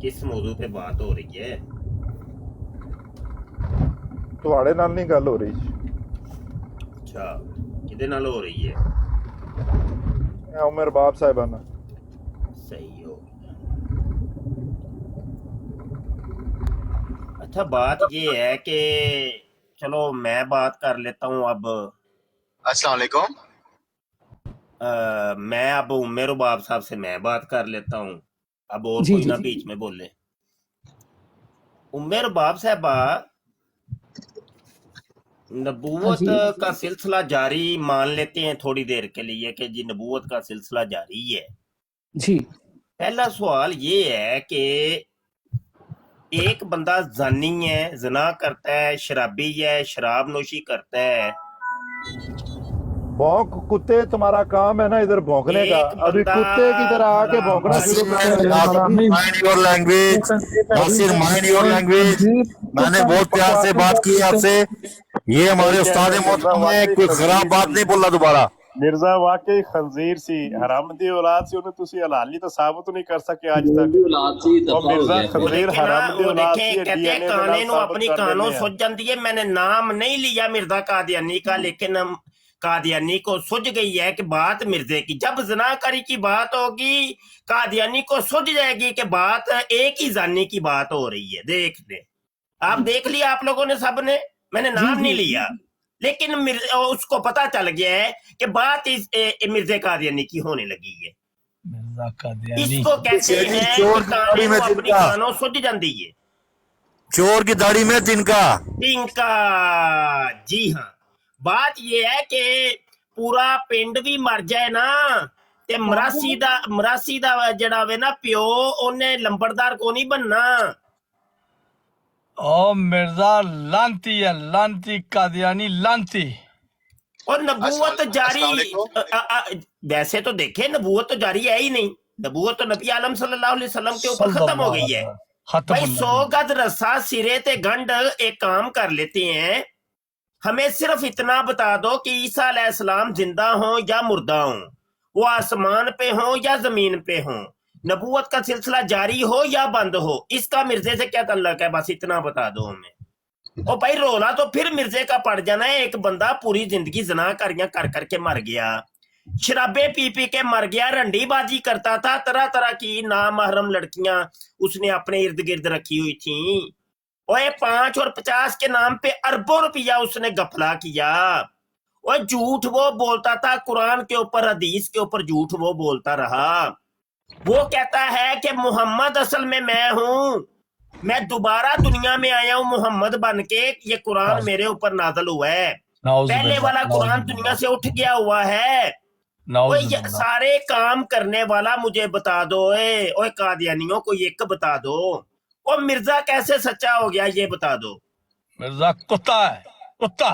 S11: किस मौजू पे बात हो रही है?
S4: ਤੁਹਾਡੇ ਨਾਲ ਨਹੀਂ ਗੱਲ ਹੋ ਰਹੀ।
S11: अच्छा, किदे नाल हो रही है?
S4: उमर बाप साहिबाना।
S11: सही हो। अच्छा, बात ये है कि चलो मैं बात कर लेता हूँ अब।
S12: अस्सलाम वालेकुम।
S11: मैं अब उमर बाप साहब से मैं बात कर लेता हूँ, अब और
S2: जी,
S11: कोई
S2: जी,
S11: ना
S2: जी।
S11: बीच में बोले। उमर बाप साहबा, नबूवत
S2: जी।
S11: का सिलसिला जारी मान लेते हैं थोड़ी देर के लिए कि जी नबूवत का सिलसिला जारी है।
S2: जी
S11: पहला सवाल ये है कि एक बंदा जानी है, जना करता है, शराबी है, शराब नोशी करता है,
S4: भौंक कुत्ते, तुम्हारा काम है ना इधर भौंकने का।
S11: एक
S4: अभी
S11: बंदा
S4: कुत्ते की तरह आके भौंकना शुरू कर
S10: mind your language, Nasir mind your language. मैंने बहुत प्यार से बात की आपसे, ये हमारे उस्ताद मोहतरम है, कोई खराब बात नहीं बोला दोबारा।
S7: ਮਿਰਜ਼ਾ ਵਾਕਈ ਖੰਜ਼ੀਰ ਸੀ, ਹਰਾਮ ਦੀ ਔਲਾਦ ਸੀ, ਉਹਨੂੰ ਤੁਸੀਂ ਹਲਾਲੀ ਤਾਂ ਸਾਬਤ ਨਹੀਂ ਕਰ ਸਕੇ ਅੱਜ ਤੱਕ।
S1: औलाद से ही
S7: ਉਹ
S1: दफा हो
S7: ਮਿਰਜ਼ਾ
S1: गया।
S7: ਖੰਜ਼ੀਰ
S11: देखे ना,
S7: ਹਰਾਮ ਦੀ
S11: वो
S7: औलाद
S11: देखे
S7: ਸੀ,
S11: कहते हैं
S7: DNA
S11: काने
S7: ਨਾਲ
S11: नु
S7: ਸਾਬਤ
S11: अपनी
S7: ਕਰ
S11: कानों
S7: ਦਿੰਦੇ ਆ।
S11: सुझ जाती है। मैंने नाम नहीं लिया मिर्जा कादियानी का, लेकिन कादियानी को सुझ गई है कि बात मिर्जे की। जब जनाकारी की बात होगी कादियानी को सुझ जाएगी कि बात एक ही जानी की बात हो रही है। देख ले, आप देख लिया आप लोगों ने, सब ने, मैंने नाम नहीं लिया, लेकिन उसको पता चल गया है कि बात इस मिर्जे कादियानी की होने लगी है। इसको कहते हैं
S10: चोर
S11: कि
S10: की
S11: काने
S10: दाढ़ी में
S11: नु अपनी
S10: तिनका।
S11: कानों सुझ जाती है।
S10: चोर की दाढ़ी में तिनका।
S11: इनका जी हाँ, बात ये है कि पूरा पिंड भी मर जाए ना ते मरासी दा जड़ा वे ना प्यो, ओने लंबड़दार को नहीं बनना।
S6: ओ मिर्जा लांती है, लांती कादियानी लांती।
S11: और नबूवत जारी वैसे तो देखे, नबूवत तो जारी है ही नहीं। नबूवत तो नबी आलम सल्लल्लाहु अलैहि वसल्लम के ऊपर खत्म हो गई है। भाई 100 गज रस्सा सिरे ते गंड एक काम कर लेते हैं। हमें सिर्फ इतना बता दो कि ईसा अलैहिस्सलाम जिंदा हो या मुर्दा हो, वो आसमान पे हो या जमीन पे हो, नबूवत का सिलसिला जारी हो या बंद हो, इसका मिर्जे से क्या तल्लक है? बस इतना बता दो हमें। ओ भाई रोला तो फिर मिर्जे का पड़ जाना है। एक बंदा पूरी जिंदगी ज़नाकारियां कर करके मर गया, शराबे पी पी के मर गया, रंडीबाजी करता था, तरह तरह की नामहरम लड़कियां उसने अपने इर्द गिर्द रखी हुई थी। ओए 5 और 50 के नाम पे अरबों रुपया उसने गफला किया। और झूठ वो बोलता था, कुरान के ऊपर हदीस के ऊपर झूठ वो बोलता रहा। वो कहता है कि मोहम्मद असल में मैं हूं, मैं दोबारा दुनिया में आया हूं मोहम्मद बन के, ये कुरान मेरे ऊपर नाज़िल हुआ है। पहले वाला कुरान दुनिया से उठ गया हुआ है। ये सारे काम करने वाला मुझे बता दो। ओए कादियानियों को एक बता दो, और मिर्जा कैसे सच्चा हो गया ये बता दो।
S6: मिर्जा कुत्ता है, कुत्ता।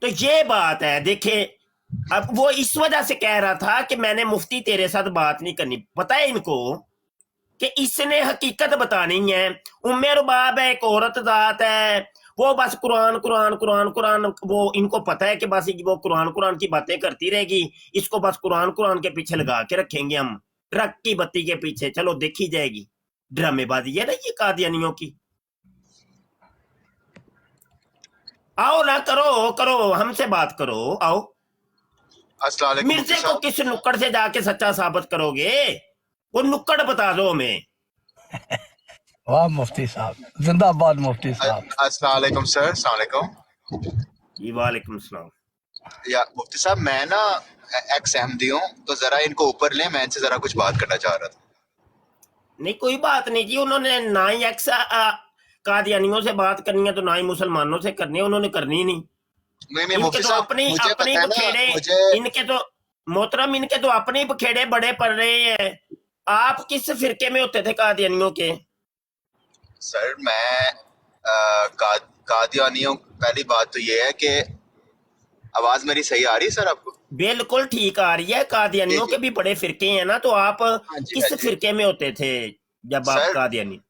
S11: तो ये बात है। देखे, अब वो इस वजह से कह रहा था कि मैंने मुफ्ती तेरे साथ बात नहीं करनी। पता है इनको कि इसने हकीकत बतानी है। उम्मे रुबाब है, एक औरत जात है, वो बस कुरान कुरान कुरान कुरान, वो इनको पता है कि बस वो कुरान कुरान की बातें करती रहेगी। इसको बस कुरान कुरान के पीछे लगा के रखेंगे हम, ट्रक की बत्ती के पीछे, चलो देखी जाएगी। ड्रामेबाजी है ना ये कादियानियों की। आओ ना, करो करो, हमसे बात करो, आओ।
S12: अस्सलाम वालेकुम
S11: मिर्जे को किस नुक्कड़ से जाके सच्चा साबित करोगे? वो नुक्कड़ बता दो हमें।
S6: वाह मुफ्ती साहब, जिंदाबाद मुफ्ती साहब।
S12: अस्सलाम वालेकुम सर, अस्सलाम वालेकुम।
S11: जी वालेकुम सलाम।
S12: या मुफ्ती साहब, मैं ना एक्स अहमदी हूँ, तो जरा इनको ऊपर लें, मैं इनसे जरा कुछ बात करना चाह रहा था।
S11: नहीं कोई बात नहीं जी, उन्होंने ना ही एक्स कादियानियों से बात करनी है तो ना ही मुसलमानों से करनी है, उन्होंने करनी नहीं।
S12: नहीं
S11: इनके
S12: मुफ्ती
S11: तो
S12: साहब,
S11: अपने
S12: मुझे
S11: अपने
S12: पता है ना,
S11: बखेड़े,
S12: मुझे
S11: इनके तो मोहतरम, इनके तो अपने बखेड़े बड़े पड़ रहे हैं। आप किस फिरके में होते थे कादियानियों के?
S12: सर मैं कादियानियों, पहली बात तो ये है कि आवाज मेरी सही आ रही है सर आपको?
S11: बिल्कुल ठीक आ रही है। कादियानियों के भी बड़े फिरके हैं ना, तो आप किस फिरके में होते थे जब आप कादियानी?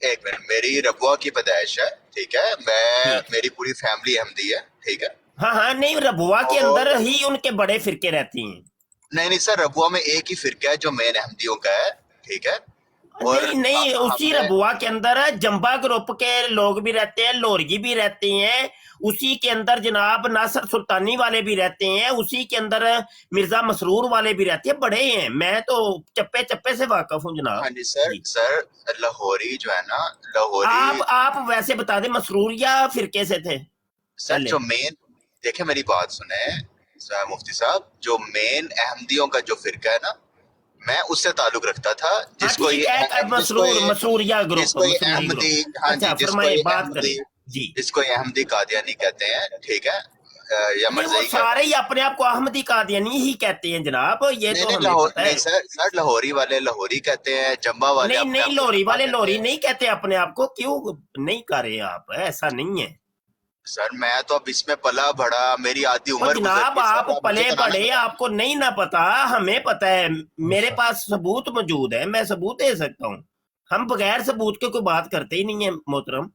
S12: एक मिनट, मेरी रबुआ की पैदाइश है, ठीक है, मैं मेरी पूरी फैमिली अहमदी है, ठीक है।
S11: हाँ हाँ, नहीं रबुआ के अंदर ही उनके बड़े फिरके रहती हैं।
S12: नहीं सर, रबुआ में एक ही फिरका है जो मेन अहमदियों का है, ठीक है। और
S11: नहीं उसी रबुआ के अंदर जंबा ग्रुप के लोग भी रहते हैं, लोरगी भी रहते हैं, उसी के अंदर जनाब नासर सुल्तानी वाले भी रहते हैं, उसी के अंदर मिर्जा मसरूर वाले भी रहते हैं, बड़े हैं। मैं तो चप्पे चप्पे से वाकिफ हूँ जनाब।
S12: हाँ जी सर लाहौरी जो है ना, लाहौरी
S11: आप वैसे बता दें, मसरूर या फिरके से थे?
S12: सर जो मेन, देखे मेरी बात सुने मुफ्ती साहब, जो मेन अहमदियों का जो फिरका है ना, मैं उससे ताल्लुक रखता था, जिसको ये
S11: मसूरिया ग्रुप,
S12: जिसको ये अहमदी, हाँ जी, जिसको ये अहमदी कादियानी कहते हैं, ठीक है, या मर्ज़ई,
S11: सारे ही अपने आप को अहमदी कादियानी ही कहते हैं जनाब। ये तो हमें पता है।
S12: सर लाहौरी वाले लाहौरी कहते हैं, जंबा वाले
S11: नहीं लाहौरी वाले लाहौरी नहीं कहते अपने आप को। क्यों नहीं कर रहे आप? ऐसा नहीं है
S12: सर, मैं तो अब इसमें पला बड़ा, मेरी आधी उम्र
S11: जनाब, आप पले पड़े, आपको नहीं ना पता, हमें पता है। मेरे पास सबूत मौजूद है, मैं सबूत दे सकता हूँ। हम बगैर सबूत के कोई बात करते ही नहीं है मोहतरम।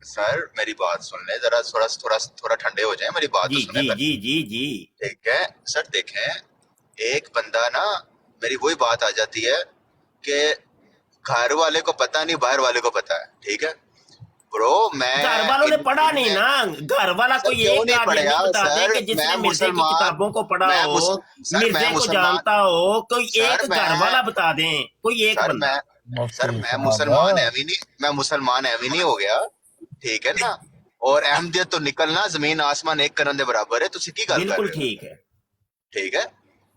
S12: सर मेरी बात सुन ले जरा, थोड़ा थोड़ा थोड़ा ठंडे हो जाए, मेरी बात तो
S11: जी
S12: सुने
S11: जी
S12: पहले।
S11: जी जी जी
S12: ठीक है सर, देखें एक बंदा ना, मेरी वही बात आ जाती है कि घर वाले को पता नहीं, बाहर वाले को पता है। ठीक है ब्रो, मैं
S11: घर वालों ने पढ़ा नहीं ना, घर वाला
S12: सर
S11: कोई
S12: क्यों
S11: एक
S12: नहीं
S11: कादियानी
S12: पढ़ेगा
S11: बता दे
S12: सर,
S11: कि जिसने
S12: मैं
S11: मिर्जे की
S12: मुसलमान,
S11: किताबों को पढ़ा
S12: मैं
S11: हो,
S12: सर मैं
S11: मिर्जे को
S12: मुसलमान,
S11: जानता हो, कोई
S12: सर
S11: एक घर वाला बता दें, कोई एक
S12: सर
S11: बंदा।
S12: सर मैं मुसलमान एवी नहीं, मैं मुसलमान एवी नहीं हो गया, ठीक है ना। और अहमदियत तो निकलना जमीन आसमान एक करन दे बराबर है, तुसी की गल कर
S11: बिल्कुल
S12: रहे हो?
S11: ठीक है।
S12: ठीक है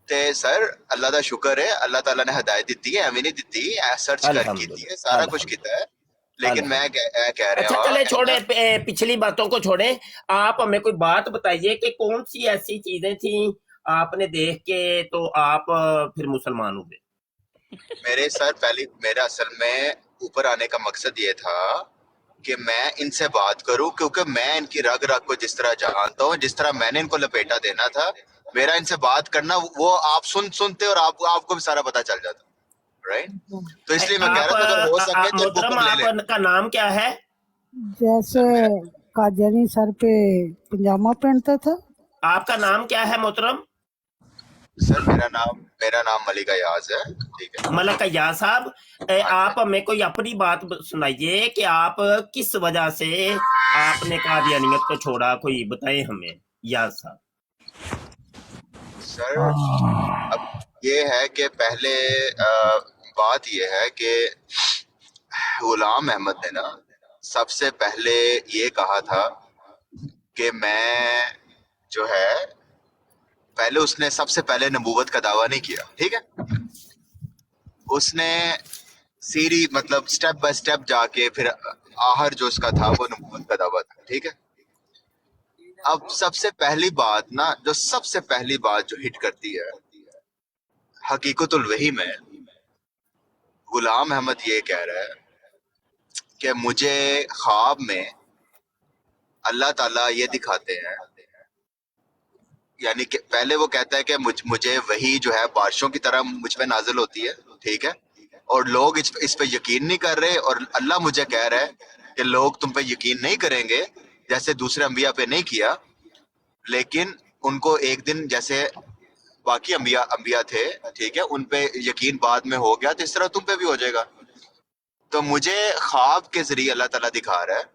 S12: ते सर अल्लाह दा शुक्र है, अल्लाह ताला ने हिदायत दी है, एवी नहीं दी, सर्च कर
S11: अल्हम्दुलिल्लाह,
S12: की है, सारा कुछ
S11: अल्हम्दुलिल्लाह,
S12: किया है। लेकिन मैं
S11: अल्हम्दुलिल्लाह।
S12: कह रहा
S11: अच्छा
S12: हूँ
S11: चले छोड़े, पिछली बातों को छोड़े, आप हमें कोई बात बताइए कि कौन सी ऐसी चीजें थी आपने देख के तो आप फिर मुसलमान हुए।
S12: मेरे सर पहली, मेरा असल में ऊपर आने का मकसद ये था कि मैं इनसे बात करूं, क्योंकि मैं इनकी रग रग को जिस तरह जानता हूं, जिस तरह मैंने इनको लपेटा देना था, मेरा इनसे बात करना वो आप सुनते और आपको भी सारा पता चल जाता, राइट। तो इसलिए मैं कह रहा था अगर हो सके तो बुक
S11: मोहतरम
S12: ले ले।
S11: आपका नाम क्या है?
S9: जैसे कादियानी सर पे पजामा पहनता था।
S11: आपका नाम क्या है मोहतरम?
S12: सर मेरा नाम मलिक अयाज है। ठीक है
S11: मलिक अयाज साहब, आप हमें कोई अपनी बात सुनाइए कि आप किस वजह से आपने कादियानियत को छोड़ा, कोई बताए हमें याज साहब।
S12: सर अब ये है कि पहले बात ये है कि गुलाम अहमद ने ना सबसे पहले ये कहा था कि मैं जो है, पहले उसने सबसे पहले नबूवत का दावा नहीं किया। ठीक है, उसने सीरी मतलब स्टेप बाय स्टेप जाके फिर आहर जो उसका था वो नबूवत का दावा था। ठीक है, अब सबसे पहली बात ना, जो सबसे पहली बात जो हिट करती है हकीकतुल वही में, गुलाम अहमद ये कह रहा है कि मुझे ख्वाब में अल्लाह ताला ये दिखाते हैं, यानी कि पहले वो कहता है कि मुझे वही जो है बारिशों की तरह मुझ पे नाजिल होती है। ठीक है, और लोग इस पे यकीन नहीं कर रहे, और अल्लाह मुझे कह रहा है कि लोग तुम पे यकीन नहीं करेंगे जैसे दूसरे अंबिया पे नहीं किया, लेकिन उनको एक दिन जैसे बाकी अंबिया थे, ठीक है, उन पे यकीन बाद में हो गया, तो इस तरह तुम पे भी हो जाएगा। तो मुझे ख्वाब के जरिए अल्लाह ताला दिखा रहा है।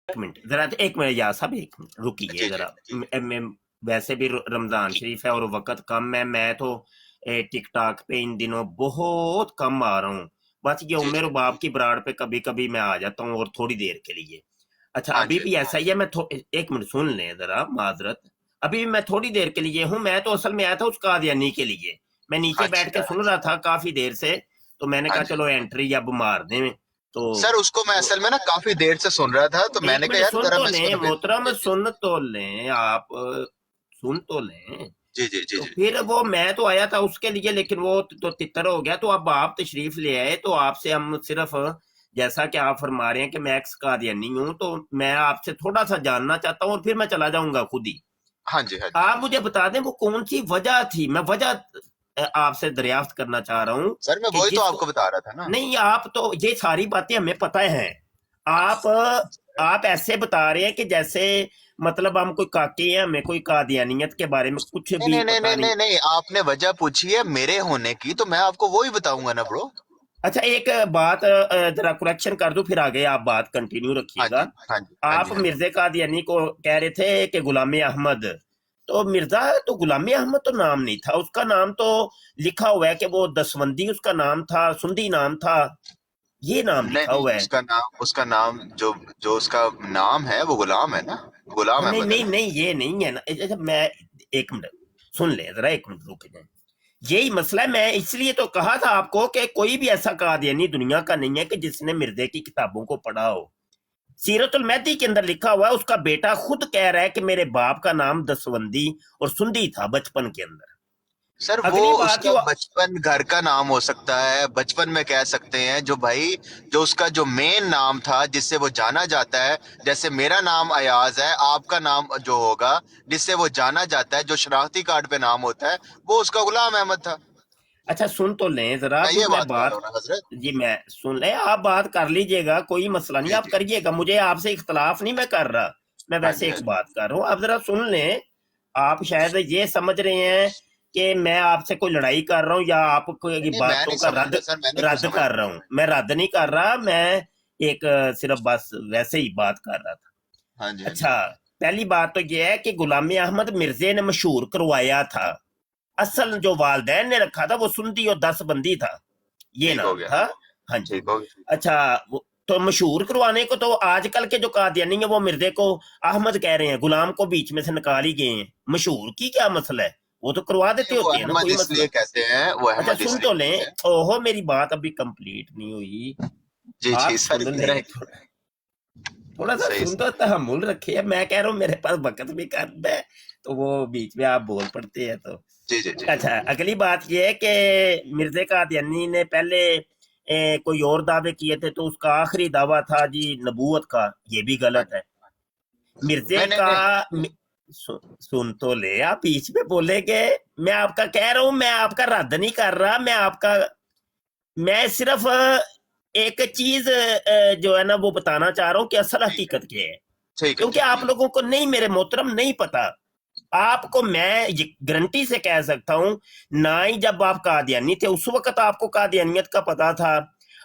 S11: एक मिनट यार साहब, एक मिनट रुकिए जरा। मैं वैसे भी रमजान शरीफ है और वक्त कम है, मैं तो टिकटॉक पे इन दिनों बहुत कम आ रहा हूँ, बस ये उम्र बाप की बराड़ पे कभी कभी मैं आ जाता हूँ और थोड़ी देर के लिए। अच्छा अभी भी ऐसा ही है, मैं एक मिनट सुन लें जरा, माजरत, अभी भी मैं थोड़ी देर के लिए हूँ, मैं तो असल में आया था उस कादियानी के लिए, मैं नीचे बैठ के सुन रहा था काफी देर से, तो मैंने कहा चलो एंट्री अब मार दें। तो
S12: सर उसको मैं असल में ना काफी देर से सुन रहा था, तो मैंने कहा यार
S11: सुन
S12: जरा
S11: तो
S12: मैं
S11: लें मोहतरम, सुन तो लें, आप सुन तो लें।
S12: जी जी जी,
S11: तो फिर वो मैं तो आया था उसके लिए, लेकिन वो तो तितर हो गया, तो अब आप तशरीफ ले आए, तो आपसे हम सिर्फ जैसा कि आप फरमा रहे हैं कि मैं एक्स कादियानी हूँ, तो मैं आपसे थोड़ा सा जानना चाहता हूँ और फिर मैं चला जाऊंगा खुद ही।
S12: हाँ जी, हाँ जी।
S11: आप मुझे बता दें वो कौन सी वजह थी, मैं वजह आपसे दरियाफ्त करना चाह रहा हूँ।
S12: सर मैं वही तो आपको बता रहा था ना।
S11: नहीं, आप तो ये सारी बातें हमें पता है, आप ऐसे बता रहे हैं कि जैसे मतलब हम कोई काके हैं, हमें कोई कादियानियत के बारे में कुछ भी पता नहीं।
S12: नहीं, आपने वजह पूछी है मेरे होने की, तो मैं आपको वही बताऊंगा ना ब्रो।
S11: अच्छा एक बात जरा करेक्शन कर दूं, फिर आगे आप बात कंटिन्यू रखिएगा। आप मिर्जे कादियानी को कह रहे थे कि गुलाम अहमद, तो मिर्जा तो गुलाम अहमद तो नाम नहीं था उसका, नाम तो लिखा हुआ है कि वो दसवंदी उसका नाम था, सुंदी नाम था, ये नाम लिखा हुआ है।
S12: उसका नाम जो उसका नाम है वो गुलाम है ना, गुलाम
S11: नहीं
S12: अहमद।
S11: नहीं नहीं ये नहीं है ना, मैं एक मिनट सुन ले जरा, एक मिनट रुक जाए, यही मसला है। मैं इसलिए तो कहा था आपको कि कोई भी ऐसा कादियानी दुनिया का नहीं है कि जिसने मिर्जे की किताबों को पढ़ा हो। सीरतुल मेहदी के अंदर लिखा हुआ है, उसका बेटा खुद कह रहा है कि मेरे बाप का नाम दसवंदी और सुंदी था बचपन के अंदर।
S12: सर वो उसका बचपन घर का नाम हो सकता है, बचपन में कह सकते हैं, जो भाई जो उसका जो मेन नाम था जिससे वो जाना जाता है, जैसे मेरा नाम अयाज है, आपका नाम जो होगा जिससे वो जाना जाता है, जो शनाख्ती कार्ड पे नाम होता है, वो उसका गुलाम अहमद था।
S11: अच्छा सुन तो लें जरा,
S12: मैं ये
S11: मैं
S12: बात कर रहा हूँ ना हजरत।
S11: जी मैं सुन ले, आप बात कर लीजिएगा, कोई मसला नहीं,
S12: जी
S11: आप
S12: जी
S11: करिएगा, मुझे आपसे इख्तलाफ नहीं मैं कर रहा, मैं
S12: हाँ
S11: वैसे
S12: जी हाँ
S11: एक
S12: जी।
S11: बात कर रहा हूँ, आप जरा सुन लें। आप शायद ये समझ रहे हैं कि मैं आपसे कोई लड़ाई कर रहा हूँ या आपको
S12: नहीं नहीं, मैं
S11: बातों
S12: नहीं
S11: का
S12: समझ
S11: रद्द
S12: रहा सर, मैंने क्यों
S11: रद्द
S12: समझ
S11: कर
S12: रहा
S11: रहा हूँ, मैं रद्द नहीं कर रहा, मैं एक सिर्फ बस वैसे ही बात कर रहा था।
S12: हाँ जी हाँ जी।
S11: अच्छा, पहली बात तो ये है कि गुलाम अहमद मिर्जे ने मशहूर करवाया था, असल जो वालदैन ने रखा था वो सुन्नी और 10 बंदी था, ये
S12: ठीक हो
S11: नाम
S12: गया,
S11: था। हाँ जी।
S12: ठीक हो गया।
S11: अच्छा, तो मशहूर करवाने को तो आजकल के जो कादियानी है वो मिर्जे को अहमद कह रहे हैं, गुलाम को बीच में से निकाल ही गए हैं, मशहूर की क्या मसला है, वो तो करवा देते
S12: नहीं वो
S11: होते हैं ना,
S12: अहमद
S11: कोई मसला।
S12: इसलिए कहते हैं, वो
S11: अच्छा
S12: अहमद
S11: सुन
S12: इसलिए
S11: तो लें,
S12: कहते हैं।
S11: ओहो मेरी बात अभी कंप्लीट नहीं हुई,
S12: जी
S11: आप
S12: जी सर,
S11: सुन
S12: मेरा
S11: लें, थोड़ा सा
S12: सही
S11: सुन
S12: सही।
S11: तो तहम्मुल रखिए, मैं कह रहा हूँ मेरे पास वक्त भी कम है, तो वो बीच में आप बोल पड़ते हैं तो।
S12: जी जी जी।
S11: अच्छा, अगली बात ये है कि मिर्जे कादियानी ने पहले कोई और दावे किए थे, तो उसका आखिरी दावा था जी नबूवत का, ये भी
S12: हाँ
S11: गलत
S12: जी।
S11: है। मिर्जे
S12: नहीं नहीं
S11: का
S12: नहीं,
S11: सुन तो ले, आप बीच में बोलेंगे, मैं आपका कह रहा हूं, मैं आपका रद्द नहीं कर रहा, मैं सिर्फ एक चीज जो है ना वो बताना चाह रहा हूं कि असल
S12: ठीक है
S11: हकीकत क्या है,
S12: ठीक है
S11: क्योंकि
S12: ठीक
S11: आप लोगों को नहीं, मेरे मोहतरम नहीं पता। आपको मैं ये गारंटी से कह सकता हूं, ना ही जब आप कादियानी थे उस वक्त आपको कादियानियत का पता था,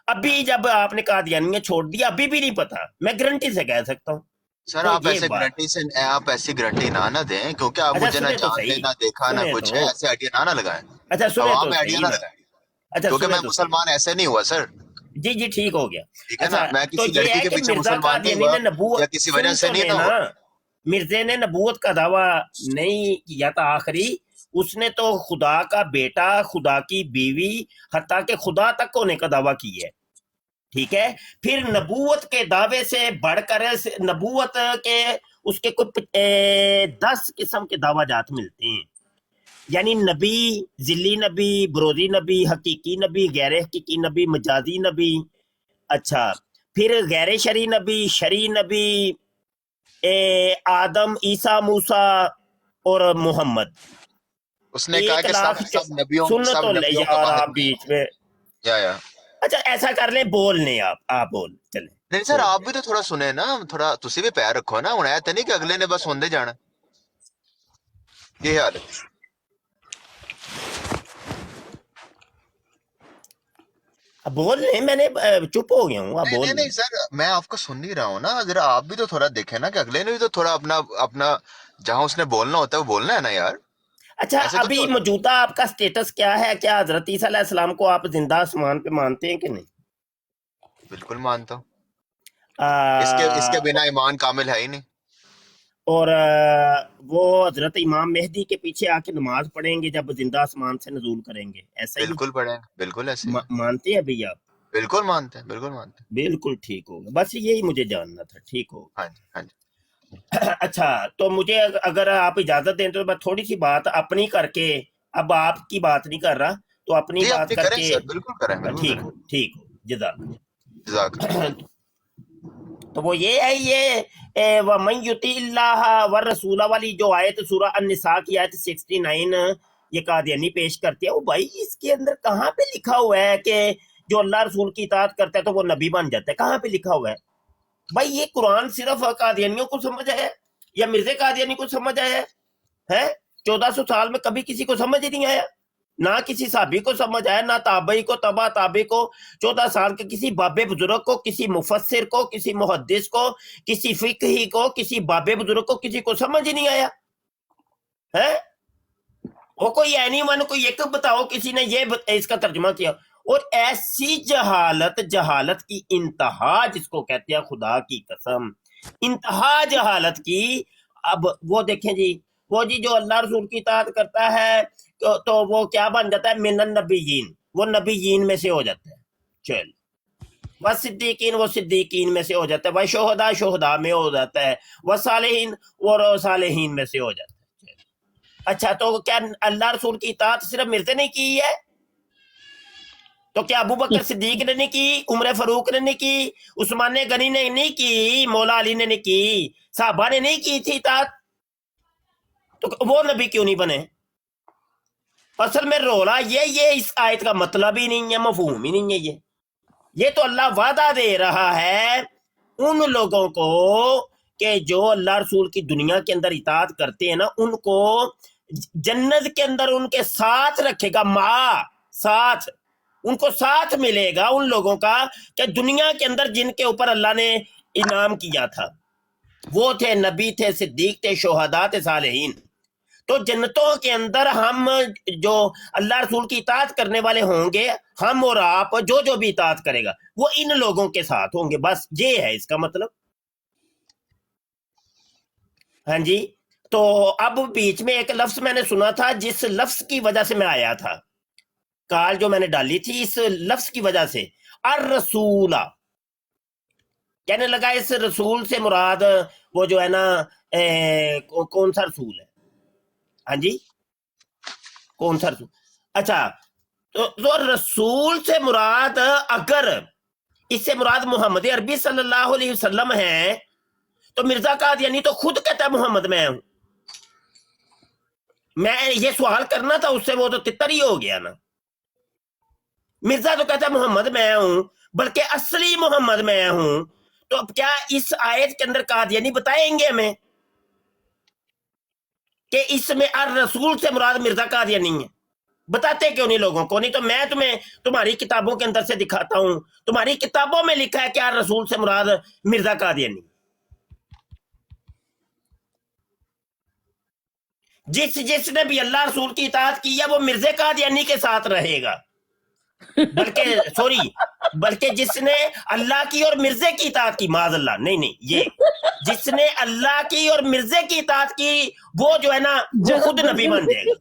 S11: अभी जब आपने कादियानियत छोड़ दिया अभी भी नहीं पता, मैं गारंटी से कह सकता हूं।
S12: सर।
S11: तो
S12: आप
S11: ये
S12: ऐसे
S11: बात,
S12: गारंटी से, आप ऐसी गारंटी ना दें, क्योंकि आप
S11: अच्छा
S12: मुझे ना
S11: सुने तो
S12: जानते
S11: सही,
S12: ना देखा ना
S11: सुने
S12: कुछ है,
S11: तो,
S12: ऐसे आइडिया ना लगाएं,
S11: अच्छा सुने
S12: हवा
S11: तो
S12: में आइडिया
S11: सही
S12: ना
S11: ना,
S12: लगाएं,
S11: अच्छा
S12: क्योंकि
S11: सुने
S12: मैं
S11: तो सही,
S12: मुसलमान ऐसे नहीं हुआ सर।
S11: जी जी ठीक हो गया।
S12: ठीक है ना,
S11: अच्छा,
S12: मैं
S11: तो
S12: किसी
S11: ये
S12: लड़की
S11: है
S12: के
S11: कि
S12: पीछे
S11: मिर्जा
S12: मुसलमान नहीं
S11: कादियानी
S12: हुआ
S11: ने नबूवत,
S12: या किसी वजह
S11: सुन
S12: से
S11: तो
S12: नहीं ना
S11: लेना,
S12: हुआ।
S11: मिर्जे ने नबूवत का दावा नहीं किया था आखिरी, उसने तो खुदा का बेटा, खुदा की बीवी, हत्ता के खुदा तक होने का दावा किया है, ठीक है। फिर नबूवत के दावे से बढ़कर नबूवत के उसके कुछ 10 किस्म के दावाजात मिलते हैं, यानी नबी, जिली नबी, बरोजी नबी, हकीकी नबी, गैर हकीकी नबी, मजाजी नबी। अच्छा, फिर गैर शरी नबी, शरी नबी, आदम, ईसा, मूसा और मोहम्मद,
S12: उसने कहा
S11: 1
S12: कि
S11: लाख सुन तो
S12: सब
S11: ले
S12: नबियों का
S11: यार,
S12: वाहिद
S11: आप
S12: है।
S11: बीच में,
S12: या
S11: अच्छा ऐसा कर ले, बोल नहीं, आप बोल चले,
S12: नहीं सर,
S11: बोल।
S12: आप भी तो थोड़ा सुने ना, थोड़ा तुसी भी पैर रखो ना, हुण ऐ ते नहीं कि अगले ने बस सुनते जाना। ये हाल है।
S11: अब बोल नहीं, मैंने चुप हो गया हूँ, आप
S12: नहीं
S11: बोल
S12: नहीं
S11: नहीं।
S12: नहीं सर, मैं आपको सुन नहीं रहा हूँ ना, जरा आप भी तो थोड़ा देखें ना कि अगले ने भी तो थोड़ा अपना अपना जहां उसने बोलना होता है वो बोलना है ना यार,
S11: अच्छा,
S12: ऐसे तो नहीं
S11: अभी
S12: होता।
S11: मौजूदा आपका स्टेटस क्या है, क्या हजरत ईसा अलैहिस्सलाम को आप जिंदा आसमान पे मानते हैं कि नहीं?
S12: बिल्कुल मानता हूँ, इसके इसके
S11: आ,
S12: बिना ईमान कामिल है ही नहीं।
S11: और वो हजरत इमाम मेहदी के पीछे आके नमाज पढ़ेंगे जब जिंदा आसमान से नजूल करेंगे, ऐसा ही
S12: बिल्कुल पढ़ेंगे, बिल्कुल ऐसे ही है।
S11: मानते हैं भैया आप?
S12: बिल्कुल मानते हैं, बिल्कुल मानते हैं।
S11: बिल्कुल ठीक होगा, बस यही मुझे जानना था, ठीक होगा।
S12: हाँ जी हाँ जी।
S11: अच्छा, तो मुझे अगर आप इजाजत दें तो मैं थोड़ी सी बात अपनी करके, अब आपकी बात नहीं कर रहा, तो अपनी
S12: जी
S11: बात
S12: अपनी करें
S11: करके,
S12: सर, बिल्कुल करें, बिल्कुल
S11: ठीक
S12: करें।
S11: हो, ठीक हो, जज़ाक।
S12: जज़ाक।
S11: तो वो ये है, ये वमन युतिल्लाह व रसूला वाली जो आयत सूरह अन-निसा की आयत 69 ये कादियानी पेश करती है, वो भाई इसके अंदर कहाँ पे लिखा हुआ है कि जो अल्लाह रसूल की इताअत करता है तो वो नबी बन जाता है, कहाँ पे लिखा हुआ है भाई? ये कुरान सिर्फ कादियानियों को समझ आया या मिर्जे कादियानी को समझ आया है? 1400 साल में कभी किसी को समझ ही नहीं आया, ना किसी साहबी को समझ आया, ना ताबई को, तबा ताबे को, 14 साल के किसी बाबे बुजुर्ग को, किसी मुफस्सिर को, किसी मुहद्दिस को, किसी फिकही को, किसी बाबे बुजुर्ग को, किसी को समझ ही नहीं आया है। वो कोई एनीवन, कोई एक बताओ किसी ने ये इसका तर्जुमा किया। और ऐसी जहालत की इंतहा जिसको कहते हैं, खुदा की कसम, इंतहा जहालत की। अब वो देखें जी, वो जी जो अल्लाह रसूल की इताअत करता है तो वो क्या बन जाता है? मिनन नबीयीन, वो नबीयीन में से हो जाता है। चल, वह सिद्दीकीन, वो सिद्दीकीन में से हो जाता है। वह शोहदा, शोहदा में हो जाता है। वह सालेहीन, वो सालेहीन में से हो जाता है। अच्छा, तो क्या अल्लाह रसूल की इताअत सिर्फ मिर्जे ने की है? तो क्या अबू बकर सिद्दीक ने नहीं की, उमर फारूक ने नहीं की, उस्मान गनी ने नहीं की, मौला अली ने नहीं की, साहबा ने नहीं की थी इताअत? तो वो नबी क्यों नहीं बने? اصل میں رولا یہ اس آیت کا مطلب ہی نہیں ہے، مفہوم ہی نہیں ہے یہ تو اللہ وعدہ دے رہا ہے ان لوگوں کو کہ جو اللہ رسول کی دنیا کے اندر اطاعت کرتے ہیں نا، ان کو جنت کے اندر ان کے ساتھ رکھے گا، ساتھ ان کو ساتھ ملے گا ان لوگوں کا کہ دنیا کے اندر جن کے اوپر اللہ نے انعام کیا تھا، وہ تھے نبی تھے، صدیق تھے، شہداء تھے، صالحین۔ تو جنتوں کے اندر ہم جو اللہ رسول کی اطاعت کرنے والے ہوں گے، ہم اور آپ جو بھی اطاعت کرے گا وہ ان لوگوں کے ساتھ ہوں گے، بس یہ ہے اس کا مطلب۔ ہاں جی، تو اب بیچ میں ایک لفظ میں نے سنا تھا جس لفظ کی وجہ سے میں آیا تھا، کال جو میں نے ڈالی تھی اس لفظ کی وجہ سے، الرسول، کہنے لگا اس رسول سے مراد وہ جو ہے نا کون سا رسول ہے؟ ہاں جی، کون سا رسول؟ اچھا، تو رسول سے مراد، اگر اس سے مراد محمد عربی صلی اللہ علیہ وسلم ہے تو مرزا قادیانی تو خود کہتا ہے محمد میں ہوں۔ میں یہ سوال کرنا تھا اس سے، وہ تو تتر ہی ہو گیا نا۔ مرزا تو کہتا ہے محمد میں ہوں، بلکہ اصلی محمد میں ہوں، تو اب کیا اس آیت کے اندر قادیانی بتائیں گے ہمیں کہ اس میں الرسول سے مراد مرزا قادیانی ہے؟ بتاتے کیوں نہیں لوگوں کو؟ نہیں تو میں تمہیں تمہاری کتابوں کے اندر سے دکھاتا ہوں، تمہاری کتابوں میں لکھا ہے کہ الرسول سے مراد مرزا قادیانی۔ جس نے بھی اللہ رسول کی اطاعت کی ہے وہ مرزا قادیانی کے ساتھ رہے گا، بلکہ جس نے اللہ کی اور مرزے کی اطاعت کی، معاذ اللہ، نہیں یہ جس نے اللہ کی اور مرزے کی اطاعت کی وہ جو ہے نا وہ خود نبی بن جائے گا،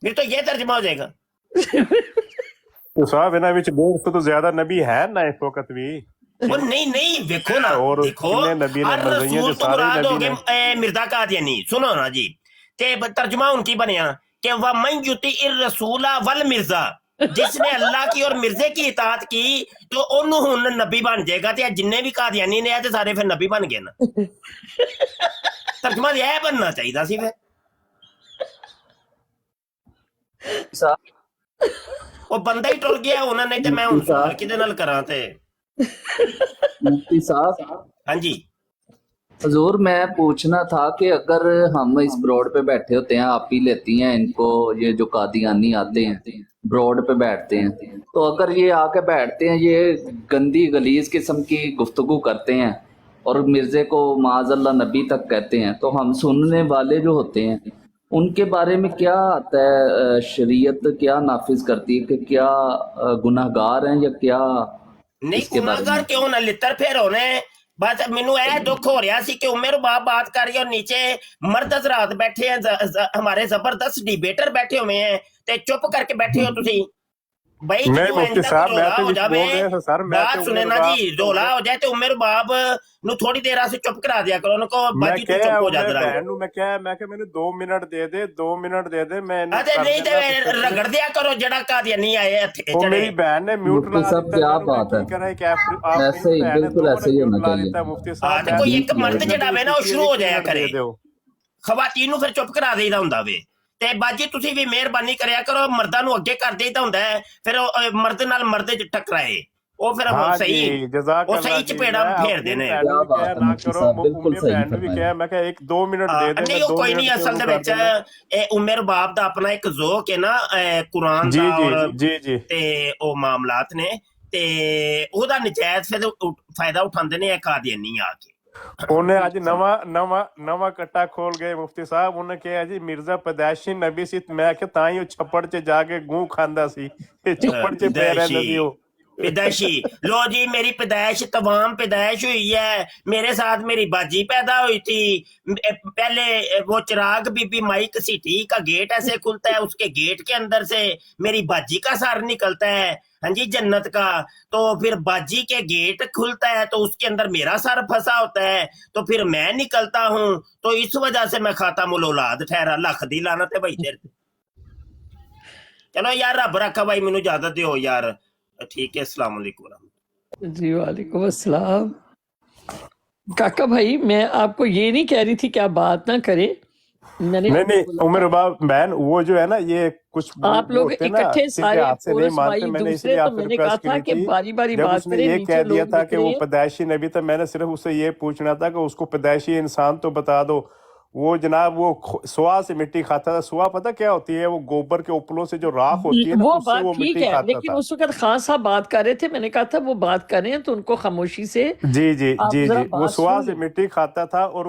S11: پھر تو یہ ترجمہ ہو جائے گا۔
S7: تو صاحب انہاں وچ 150 تو زیادہ نبی ہے نا اس وقت بھی۔
S11: وہ نہیں دیکھو نا، دیکھو الرسول تو مراد ہو گئے مرزا قادیانی۔ سنو نا جی، تے ترجمہ ان کی بنیا کہ وَمَن يُطِعِ الرَّسُولَ وَالْمِرْزَا، جس نے اللہ کی اور مرزے کی اطاعت کی تو انہوں نبی بن جائے گا۔ تے جننے بھی قادیانی نے آئے سارے پھر نبی بن گئے نا۔ ترجمہ یہ بننا چاہیے سی پھر۔ وہ بندہ ہی ٹل گیا انہوں نے، تے میں ان سوال کدے نال کراں تے۔
S1: مفتی صاحب،
S11: ہاں جی
S1: حضور میں پوچھنا تھا کہ اگر ہم اس بروڈ پہ بیٹھے ہوتے ہیں، آپ ہی لیتی ہیں ان کو، یہ جو قادیانی آتے ہیں بروڈ پہ بیٹھتے ہیں، تو اگر یہ آ کے بیٹھتے ہیں، یہ گندی غلیظ قسم کی گفتگو کرتے ہیں اور مرزے کو معاذ اللہ نبی تک کہتے ہیں، تو ہم سننے والے جو ہوتے ہیں ان کے بارے میں کیا آتا ہے؟ شریعت کیا نافذ کرتی ہے کہ کیا گناہ گار ہیں یا کیا؟
S11: نہیں گناہگار کیوں نہ لتر پھر ہونے، بس مینوں اے دکھ ہو رہا سی کہ عمر باپ بات کر رہی اور نیچے مرد حضرات بیٹھے ہیں، ہمارے زبردست ڈیبیٹر بیٹھے ہوئے ہیں، تے چپ کر کے بیٹھے ہو تسی بھائی۔ بات سنے نا جی، رولا ہو جائے تو عمر باپ نو تھوڑی دیر سے چپ کرا دیا کرو، ان کو باجی تو چپ ہو جاتا رہا۔
S7: میں کہ مجھے 2 منٹ دے دے، 2 منٹ دے دے، میں
S11: نہیں تے رگڑ دیا کرو جڑا قادیانی آئے
S7: وہ میری بہن نے میوٹ لا
S1: سب کیا بات ہے، ایسے ہی بالکل ایسے ہی ہونا چاہیے۔
S7: مفتی صاحب
S11: کوئی ایک مرد جڑا وے نا وہ شروع ہو جایا کرے، خواتین نو پھر چپ کرا دیدا ہوندا وے۔ تے باجی تسی بھی مہربانی کریا کرو، مرداں نو اگے کر دیدا ہوندا ہے، پھر مرد نال مرد ٹکرائے وہ پھر صحیح وہ صحیح چپیڑا پھیر دینے۔ نہیں وہ کوئی نہیں، اصل دے وچ عمر باپ دا اپنا ایک ذوق ہے نا قرآن دا اور تے او معاملات نے، تے او دا نجائز پھر فائدہ اٹھاندے نے قادیانی آ کے۔
S7: انہیں آج نواں کٹا کھول گئے مفتی صاحب، انہیں کہا جی مرزا پیدائشی نبی سی، میں کہ تائیں وہ چھپڑ چ جا کے گوں کھاندا سی، چھپڑ چ پہ رہندا سی وہ
S11: پیدائشی۔ لو جی میری پیدائش تمام پیدائش ہوئی ہے، میرے ساتھ میری باجی پیدا ہوئی تھی، پہلے وہ چراغ بی بی مائی کسیٹی کا گیٹ ایسے کھلتا ہے، اس کے گیٹ کے اندر سے میری باجی کا سر نکلتا ہے، ہاں جی جنت کا، تو پھر باجی کے گیٹ کھلتا ہے تو اس کے اندر میرا سر پھنسا ہوتا ہے، تو پھر میں نکلتا ہوں، تو اس وجہ سے میں خاتم الاولاد ٹھہرا۔ لکھ دی لعنت ہے بھائی تیرے۔ چلو یار رب رکھا بھائی، مینوں اجازت دیو یار، ٹھیک ہے، السلام علیکم۔
S2: جی وعلیکم السلام۔ کاکا بھائی میں آپ کو یہ نہیں کہہ رہی تھی کہ آپ بات نہ کریں،
S7: नहीं उमर बाब बहन वो जो है ना ये कुछ
S2: आप
S7: वो
S2: लोग
S7: होते हैं ना
S2: इकट्ठे
S7: सीधे
S2: सारे
S7: हाथ से नहीं
S2: पुरुष
S7: मानते
S2: भाई
S7: मैंने
S2: दूसरे,
S7: इसलिए
S2: तो
S7: आपसे
S2: मैंने कहा
S7: रिक्वेस्ट
S2: था
S7: करी
S2: कि
S7: थी
S2: बारी बारी
S7: जब
S2: बात
S7: उसने
S2: करें,
S7: ये
S2: नीचे
S7: कह दिया
S2: लोग
S7: था
S2: लिख
S7: कि
S2: रहे
S7: वो
S2: हैं।
S7: पैदाइशी नबी था मैंने सिर्फ उससे ये पूछना था कि उसको पैदाइशी इंसान तो बता दो वो जनाब वो सुआ से मिट्टी खाता था सुआ पता क्या होती है वो गोबर के उपलों से जो राख होती है ना
S2: वो
S7: उससे
S2: बात
S7: वो
S2: ठीक
S7: मिट्टी
S2: है,
S7: खाता
S2: लेकिन
S7: था
S2: उस वक्त खान साहब बात कर रहे थे, मैंने कहा था वो बात करें तो उनको खामोशी से
S7: जी जी
S2: आप
S7: जी
S2: जरा
S7: जी वो
S2: बात
S7: सुआ
S2: सुन
S7: से
S2: लें।
S7: मिट्टी खाता था और